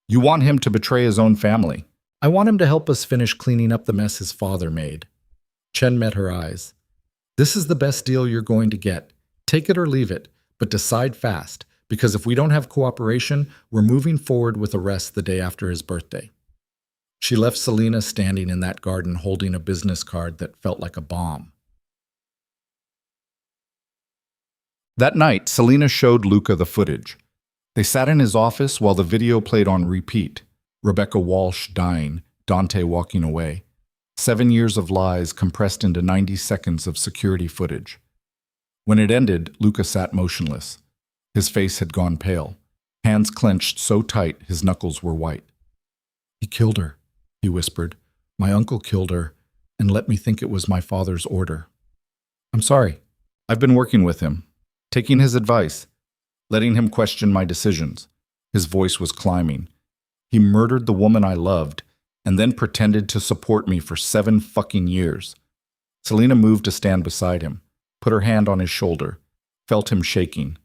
You want him to betray his own family. I want him to help us finish cleaning up the mess his father made. Chen met her eyes. This is the best deal you're going to get. Take it or leave it, but decide fast, because if we don't have cooperation, we're moving forward with arrest the day after his birthday. She left Selina standing in that garden holding a business card that felt like a bomb. That night, Selina showed Luca the footage. They sat in his office while the video played on repeat. Rebecca Walsh dying, Dante walking away. 7 years of lies compressed into 90 seconds of security footage. When it ended, Luca sat motionless. His face had gone pale, hands clenched so tight his knuckles were white. He killed her, he whispered. My uncle killed her, and let me think it was my father's order. I'm sorry. I've been working with him, taking his advice, letting him question my decisions. His voice was climbing. He murdered the woman I loved, and then pretended to support me for 7 fucking years. Selina moved to stand beside him, put her hand on his shoulder, felt him shaking.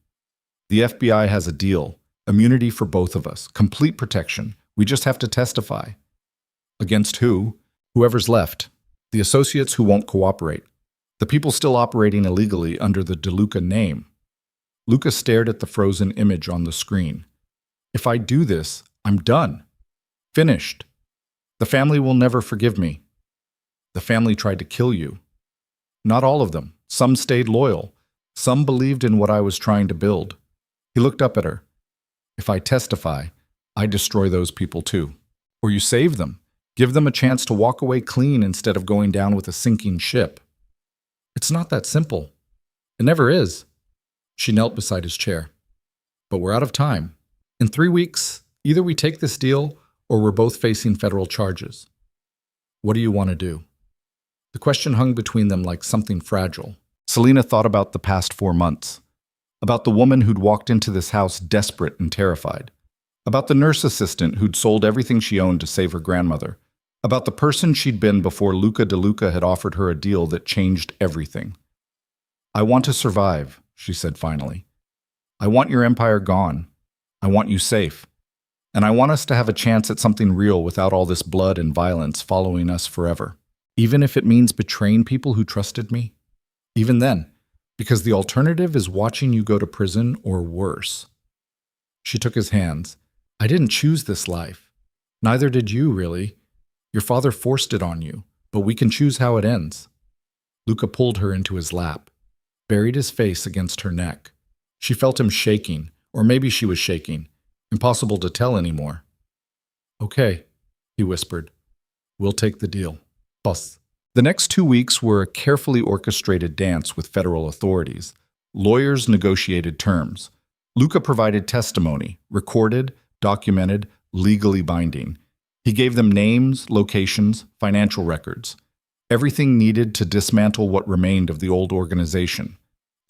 The FBI has a deal, immunity for both of us, complete protection. We just have to testify. Against who? Whoever's left. The associates who won't cooperate. The people still operating illegally under the De Luca name. Luca stared at the frozen image on the screen. If I do this, I'm done. Finished. The family will never forgive me. The family tried to kill you. Not all of them. Some stayed loyal. Some believed in what I was trying to build. He looked up at her. If I testify, I destroy those people too. Or you save them. Give them a chance to walk away clean instead of going down with a sinking ship. It's not that simple. It never is. She knelt beside his chair. But we're out of time. In 3 weeks, either we take this deal or we're both facing federal charges. What do you want to do? The question hung between them like something fragile. Selina thought about the past 4 months. About the woman who'd walked into this house desperate and terrified. About the nurse assistant who'd sold everything she owned to save her grandmother. About the person she'd been before Luca De Luca had offered her a deal that changed everything. I want to survive, she said finally. I want your empire gone. I want you safe. And I want us to have a chance at something real without all this blood and violence following us forever. Even if it means betraying people who trusted me. Even then, because the alternative is watching you go to prison or worse. She took his hands. I didn't choose this life. Neither did you, really. Your father forced it on you, but we can choose how it ends. Luca pulled her into his lap. buried his face against her neck. She felt him shaking, or maybe she was shaking. Impossible to tell anymore. "Okay," he whispered. "We'll take the deal. Boss." The next 2 weeks were a carefully orchestrated dance with federal authorities. Lawyers negotiated terms. Luca provided testimony, recorded, documented, legally binding. He gave them names, locations, financial records. Everything needed to dismantle what remained of the old organization.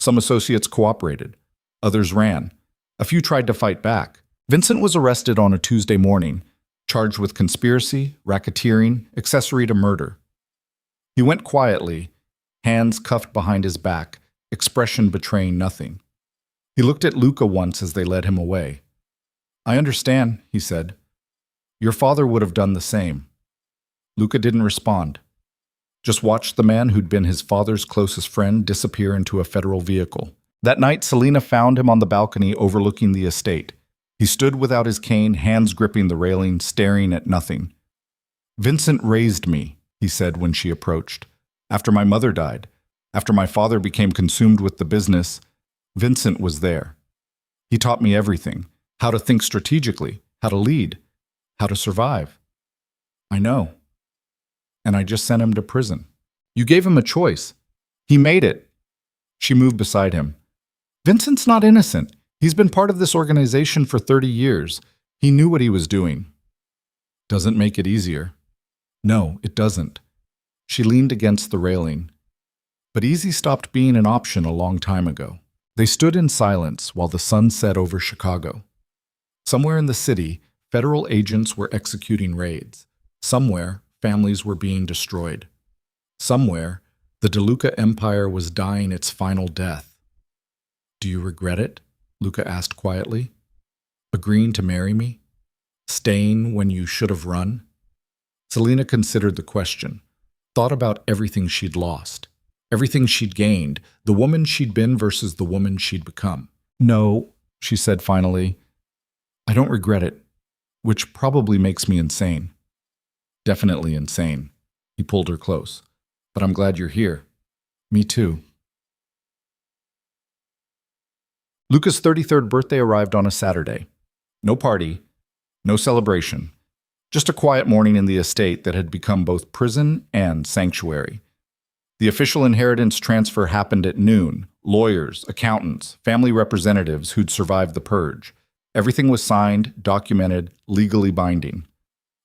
Some associates cooperated. Others ran. A few tried to fight back. Vincent was arrested on a Tuesday morning, charged with conspiracy, racketeering, accessory to murder. He went quietly, hands cuffed behind his back, expression betraying nothing. He looked at Luca once as they led him away. "I understand," he said. "Your father would have done the same." Luca didn't respond. Just watched the man who'd been his father's closest friend disappear into a federal vehicle. That night, Selena found him on the balcony overlooking the estate. He stood without his cane, hands gripping the railing, staring at nothing. "Vincent raised me," he said when she approached. "After my mother died, after my father became consumed with the business, Vincent was there. He taught me everything, how to think strategically, how to lead, how to survive." "I know. And I just sent him to prison." "You gave him a choice. He made it." She moved beside him. "Vincent's not innocent. He's been part of this organization for 30 years. He knew what he was doing." "Doesn't make it easier." "No, it doesn't." She leaned against the railing. But easy stopped being an option a long time ago. They stood in silence while the sun set over Chicago. Somewhere in the city, federal agents were executing raids. Somewhere, families were being destroyed. Somewhere, the DeLuca empire was dying its final death. "Do you regret it?" Luca asked quietly. "Agreeing to marry me? Staying when you should have run?" Selena considered the question, thought about everything she'd lost, everything she'd gained, the woman she'd been versus the woman she'd become. "No," she said finally. "I don't regret it, which probably makes me insane." "Definitely insane." He pulled her close. "But I'm glad you're here." "Me too." Luca's 33rd birthday arrived on a Saturday. No party, no celebration. Just a quiet morning in the estate that had become both prison and sanctuary. The official inheritance transfer happened at noon. Lawyers, accountants, family representatives who'd survived the purge. Everything was signed, documented, legally binding.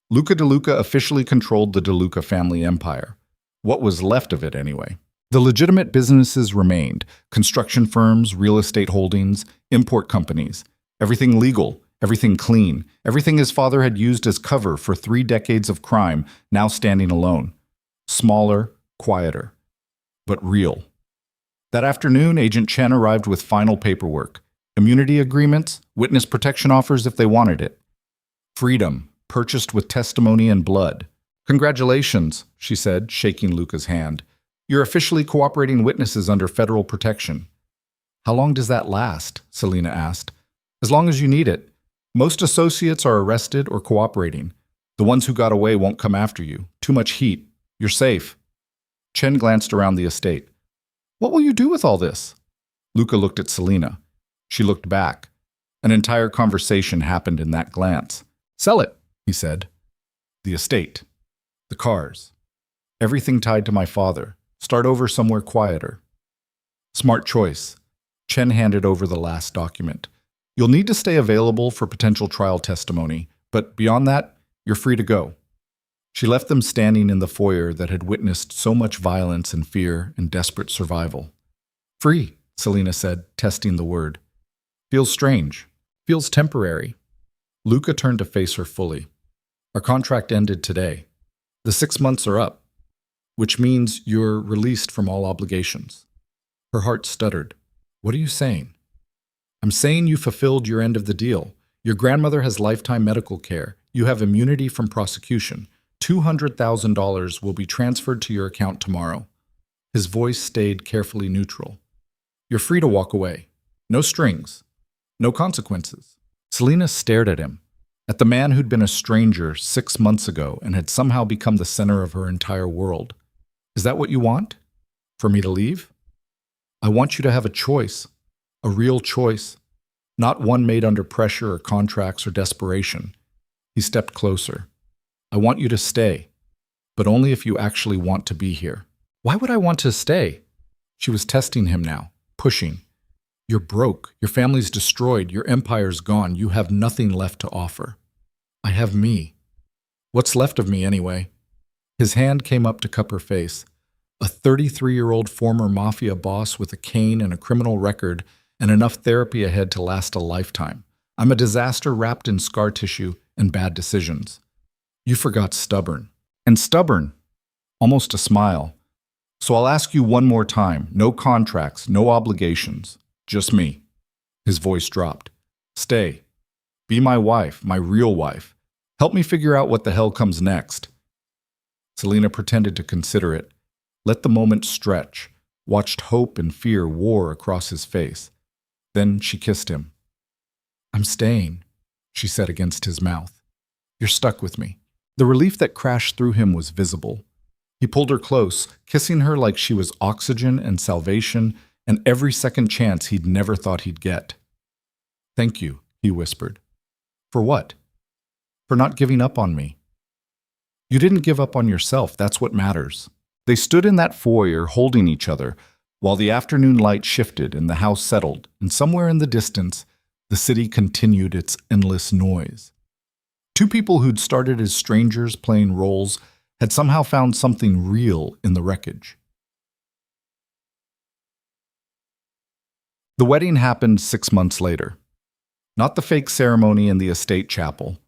Luca DeLuca officially controlled the DeLuca family empire. What was left of it, anyway. The legitimate businesses remained: construction firms, real estate holdings, import companies. Everything legal, everything clean, everything his father had used as cover for 3 decades of crime, now standing alone. Smaller, quieter, but real. That afternoon, Agent Chen arrived with final paperwork. Immunity agreements, witness protection offers if they wanted it. Freedom, purchased with testimony and blood. "Congratulations," she said, shaking Luca's hand. "You're officially cooperating witnesses under federal protection." "How long does that last?" Selena asked. "As long as you need it. Most associates are arrested or cooperating. The ones who got away won't come after you. Too much heat. You're safe." Chen glanced around the estate. "What will you do with all this?" Luca looked at Selena. She looked back. An entire conversation happened in that glance. "Sell it," he said. "The estate. The cars. Everything tied to my father. Start over somewhere quieter." "Smart choice." Chen handed over the last document. "You'll need to stay available for potential trial testimony, but beyond that, you're free to go." She left them standing in the foyer that had witnessed so much violence and fear and desperate survival. "Free," Selena said, testing the word. "Feels strange. Feels temporary." Luca turned to face her fully. "Our contract ended today. The 6 months are up, which means you're released from all obligations." Her heart stuttered. "What are you saying?" "I'm saying you fulfilled your end of the deal. Your grandmother has lifetime medical care. You have immunity from prosecution. $200,000 will be transferred to your account tomorrow." His voice stayed carefully neutral. "You're free to walk away. No strings. No consequences." Selena stared at him, at the man who'd been a stranger 6 months ago and had somehow become the center of her entire world. "Is that what you want? For me to leave?" I want you to have a choice, a real choice, not one made under pressure or contracts or desperation. He stepped closer. I want you to stay, but only if you actually want to be here. Why would I want to stay? She was testing him now, pushing. You're broke. Your family's destroyed. Your empire's gone. You have nothing left to offer. I have me. What's left of me, anyway? His hand came up to cup her face. A 33-year-old former mafia boss with a cane and a criminal record and enough therapy ahead to last a lifetime. I'm a disaster wrapped in scar tissue and bad decisions. You forgot stubborn. And stubborn. Almost a smile. So I'll ask you one more time. No contracts, no obligations. Just me. His voice dropped. Stay. Be my wife, my real wife. Help me figure out what the hell comes next. Selena pretended to consider it. Let the moment stretch. Watched hope and fear war across his face. Then she kissed him. I'm staying, she said against his mouth. You're stuck with me. The relief that crashed through him was visible. He pulled her close, kissing her like she was oxygen and salvation and every second chance he'd never thought he'd get. Thank you, he whispered. For what? For not giving up on me. You didn't give up on yourself, that's what matters. They stood in that foyer holding each other while the afternoon light shifted and the house settled, and somewhere in the distance, the city continued its endless noise. Two people who'd started as strangers playing roles had somehow found something real in the wreckage. The wedding happened 6 months later. Not the fake ceremony in the estate chapel.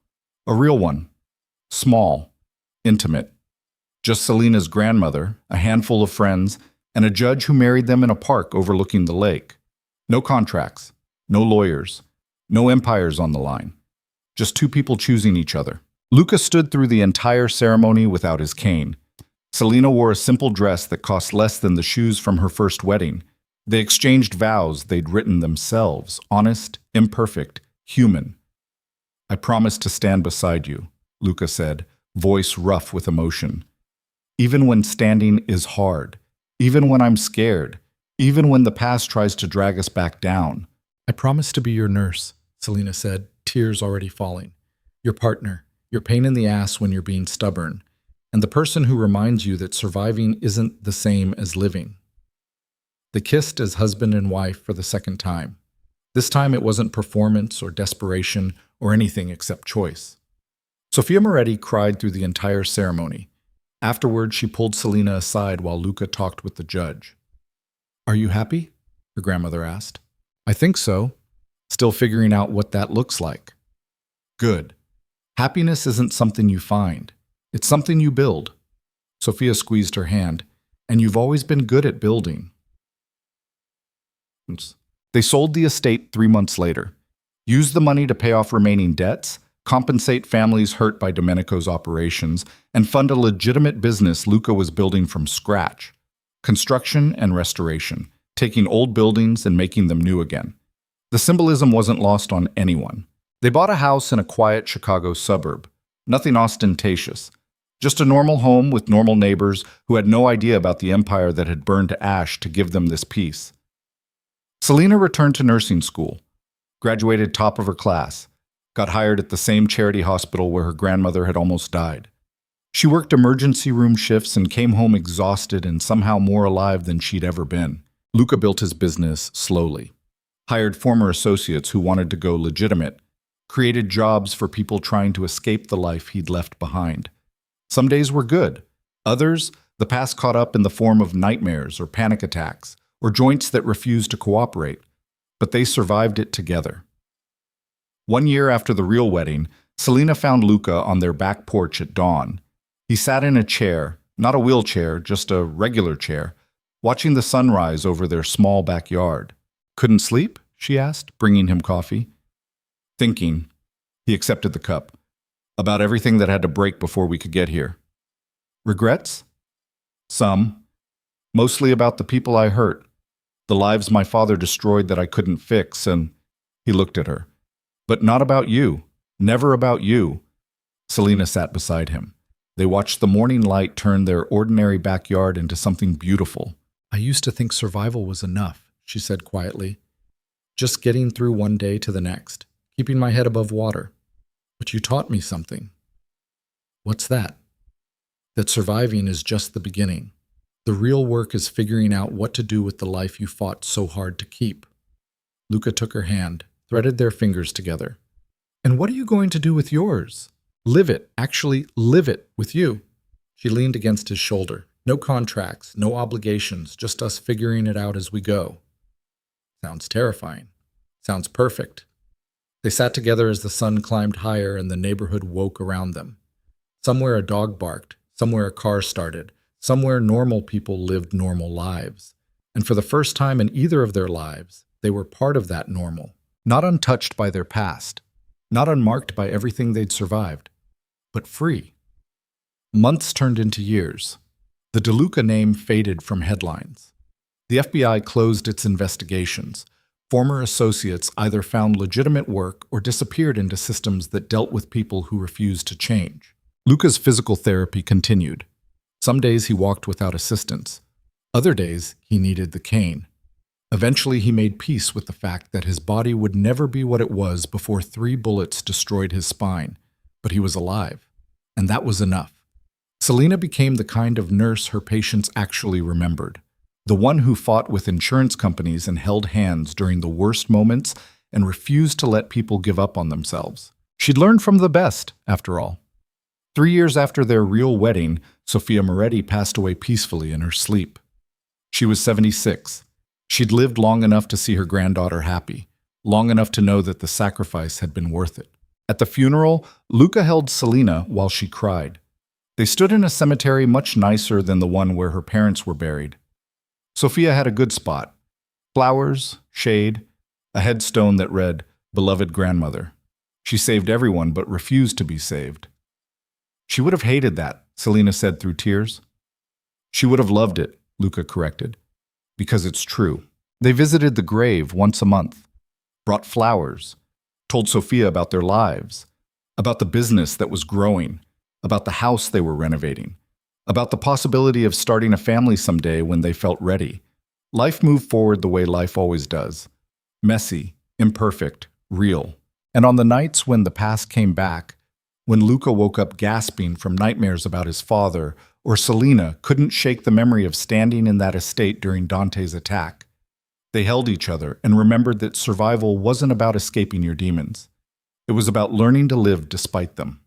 A real one. Small. Intimate. Just Selena's grandmother, a handful of friends, and a judge who married them in a park overlooking the lake. No contracts. No lawyers. No empires on the line. Just two people choosing each other. Luca stood through the entire ceremony without his cane. Selena wore a simple dress that cost less than the shoes from her first wedding. They exchanged vows they'd written themselves, honest, imperfect, human. I promise to stand beside you, Luca said, voice rough with emotion. Even when standing is hard, even when I'm scared, even when the past tries to drag us back down. I promise to be your nurse, Selena said, tears already falling. Your partner, your pain in the ass when you're being stubborn, and the person who reminds you that surviving isn't the same as living. They kissed as husband and wife for the second time. This time it wasn't performance or desperation or anything except choice. Sofia Moretti cried through the entire ceremony. Afterward, she pulled Selena aside while Luca talked with the judge. Are you happy? Her grandmother asked. I think so. Still figuring out what that looks like. Good. Happiness isn't something you find. It's something you build. Sofia squeezed her hand. And you've always been good at building. They sold the estate 3 months later. Used the money to pay off remaining debts, compensate families hurt by Domenico's operations, and fund a legitimate business Luca was building from scratch. Construction and restoration, taking old buildings and making them new again. The symbolism wasn't lost on anyone. They bought a house in a quiet Chicago suburb. Nothing ostentatious. Just a normal home with normal neighbors who had no idea about the empire that had burned to ash to give them this peace. Selena returned to nursing school. Graduated top of her class. Got hired at the same charity hospital where her grandmother had almost died. She worked emergency room shifts and came home exhausted and somehow more alive than she'd ever been. Luca built his business slowly. Hired former associates who wanted to go legitimate. Created jobs for people trying to escape the life he'd left behind. Some days were good. Others, the past caught up in the form of nightmares or panic attacks or joints that refused to cooperate. But they survived it together. 1 year after the real wedding, Selena found Luca on their back porch at dawn. He sat in a chair, not a wheelchair, just a regular chair, watching the sunrise over their small backyard. Couldn't sleep? She asked, bringing him coffee. Thinking. He accepted the cup. About everything that had to break before we could get here. Regrets? Some. Mostly about the people I hurt. The lives my father destroyed that I couldn't fix, and he looked at her. But not about you. Never about you. Selena sat beside him. They watched the morning light turn their ordinary backyard into something beautiful. I used to think survival was enough, she said quietly. Just getting through one day to the next, keeping my head above water. But you taught me something. What's that? That surviving is just the beginning. The real work is figuring out what to do with the life you fought so hard to keep. Luca took her hand, threaded their fingers together. And what are you going to do with yours? Live it, actually live it with you. She leaned against his shoulder. No contracts, no obligations, just us figuring it out as we go. Sounds terrifying. Sounds perfect. They sat together as the sun climbed higher and the neighborhood woke around them. Somewhere a dog barked, somewhere a car started, somewhere normal people lived normal lives. And for the first time in either of their lives, they were part of that normal. Not untouched by their past, not unmarked by everything they'd survived, but free. Months turned into years. The DeLuca name faded from headlines. The FBI closed its investigations. Former associates either found legitimate work or disappeared into systems that dealt with people who refused to change. Luca's physical therapy continued. Some days he walked without assistance. Other days he needed the cane. Eventually he made peace with the fact that his body would never be what it was before 3 bullets destroyed his spine, but he was alive, and that was enough. Selena became the kind of nurse her patients actually remembered. The one who fought with insurance companies and held hands during the worst moments and refused to let people give up on themselves. She'd learned from the best, after all. 3 years after their real wedding, Sophia Moretti passed away peacefully in her sleep. She was 76. She'd lived long enough to see her granddaughter happy, long enough to know that the sacrifice had been worth it. At the funeral, Luca held Selena while she cried. They stood in a cemetery much nicer than the one where her parents were buried. Sophia had a good spot. Flowers, shade, a headstone that read, "Beloved Grandmother." She saved everyone but refused to be saved. She would have hated that, Selena said through tears. She would have loved it, Luca corrected, because it's true. They visited the grave once a month, brought flowers, told Sophia about their lives, about the business that was growing, about the house they were renovating, about the possibility of starting a family someday when they felt ready. Life moved forward the way life always does. Messy, imperfect, real. And on the nights when the past came back, when Luca woke up gasping from nightmares about his father, or Selena couldn't shake the memory of standing in that estate during Dante's attack, they held each other and remembered that survival wasn't about escaping your demons. It was about learning to live despite them.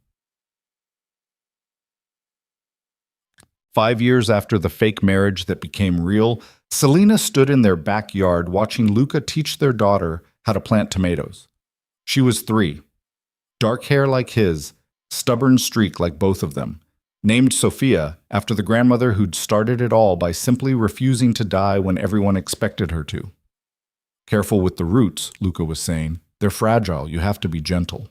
5 years after the fake marriage that became real, Selena stood in their backyard watching Luca teach their daughter how to plant tomatoes. She was 3. Dark hair like his, stubborn streak like both of them. Named Sophia after the grandmother who'd started it all by simply refusing to die when everyone expected her to. Careful with the roots, Luca was saying. They're fragile, you have to be gentle.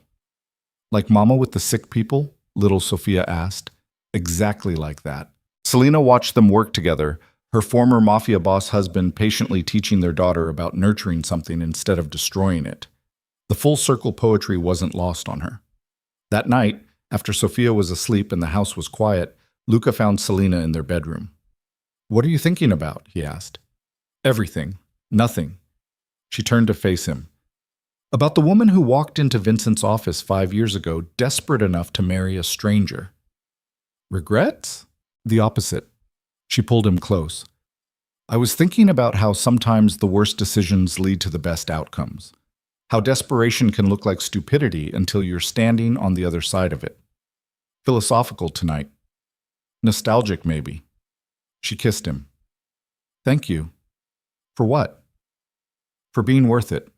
Like Mama with the sick people? Little Sophia asked. Exactly like that. Selena watched them work together, her former Mafia Boss husband patiently teaching their daughter about nurturing something instead of destroying it. The full circle poetry wasn't lost on her. That night, after Sophia was asleep and the house was quiet, Luca found Selena in their bedroom. "What are you thinking about?" he asked. "Everything. Nothing." She turned to face him. "About the woman who walked into Vincent's office 5 years ago, desperate enough to marry a stranger." "Regrets?" "The opposite." She pulled him close. "I was thinking about how sometimes the worst decisions lead to the best outcomes. How desperation can look like stupidity until you're standing on the other side of it. Philosophical tonight. Nostalgic, maybe." She kissed him. "Thank you." "For what?" "For being worth it.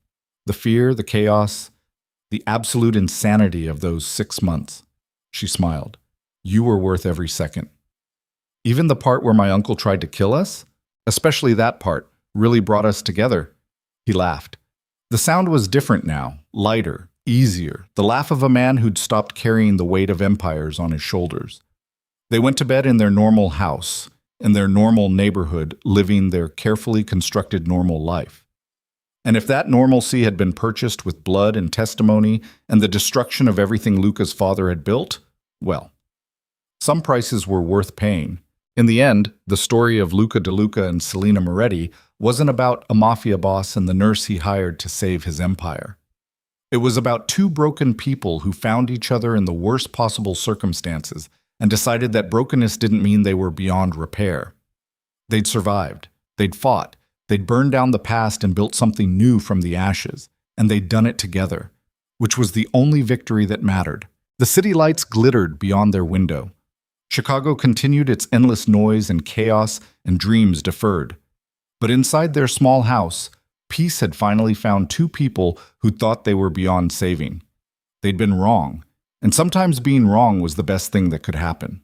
The fear, the chaos, the absolute insanity of those 6 months." She smiled. "You were worth every second." "Even the part where my uncle tried to kill us? Especially that part, really brought us together." He laughed. The sound was different now, lighter, easier, the laugh of a man who'd stopped carrying the weight of empires on his shoulders. They went to bed in their normal house, in their normal neighborhood, living their carefully constructed normal life. And if that normalcy had been purchased with blood and testimony and the destruction of everything Luca's father had built, well, some prices were worth paying. In the end, the story of Luca DeLuca and Selena Moretti wasn't about a mafia boss and the nurse he hired to save his empire. It was about two broken people who found each other in the worst possible circumstances and decided that brokenness didn't mean they were beyond repair. They'd survived, they'd fought, they'd burned down the past and built something new from the ashes, and they'd done it together, which was the only victory that mattered. The city lights glittered beyond their window. Chicago continued its endless noise and chaos and dreams deferred. But inside their small house, peace had finally found two people who thought they were beyond saving. They'd been wrong, and sometimes being wrong was the best thing that could happen.